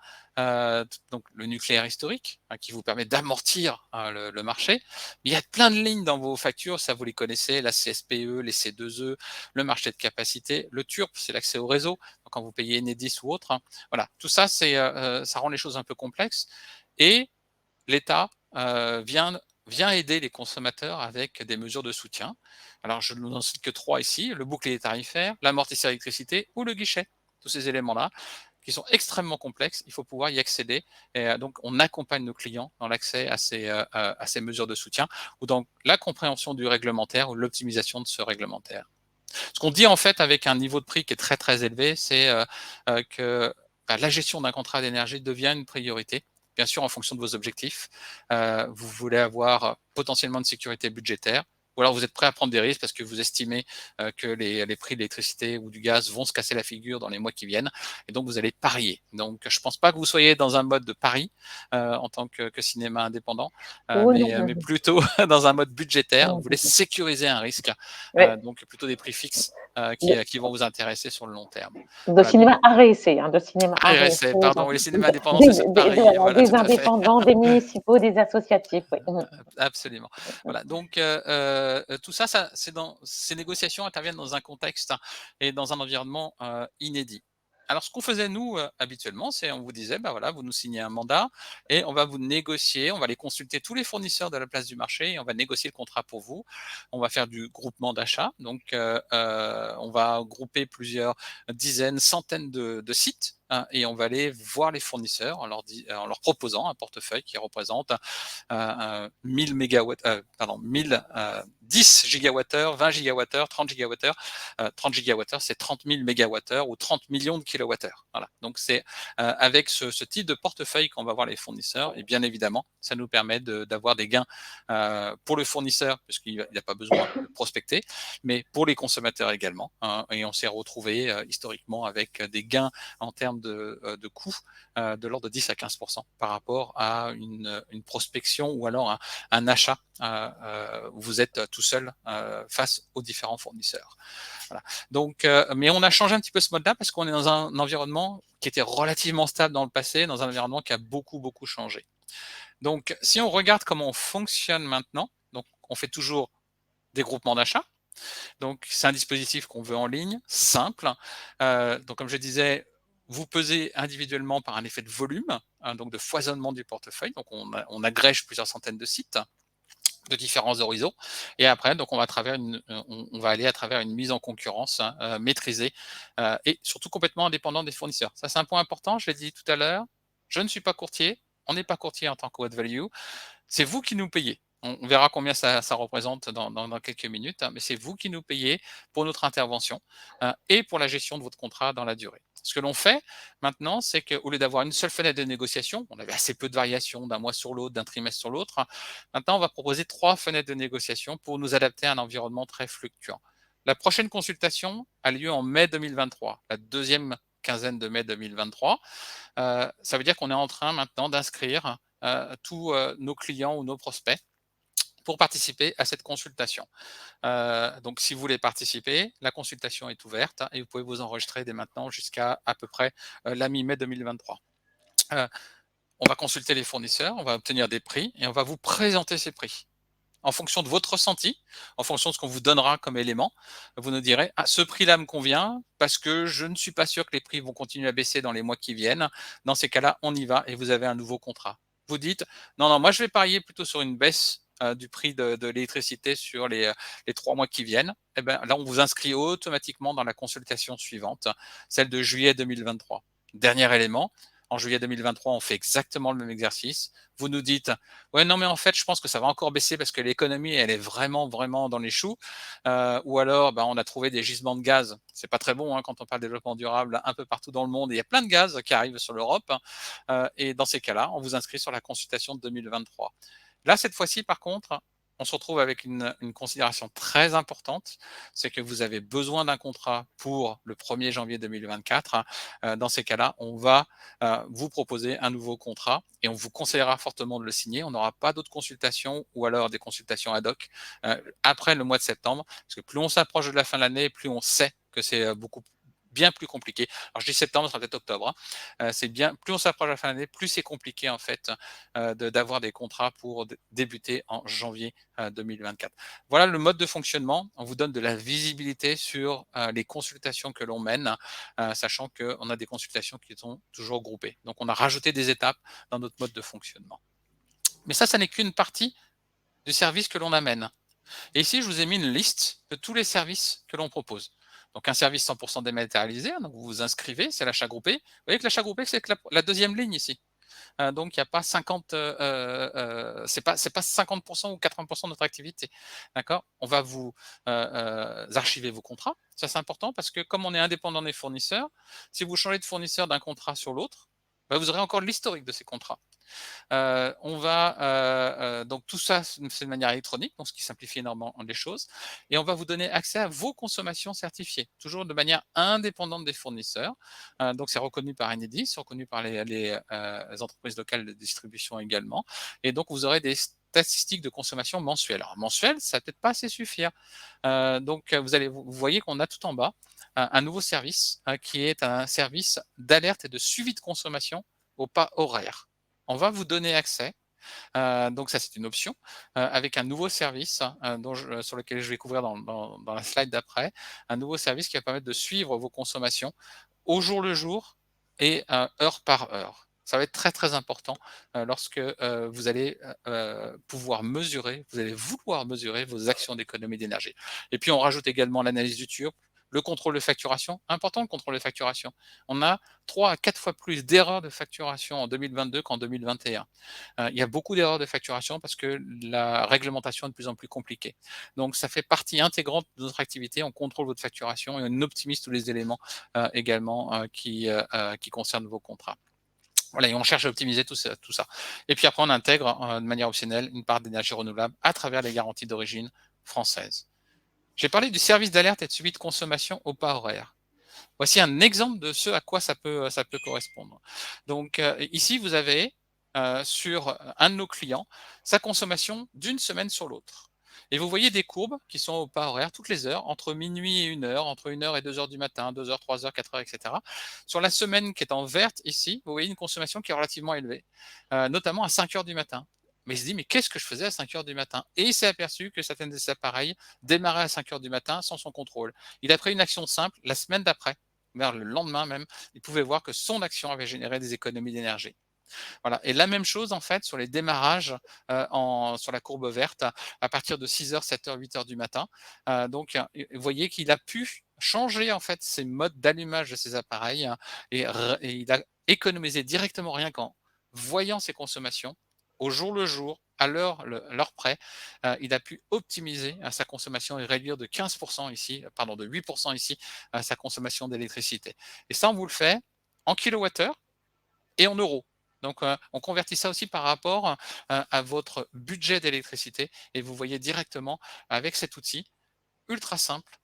Speaker 8: donc le nucléaire historique, qui vous permet d'amortir le marché. Mais il y a plein de lignes dans vos factures, ça vous les connaissez, la CSPE, les C2E, le marché de capacité, le TURP, c'est l'accès au réseau, donc quand vous payez Enedis ou autre. Voilà, tout ça, ça rend les choses un peu complexes. Et l'État vient aider les consommateurs avec des mesures de soutien. Alors, je ne vous en cite que 3 ici, le bouclier tarifaire, l'amortisseur électricité ou le guichet. Tous ces éléments-là, qui sont extrêmement complexes, il faut pouvoir y accéder. Et donc, on accompagne nos clients dans l'accès à ces mesures de soutien ou dans la compréhension du réglementaire ou l'optimisation de ce réglementaire. Ce qu'on dit en fait avec un niveau de prix qui est très très élevé, c'est que la gestion d'un contrat d'énergie devient une priorité, bien sûr en fonction de vos objectifs. Vous voulez avoir potentiellement une sécurité budgétaire, ou alors vous êtes prêt à prendre des risques parce que vous estimez que les prix de l'électricité ou du gaz vont se casser la figure dans les mois qui viennent, et donc vous allez parier. Donc je ne pense pas que vous soyez dans un mode de pari en tant que cinéma indépendant,
Speaker 1: Oh non.
Speaker 8: mais plutôt dans un mode budgétaire. Vous voulez
Speaker 1: Mhm.
Speaker 8: sécuriser un risque,
Speaker 1: Ouais.
Speaker 8: donc plutôt des prix fixes
Speaker 1: De,
Speaker 8: qui vont vous intéresser sur le long terme.
Speaker 1: de
Speaker 8: Voilà, donc,
Speaker 1: cinéma RSC, hein, de cinéma
Speaker 8: RSC,
Speaker 1: RSC,
Speaker 8: pardon,
Speaker 1: donc
Speaker 8: oui, les cinémas indépendants, c'est ce pari,
Speaker 1: voilà,
Speaker 8: voilà,
Speaker 1: des
Speaker 8: tout à fait.
Speaker 1: indépendants, des municipaux, des associatifs. Oui.
Speaker 8: Absolument. Voilà. Donc tout ça, ces négociations interviennent dans un contexte et dans un environnement inédit. Alors, ce qu'on faisait nous habituellement, c'est on vous disait, bah voilà, vous nous signez un mandat et on va vous négocier, on va aller consulter tous les fournisseurs de la place du marché et on va négocier le contrat pour vous. On va faire du groupement d'achat, donc on va grouper plusieurs dizaines, centaines de sites. Et on va aller voir les fournisseurs en leur proposant un portefeuille qui représente 1000 mégawatts, 10 gigawattheures, 20 gigawattheures, 30 gigawattheures. 30 gigawattheures, c'est 30 000 mégawattheures ou 30 millions de kilowattheures. Voilà. Donc c'est avec ce type de portefeuille qu'on va voir les fournisseurs, et bien évidemment, ça nous permet d'avoir des gains pour le fournisseur, puisqu'il n'a pas besoin de prospecter, mais pour les consommateurs également. Et on s'est retrouvé historiquement avec des gains en termes de coûts de l'ordre de 10 à 15% par rapport à une prospection ou alors un achat où vous êtes tout seul face aux différents fournisseurs. Voilà. Donc, mais on a changé un petit peu ce mode-là parce qu'on est dans un environnement qui était relativement stable dans le passé, dans un environnement qui a beaucoup, beaucoup changé. Donc, si on regarde comment on fonctionne maintenant, donc on fait toujours des groupements d'achat. Donc, c'est un dispositif qu'on veut en ligne, simple. Donc, comme je disais, vous pesez individuellement par un effet de volume, donc de foisonnement du portefeuille. Donc, on agrège plusieurs centaines de sites de différents horizons. Et après, donc on va aller à travers une mise en concurrence maîtrisée et surtout complètement indépendante des fournisseurs. Ça, c'est un point important. Je l'ai dit tout à l'heure. Je ne suis pas courtier. On n'est pas courtier en tant que What Value. C'est vous qui nous payez. On verra combien ça représente dans quelques minutes, mais c'est vous qui nous payez pour notre intervention et pour la gestion de votre contrat dans la durée. Ce que l'on fait maintenant, c'est qu'au lieu d'avoir une seule fenêtre de négociation, on avait assez peu de variations d'un mois sur l'autre, d'un trimestre sur l'autre, maintenant on va proposer 3 fenêtres de négociation pour nous adapter à un environnement très fluctuant. La prochaine consultation a lieu en mai 2023, la deuxième quinzaine de mai 2023. Ça veut dire qu'on est en train maintenant d'inscrire tous nos clients ou nos prospects pour participer à cette consultation. Donc, si vous voulez participer, la consultation est ouverte et vous pouvez vous enregistrer dès maintenant jusqu'à à peu près la mi-mai 2023. On va consulter les fournisseurs, on va obtenir des prix et on va vous présenter ces prix. En fonction de votre ressenti, en fonction de ce qu'on vous donnera comme élément, vous nous direz « Ah, ce prix-là me convient parce que je ne suis pas sûr que les prix vont continuer à baisser dans les mois qui viennent. » Dans ces cas-là, on y va et vous avez un nouveau contrat. Vous dites « Non, moi je vais parier plutôt sur une baisse du prix de l'électricité sur les 3 mois qui viennent. » Eh bien, là, on vous inscrit automatiquement dans la consultation suivante, celle de juillet 2023. Dernier élément, en juillet 2023, on fait exactement le même exercice. Vous nous dites « Ouais, non, mais en fait, je pense que ça va encore baisser parce que l'économie, elle est vraiment, vraiment dans les choux. » Ou alors, on a trouvé des gisements de gaz. C'est pas très bon quand on parle de développement durable un peu partout dans le monde. Il y a plein de gaz qui arrivent sur l'Europe. Et dans ces cas-là, on vous inscrit sur la consultation de 2023. Là, cette fois-ci, par contre, on se retrouve avec une considération très importante, c'est que vous avez besoin d'un contrat pour le 1er janvier 2024. Dans ces cas-là, on va vous proposer un nouveau contrat et on vous conseillera fortement de le signer. On n'aura pas d'autres consultations ou alors des consultations ad hoc après le mois de septembre, parce que plus on s'approche de la fin de l'année, plus on sait que c'est bien plus compliqué. Alors je dis septembre, ça sera peut-être octobre. C'est bien, plus on s'approche de la fin de l'année, plus c'est compliqué en fait d'avoir des contrats pour débuter en janvier 2024. Voilà le mode de fonctionnement. On vous donne de la visibilité sur les consultations que l'on mène, sachant qu'on a des consultations qui sont toujours groupées. Donc on a rajouté des étapes dans notre mode de fonctionnement. Mais ça n'est qu'une partie du service que l'on amène. Et ici, je vous ai mis une liste de tous les services que l'on propose. Donc un service 100% dématérialisé, hein, donc vous vous inscrivez, c'est l'achat groupé. Vous voyez que l'achat groupé, c'est que la deuxième ligne ici. Donc il n'y a pas 50, c'est pas 50% ou 80% de notre activité, d'accord? On va vous archiver vos contrats. Ça, c'est important parce que comme on est indépendant des fournisseurs, si vous changez de fournisseur d'un contrat sur l'autre, bah, vous aurez encore l'historique de ces contrats. On va donc tout ça, c'est de manière électronique, donc ce qui simplifie énormément les choses. Et on va vous donner accès à vos consommations certifiées, toujours de manière indépendante des fournisseurs. Donc c'est reconnu par Enedis, c'est reconnu par les entreprises locales de distribution également. Et donc vous aurez des statistiques de consommation mensuelles. Alors mensuelles, ça peut-être pas assez suffire. Donc vous voyez qu'on a tout en bas un nouveau service qui est un service d'alerte et de suivi de consommation au pas horaire. On va vous donner accès, donc ça c'est une option, avec un nouveau service sur lequel je vais couvrir dans la slide d'après, un nouveau service qui va permettre de suivre vos consommations au jour le jour et heure par heure. Ça va être très très important lorsque vous allez pouvoir mesurer, vous allez vouloir mesurer vos actions d'économie d'énergie. Et puis on rajoute également l'analyse du TURP, le contrôle de facturation, important le contrôle de facturation. On a 3 à 4 fois plus d'erreurs de facturation en 2022 qu'en 2021. Il y a beaucoup d'erreurs de facturation parce que la réglementation est de plus en plus compliquée. Donc ça fait partie intégrante de notre activité, on contrôle votre facturation et on optimise tous les éléments également qui concernent vos contrats. Voilà, et on cherche à optimiser tout ça. Et puis après, on intègre de manière optionnelle une part d'énergie renouvelable à travers les garanties d'origine françaises. J'ai parlé du service d'alerte et de suivi de consommation au pas horaire. Voici un exemple de ce à quoi ça peut correspondre. Donc ici, vous avez sur un de nos clients sa consommation d'une semaine sur l'autre. Et vous voyez des courbes qui sont au pas horaire toutes les heures, entre minuit et 1 heure, entre 1 heure et 2 heures du matin, 2 heures, 3 heures, 4 heures, etc. Sur la semaine qui est en verte ici, vous voyez une consommation qui est relativement élevée, notamment à 5 heures du matin. Mais il se dit, mais qu'est-ce que je faisais à 5 heures du matin? Et il s'est aperçu que certains de ses appareils démarraient à 5 heures du matin sans son contrôle. Il a pris une action simple la semaine d'après, vers le lendemain même, il pouvait voir que son action avait généré des économies d'énergie. Voilà. Et la même chose, en fait, sur les démarrages sur la courbe verte, à partir de 6 heures, 7 heures, 8 heures du matin. Donc, vous voyez qu'il a pu changer, en fait, ses modes d'allumage de ses appareils et il a économisé directement rien qu'en voyant ses consommations au jour le jour, à l'heure près, il a pu optimiser sa consommation et réduire de 15% ici, pardon, de 8% ici, sa consommation d'électricité. Et ça, on vous le fait en kilowattheure et en euros. Donc, on convertit ça aussi par rapport à votre budget d'électricité et vous voyez directement avec cet outil ultra simple,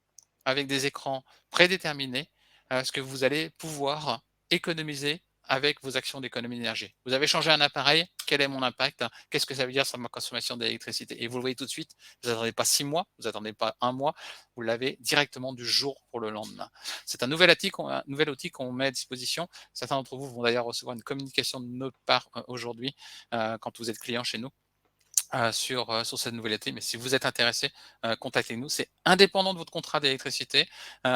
Speaker 8: avec des écrans prédéterminés, ce que vous allez pouvoir économiser avec vos actions d'économie d'énergie. Vous avez changé un appareil, quel est mon impact? Qu'est-ce que ça veut dire sur ma consommation d'électricité? Et vous le voyez tout de suite, vous n'attendez pas 6 mois, vous n'attendez pas 1 mois, vous l'avez directement du jour pour le lendemain. C'est un nouvel outil qu'on met à disposition. Certains d'entre vous vont d'ailleurs recevoir une communication de notre part aujourd'hui quand vous êtes client chez nous. Sur cette nouvelle outil. Mais si vous êtes intéressé, contactez-nous. C'est indépendant de votre contrat d'électricité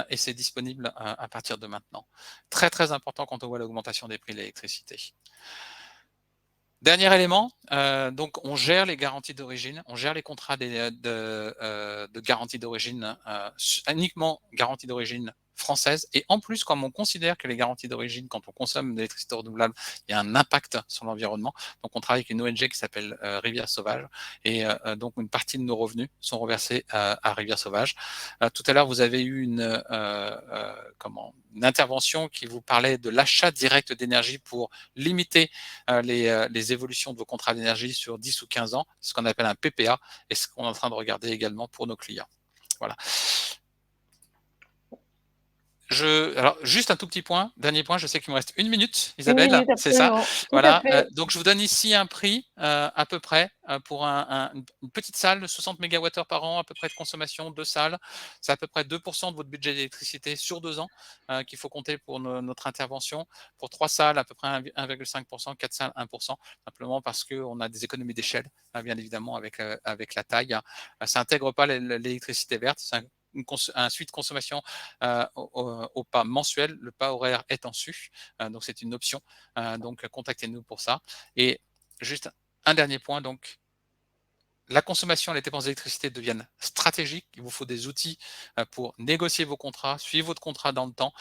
Speaker 8: et c'est disponible à partir de maintenant. Très, très important quand on voit l'augmentation des prix de l'électricité. Dernier élément, donc on gère les garanties d'origine, on gère les contrats de garantie d'origine, uniquement garantie d'origine française. Et en plus, comme on considère que les garanties d'origine, quand on consomme de l'électricité renouvelable, il y a un impact sur l'environnement. Donc, on travaille avec une ONG qui s'appelle Rivière Sauvage. Et donc, une partie de nos revenus sont reversés à Rivière Sauvage. Tout à l'heure, vous avez eu une intervention qui vous parlait de l'achat direct d'énergie pour limiter les évolutions de vos contrats d'énergie sur 10 ou 15 ans, ce qu'on appelle un PPA, et ce qu'on est en train de regarder également pour nos clients. Voilà. Alors, juste un tout petit point, dernier point, je sais qu'il me reste 1 minute, Isabelle, c'est ça. Voilà, donc je vous donne ici un prix à peu près pour une petite salle de 60 MWh par an, à peu près de consommation, 2 salles. C'est à peu près 2% de votre budget d'électricité sur 2 ans qu'il faut compter pour notre intervention. Pour 3 salles, à peu près 1,5%, 4 salles, 1%, simplement parce qu'on a des économies d'échelle, bien évidemment, avec la taille. Ça n'intègre pas l'électricité verte, c'est un suivi de consommation au pas mensuel, le pas horaire est en su, donc c'est une option, donc contactez-nous pour ça. Et juste un dernier point, donc la consommation et les dépenses d'électricité deviennent stratégiques. Il vous faut des outils pour négocier vos contrats, suivre votre contrat dans le temps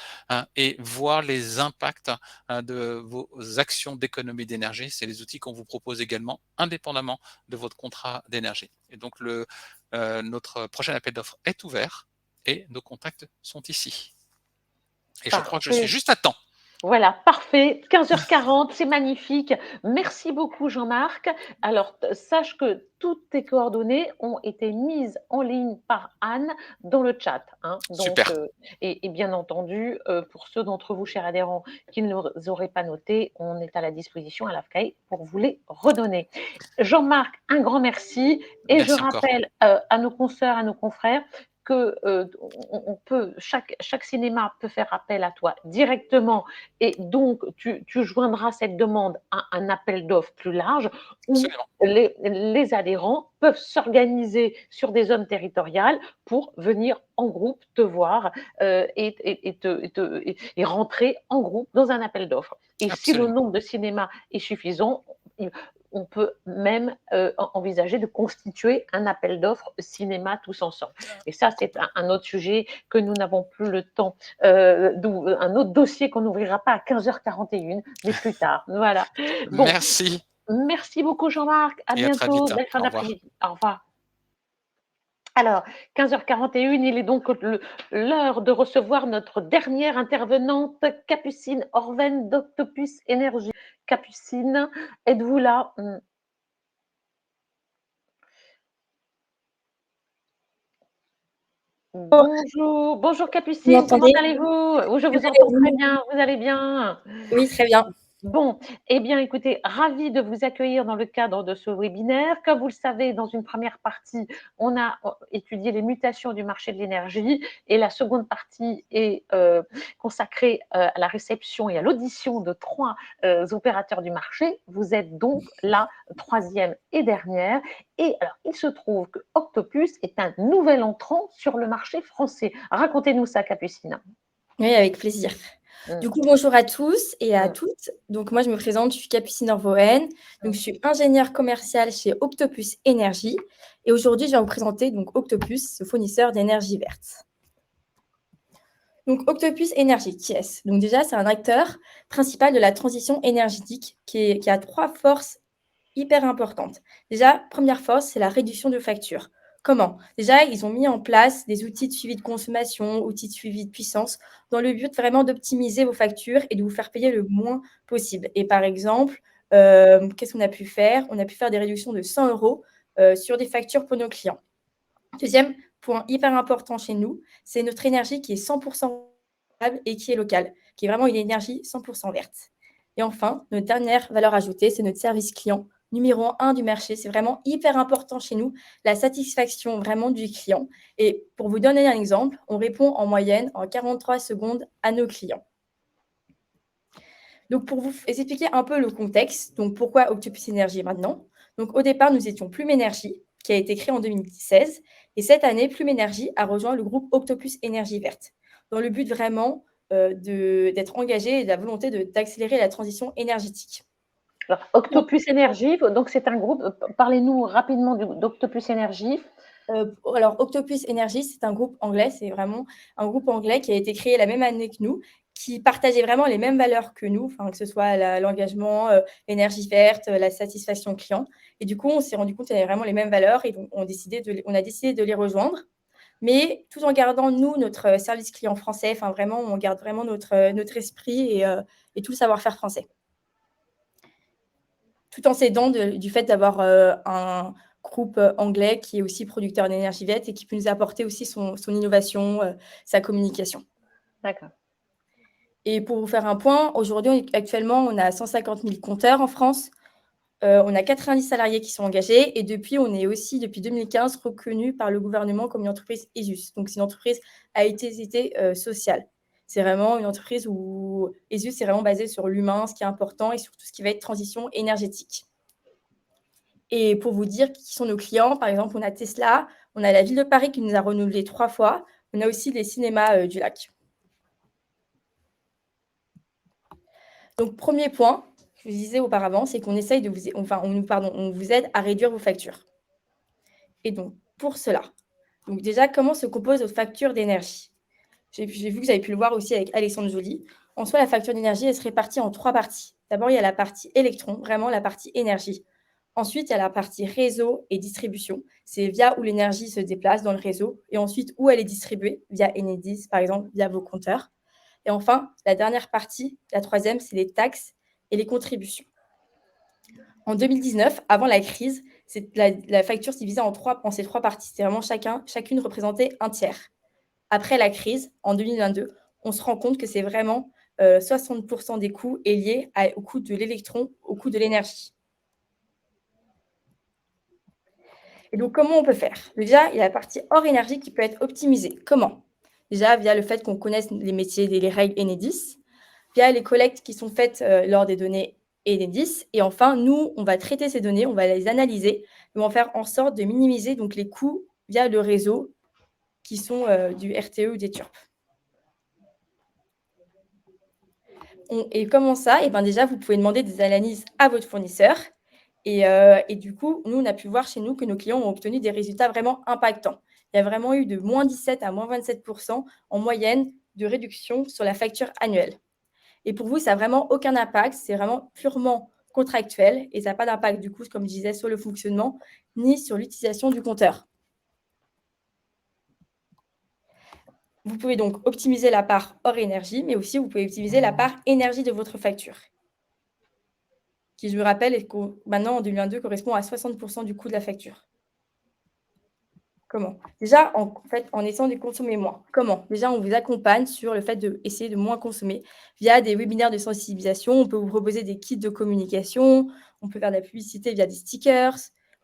Speaker 8: et voir les impacts de vos actions d'économie d'énergie. C'est les outils qu'on vous propose également indépendamment de votre contrat d'énergie. Et donc, notre prochain appel d'offres est ouvert et nos contacts sont ici. Et je crois que je suis juste à temps.
Speaker 1: Voilà, parfait. 15h40, c'est magnifique. Merci beaucoup, Jean-Marc. Alors, sache que toutes tes coordonnées ont été mises en ligne par Anne dans le chat. Donc,
Speaker 8: Super.
Speaker 1: Et bien entendu, pour ceux d'entre vous, chers adhérents, qui ne les auraient pas notés, on est à la disposition à l'AFCAE pour vous les redonner. Jean-Marc, un grand merci. Et
Speaker 8: Merci
Speaker 1: je
Speaker 8: encore.
Speaker 1: rappelle à nos consoeurs, à nos confrères, que chaque cinéma peut faire appel à toi directement et donc tu joindras cette demande à un appel d'offres plus large où les adhérents peuvent s'organiser sur des zones territoriales pour venir en groupe te voir et rentrer en groupe dans un appel d'offres. Et si le nombre de cinémas est suffisant, on peut même envisager de constituer un appel d'offres cinéma tous ensemble. Et ça, c'est un autre sujet que nous n'avons plus le temps, un autre dossier qu'on n'ouvrira pas à 15h41, mais plus tard. Voilà. Bon,
Speaker 8: merci.
Speaker 1: Merci beaucoup, Jean-Marc. À bientôt. Belle fin d'après-midi. Au revoir. Alors, 15h41, il est donc l'heure de recevoir notre dernière intervenante, Capucine Orven d'Octopus Énergie. Capucine, êtes-vous là? Bonjour Capucine, comment allez-vous? Je vous entends très bien, vous allez bien?
Speaker 9: Oui, très bien.
Speaker 1: Bon, eh bien, écoutez, ravie de vous accueillir dans le cadre de ce webinaire. Comme vous le savez, dans une première partie, on a étudié les mutations du marché de l'énergie et la seconde partie est consacrée à la réception et à l'audition de 3 opérateurs du marché. Vous êtes donc la 3e et dernière. Et alors, il se trouve que Octopus est un nouvel entrant sur le marché français. Racontez-nous ça, Capucine.
Speaker 9: Oui, avec plaisir. Du coup, bonjour à tous et à toutes. Donc, moi, je me présente, je suis Capucine Orven. Donc, je suis ingénieure commerciale chez Octopus Énergie. Et aujourd'hui, je vais vous présenter donc Octopus, ce fournisseur d'énergie verte. Donc, Octopus Énergie, qui est-ce? Donc, déjà, c'est un acteur principal de la transition énergétique qui a 3 forces hyper importantes. Déjà, première force, c'est la réduction de factures. Comment? Déjà, ils ont mis en place des outils de suivi de consommation, outils de suivi de puissance, dans le but vraiment d'optimiser vos factures et de vous faire payer le moins possible. Et par exemple, qu'est-ce qu'on a pu faire? On a pu faire des réductions de 100 € sur des factures pour nos clients. Deuxième point hyper important chez nous, c'est notre énergie qui est 100% renouvelable et qui est locale, qui est vraiment une énergie 100% verte. Et enfin, notre dernière valeur ajoutée, c'est notre service client numéro 1 du marché. C'est vraiment hyper important chez nous, la satisfaction vraiment du client. Et pour vous donner un exemple, on répond en moyenne en 43 secondes à nos clients. Donc, pour vous expliquer un peu le contexte, donc pourquoi Octopus Énergie maintenant? Donc, au départ, nous étions Plume Énergie, qui a été créé en 2016. Et cette année, Plume Énergie a rejoint le groupe Octopus Énergie Verte, dans le but vraiment d'être engagé et de la volonté d'accélérer la transition énergétique.
Speaker 1: Alors, Octopus Énergie, donc c'est un groupe, parlez-nous rapidement d'Octopus Énergie.
Speaker 9: Alors, Octopus Énergie, c'est un groupe anglais, c'est vraiment un groupe anglais qui a été créé la même année que nous, qui partageait vraiment les mêmes valeurs que nous, que ce soit l'engagement, l'énergie verte, la satisfaction client. Et du coup, on s'est rendu compte qu'il y avait vraiment les mêmes valeurs et donc on a décidé de les rejoindre. Mais tout en gardant, nous, notre service client français, vraiment, on garde vraiment notre esprit et tout le savoir-faire français. Tout en s'aidant du fait d'avoir un groupe anglais qui est aussi producteur d'énergie verte et qui peut nous apporter aussi son innovation, sa communication.
Speaker 1: D'accord.
Speaker 9: Et pour vous faire un point, aujourd'hui, actuellement, on a 150 000 compteurs en France. On a 90 salariés qui sont engagés et on est aussi, depuis 2015, reconnu par le gouvernement comme une entreprise ESUS. Donc, c'est une entreprise à éthique sociale. C'est vraiment une entreprise où ESUS est vraiment basé sur l'humain, ce qui est important, et sur tout ce qui va être transition énergétique. Et pour vous dire qui sont nos clients, par exemple, on a Tesla, on a la Ville de Paris qui nous a renouvelé 3 fois, on a aussi les cinémas du Lac. Donc, premier point, je vous disais auparavant, c'est qu'on essaye on vous aide à réduire vos factures. Et donc, pour cela, donc déjà, comment se compose votre facture d'énergie? J'ai vu que vous avez pu le voir aussi avec Alexandre Joly. En soi, la facture d'énergie, elle se répartit en 3 parties. D'abord, il y a la partie électron, vraiment la partie énergie. Ensuite, il y a la partie réseau et distribution. C'est via où l'énergie se déplace dans le réseau. Et ensuite, où elle est distribuée, via Enedis, par exemple, via vos compteurs. Et enfin, la dernière partie, la troisième, c'est les taxes et les contributions. En 2019, avant la crise, la facture se divisait en ces 3 parties. C'était vraiment chacune représentait un tiers. Après la crise, en 2022, on se rend compte que c'est vraiment 60% des coûts est lié au coût de l'électron, au coût de l'énergie. Et donc, comment on peut faire? Déjà, il y a la partie hors énergie qui peut être optimisée. Comment? Déjà, via le fait qu'on connaisse les métiers et les règles Enedis, via les collectes qui sont faites lors des données Enedis. Et enfin, nous, on va traiter ces données, on va les analyser, et on va faire en sorte de minimiser donc, les coûts via le réseau qui sont du RTE ou des TURP. Et comment ça? Et bien déjà, vous pouvez demander des analyses à votre fournisseur. Et du coup, nous, on a pu voir chez nous que nos clients ont obtenu des résultats vraiment impactants. Il y a vraiment eu de moins 17 à moins 27% en moyenne de réduction sur la facture annuelle. Et pour vous, ça n'a vraiment aucun impact. C'est vraiment purement contractuel et ça n'a pas d'impact, du coup, comme je disais, sur le fonctionnement ni sur l'utilisation du compteur. Vous pouvez donc optimiser la part hors énergie, mais aussi vous pouvez optimiser la part énergie de votre facture, qui, je me rappelle, maintenant en 2022 correspond à 60% du coût de la facture. Comment? Déjà, en essayant de consommer moins. Comment? Déjà, on vous accompagne sur le fait d'essayer de moins consommer via des webinaires de sensibilisation. On peut vous proposer des kits de communication. On peut faire de la publicité via des stickers.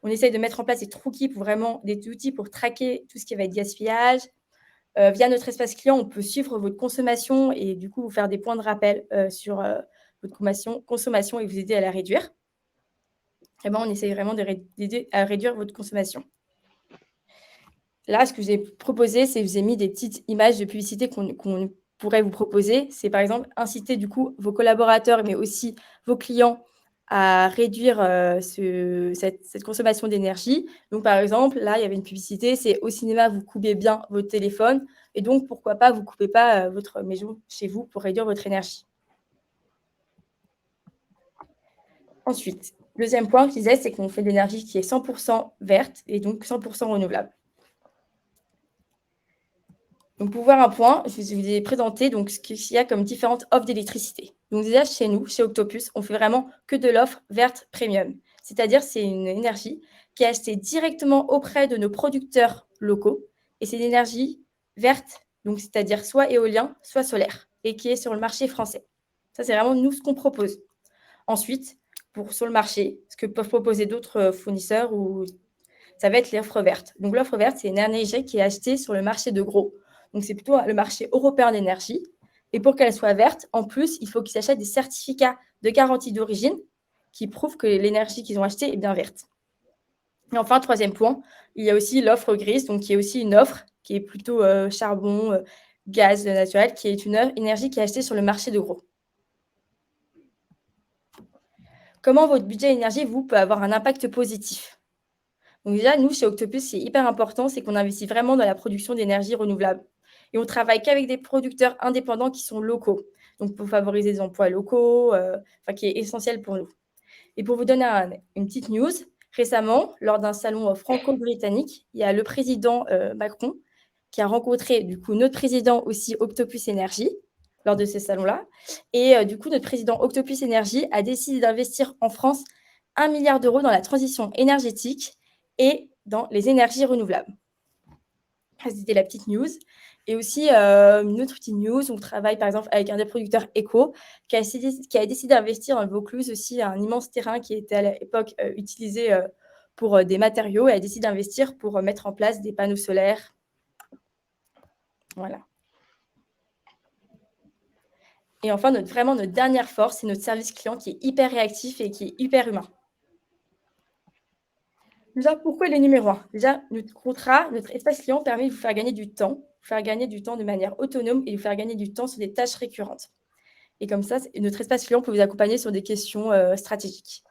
Speaker 9: On essaye de mettre en place des outils pour traquer tout ce qui va être gaspillage. Via notre espace client, on peut suivre votre consommation et du coup, vous faire des points de rappel sur votre consommation et vous aider à la réduire. Et ben, on essaye vraiment d'aider à réduire votre consommation. Là, ce que j'ai proposé, c'est que je vous ai mis des petites images de publicité qu'on pourrait vous proposer. C'est par exemple inciter du coup vos collaborateurs, mais aussi vos clients à réduire cette consommation d'énergie. Donc, par exemple, là, il y avait une publicité, c'est au cinéma, vous coupez bien votre téléphone. Et donc, pourquoi pas, vous ne coupez pas votre maison chez vous pour réduire votre énergie. Ensuite, deuxième point que je disais, c'est qu'on fait de l'énergie qui est 100% verte et donc 100% renouvelable. Donc, pour voir un point, je vous ai présenté donc, ce qu'il y a comme différentes offres d'électricité. Donc, déjà, chez nous, chez Octopus, on fait vraiment que de l'offre verte premium. C'est-à-dire, c'est une énergie qui est achetée directement auprès de nos producteurs locaux. Et c'est une énergie verte, donc c'est-à-dire soit éolien, soit solaire, et qui est sur le marché français. Ça, c'est vraiment nous ce qu'on propose. Ensuite, sur le marché, ce que peuvent proposer d'autres fournisseurs, ça va être l'offre verte. Donc, l'offre verte, c'est une énergie qui est achetée sur le marché de gros. Donc, c'est plutôt le marché européen d'énergie. Et pour qu'elle soit verte, en plus, il faut qu'ils s'achètent des certificats de garantie d'origine qui prouvent que l'énergie qu'ils ont achetée est bien verte. Et enfin, troisième point, il y a aussi l'offre grise, donc qui est aussi une offre qui est plutôt charbon, gaz naturel, qui est une énergie qui est achetée sur le marché de gros. Comment votre budget énergie, vous, peut avoir un impact positif? Donc déjà, nous, chez Octopus, c'est hyper important, c'est qu'on investit vraiment dans la production d'énergie renouvelable. Et on travaille qu'avec des producteurs indépendants qui sont locaux, donc pour favoriser les emplois locaux, qui est essentiel pour nous. Et pour vous donner une petite news, récemment, lors d'un salon franco-britannique, il y a le président Macron qui a rencontré du coup notre président aussi Octopus Énergie lors de ce salon-là. Et du coup, notre président Octopus Énergie a décidé d'investir en France 1 milliard d'euros dans la transition énergétique et dans les énergies renouvelables. C'était la petite news. Et aussi, une autre petite news, on travaille par exemple avec un des producteurs Eco qui a décidé d'investir dans le Vaucluse, aussi un immense terrain qui était à l'époque utilisé pour des matériaux, et a décidé d'investir pour mettre en place des panneaux solaires. Voilà. Et enfin, notre dernière force, c'est notre service client qui est hyper réactif et qui est hyper humain. Déjà, pourquoi il est numéro 1? Déjà, notre espace client permet de vous faire gagner du temps, de manière autonome et de vous faire gagner du temps sur des tâches récurrentes. Et comme ça, notre espace client peut vous accompagner sur des questions stratégiques.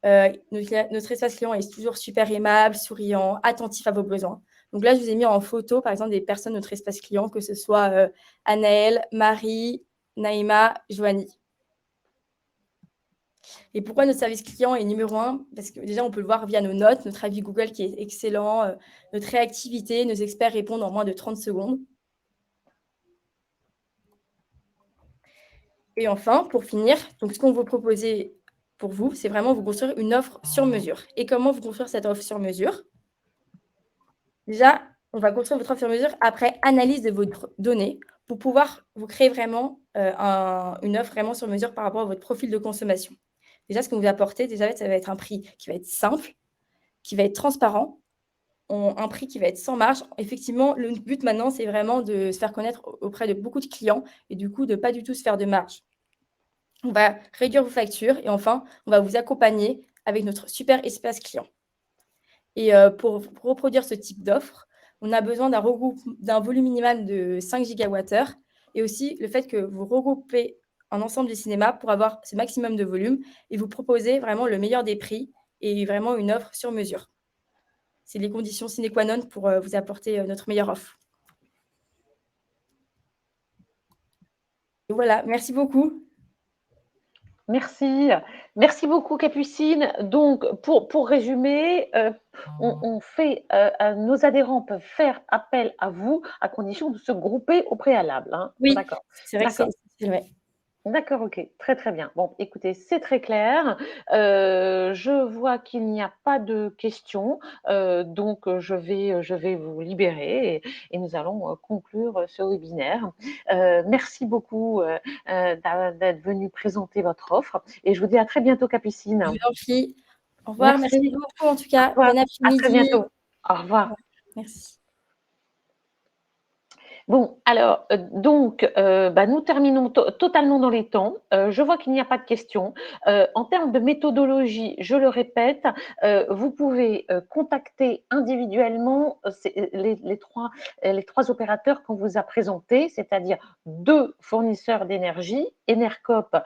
Speaker 9: Notre espace client est toujours super aimable, souriant, attentif à vos besoins. Donc là, je vous ai mis en photo, par exemple, des personnes de notre espace client, que ce soit Anaëlle, Marie, Naïma, Joanie. Et pourquoi notre service client est numéro 1? Parce que déjà, on peut le voir via nos notes, notre avis Google qui est excellent, notre réactivité, nos experts répondent en moins de 30 secondes. Et enfin, pour finir, donc ce qu'on veut proposer pour vous, c'est vraiment vous construire une offre sur mesure. Et comment vous construire cette offre sur mesure? Déjà, on va construire votre offre sur mesure après analyse de vos données pour pouvoir vous créer vraiment une offre vraiment sur mesure par rapport à votre profil de consommation. Déjà, ce qu'on vous apporter, déjà, ça va être un prix qui va être simple, qui va être transparent, un prix qui va être sans marge. Effectivement, le but maintenant, c'est vraiment de se faire connaître auprès de beaucoup de clients et du coup, de ne pas du tout se faire de marge. On va réduire vos factures et enfin, on va vous accompagner avec notre super espace client. Et pour reproduire ce type d'offre, on a besoin d'un volume minimal de 5 gigawattheures et aussi le fait que vous regroupez un ensemble de cinémas pour avoir ce maximum de volume et vous proposer vraiment le meilleur des prix et vraiment une offre sur mesure. C'est les conditions sine qua non pour vous apporter notre meilleure offre. Et voilà, merci beaucoup.
Speaker 1: Merci beaucoup Capucine. Donc, pour résumer, nos adhérents peuvent faire appel à vous à condition de se grouper au préalable. Hein.
Speaker 9: Oui,
Speaker 1: d'accord.
Speaker 9: c'est vrai que c'est vrai.
Speaker 1: D'accord, ok, très très bien. Bon, écoutez, c'est très clair. Je vois qu'il n'y a pas de questions, donc je vais vous libérer et nous allons conclure ce webinaire. Merci beaucoup d'être venu présenter votre offre et je vous dis à très bientôt, Capucine.
Speaker 9: Je vous en prie. Au revoir, merci beaucoup en tout cas. Bon après-midi.
Speaker 1: À très bientôt. Au revoir.
Speaker 9: Merci.
Speaker 1: Bon, alors, nous terminons totalement dans les temps. Je vois qu'il n'y a pas de questions. En termes de méthodologie, je le répète, vous pouvez contacter individuellement les trois opérateurs qu'on vous a présentés, c'est-à-dire 2 fournisseurs d'énergie, Enercop,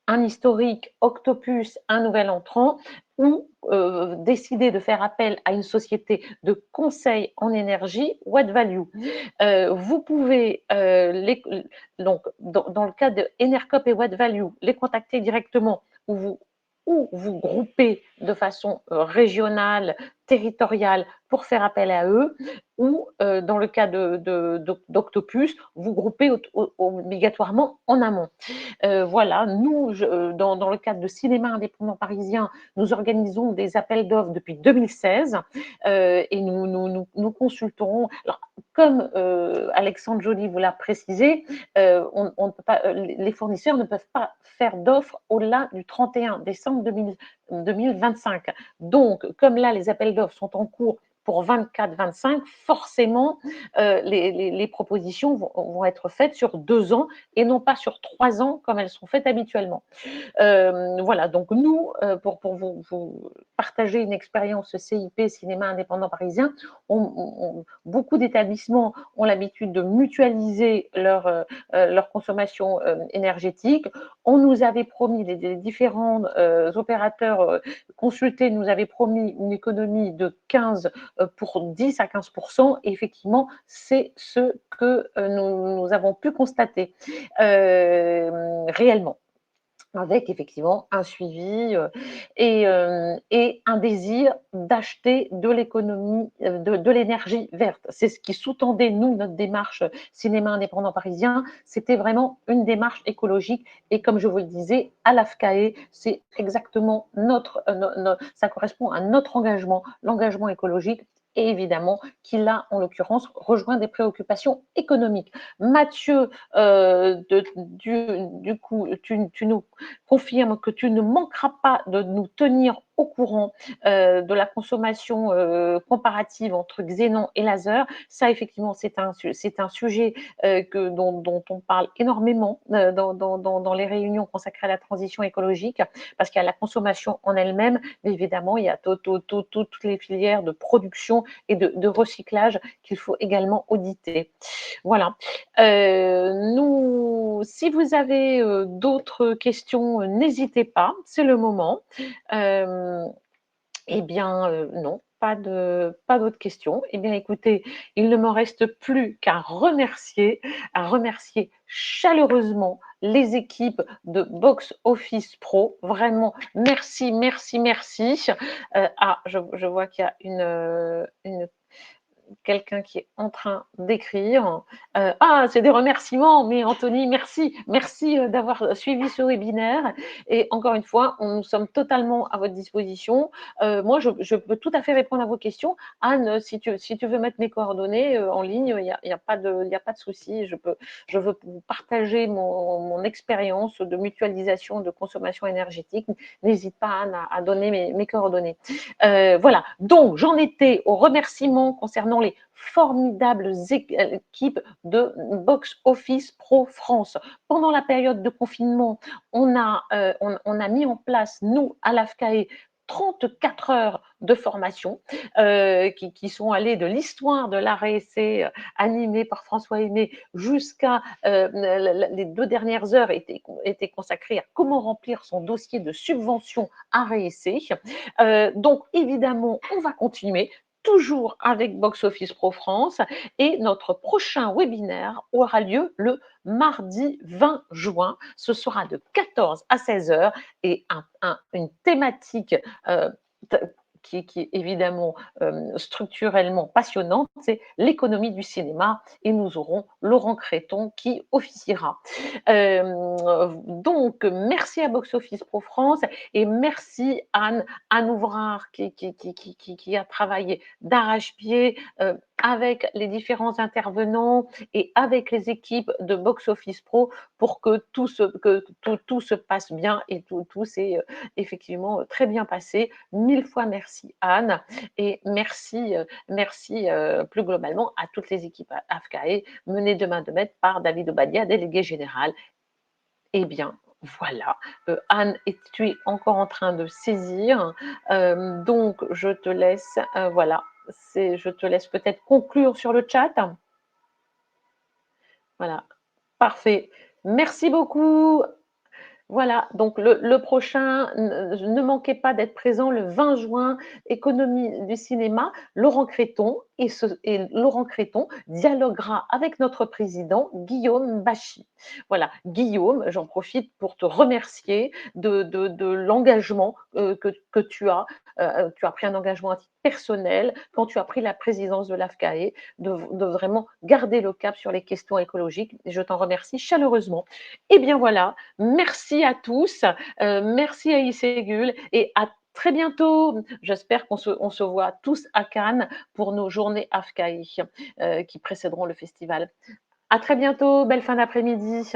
Speaker 1: un historique, Octopus, un nouvel entrant, ou décider de faire appel à une société de conseil en énergie, What Value. Vous pouvez, donc, dans le cas de Enercop et What Value, les contacter directement ou vous grouper de façon régionale, territoriale pour faire appel à eux, ou dans le cas d'Octopus, vous groupez obligatoirement en amont. Voilà, nous, dans le cadre de Cinéma Indépendant Parisien, nous organisons des appels d'offres depuis 2016 et nous consultons. Alors, comme Alexandre Joly vous l'a précisé, on ne peut pas, les fournisseurs ne peuvent pas faire d'offres au-delà du 31 décembre 2025. Donc, comme là, les appels d'offres sont en cours pour 24-25, forcément, les propositions vont être faites sur 2 ans et non pas sur 3 ans comme elles sont faites habituellement. Voilà, donc nous, pour vous partager une expérience CIP, Cinéma Indépendant Parisien, beaucoup d'établissements ont l'habitude de mutualiser leur consommation énergétique. On nous avait promis, les différents opérateurs consultés nous avaient promis une économie de 10 à 15%. Et effectivement, c'est ce que nous avons pu constater réellement, avec effectivement un suivi et un désir d'acheter de l'économie, de l'énergie verte. C'est ce qui sous-tendait, nous, notre démarche Cinéma Indépendant Parisien. C'était vraiment une démarche écologique. Et comme je vous le disais, à l'AFCAE, c'est exactement ça correspond à notre engagement, l'engagement écologique. Et évidemment, qui là, en l'occurrence, rejoint des préoccupations économiques. Mathieu, du coup, tu nous confirmes que tu ne manqueras pas de nous tenir au courant de la consommation comparative entre xénon et laser. Ça, effectivement, c'est un sujet dont on parle énormément dans les réunions consacrées à la transition écologique, parce qu'il y a la consommation en elle-même, mais évidemment, il y a toutes les filières de production et de recyclage qu'il faut également auditer. Voilà. Si vous avez d'autres questions, n'hésitez pas, c'est le moment. Non, pas d'autres questions. Eh bien, écoutez, il ne me reste plus qu'à remercier chaleureusement les équipes de Box Office Pro. Vraiment, merci, merci, merci. Je vois qu'il y a quelqu'un qui est en train d'écrire. C'est des remerciements, mais Anthony, merci. Merci d'avoir suivi ce webinaire. Et encore une fois, nous sommes totalement à votre disposition. Moi, je peux tout à fait répondre à vos questions. Anne, si tu veux mettre mes coordonnées en ligne, il n'y a pas de souci. Je veux vous partager mon expérience de mutualisation de consommation énergétique. N'hésite pas, Anne, à donner mes coordonnées. Voilà. Donc, j'en étais aux remerciements concernant les formidables équipes de Box Office Pro France. Pendant la période de confinement, on a mis en place, nous, à l'AFCAE, 34 heures de formation qui sont allées de l'histoire de l'art et essai animé par François Aimé jusqu'à les 2 dernières heures étaient consacrées à comment remplir son dossier de subvention art et essai. Donc, évidemment, on va continuer toujours avec Box Office Pro France et notre prochain webinaire aura lieu le mardi 20 juin. Ce sera de 14 à 16 heures et une thématique qui est évidemment structurellement passionnante, c'est l'économie du cinéma et nous aurons Laurent Créton qui officiera. Donc, merci à Box Office Pro France et merci Anne Ouvrard qui a travaillé d'arrache-pied avec les différents intervenants et avec les équipes de Box Office Pro pour que tout se passe bien et tout s'est effectivement très bien passé. 1000 fois merci Anne et merci plus globalement à toutes les équipes AFCAE menées de main de maître par David Obadia, délégué général. Eh bien, voilà. Anne, tu es encore en train de saisir. Donc, je te laisse, voilà. Je te laisse peut-être conclure sur le chat. Voilà. Parfait. Merci beaucoup. Voilà, donc le prochain, ne manquez pas d'être présent le 20 juin, économie du cinéma. Laurent Créton et Laurent Créton dialoguera avec notre président Guillaume Bachy. Voilà, Guillaume, j'en profite pour te remercier de l'engagement que tu as. Tu as pris un engagement à titre personnel quand tu as pris la présidence de l'AFCAE, de vraiment garder le cap sur les questions écologiques. Je t'en remercie chaleureusement. Et bien voilà, merci à tous, merci à Isségul et à très bientôt. J'espère qu'on se voit tous à Cannes pour nos journées AFCAE qui précéderont le festival. À très bientôt, belle fin d'après-midi.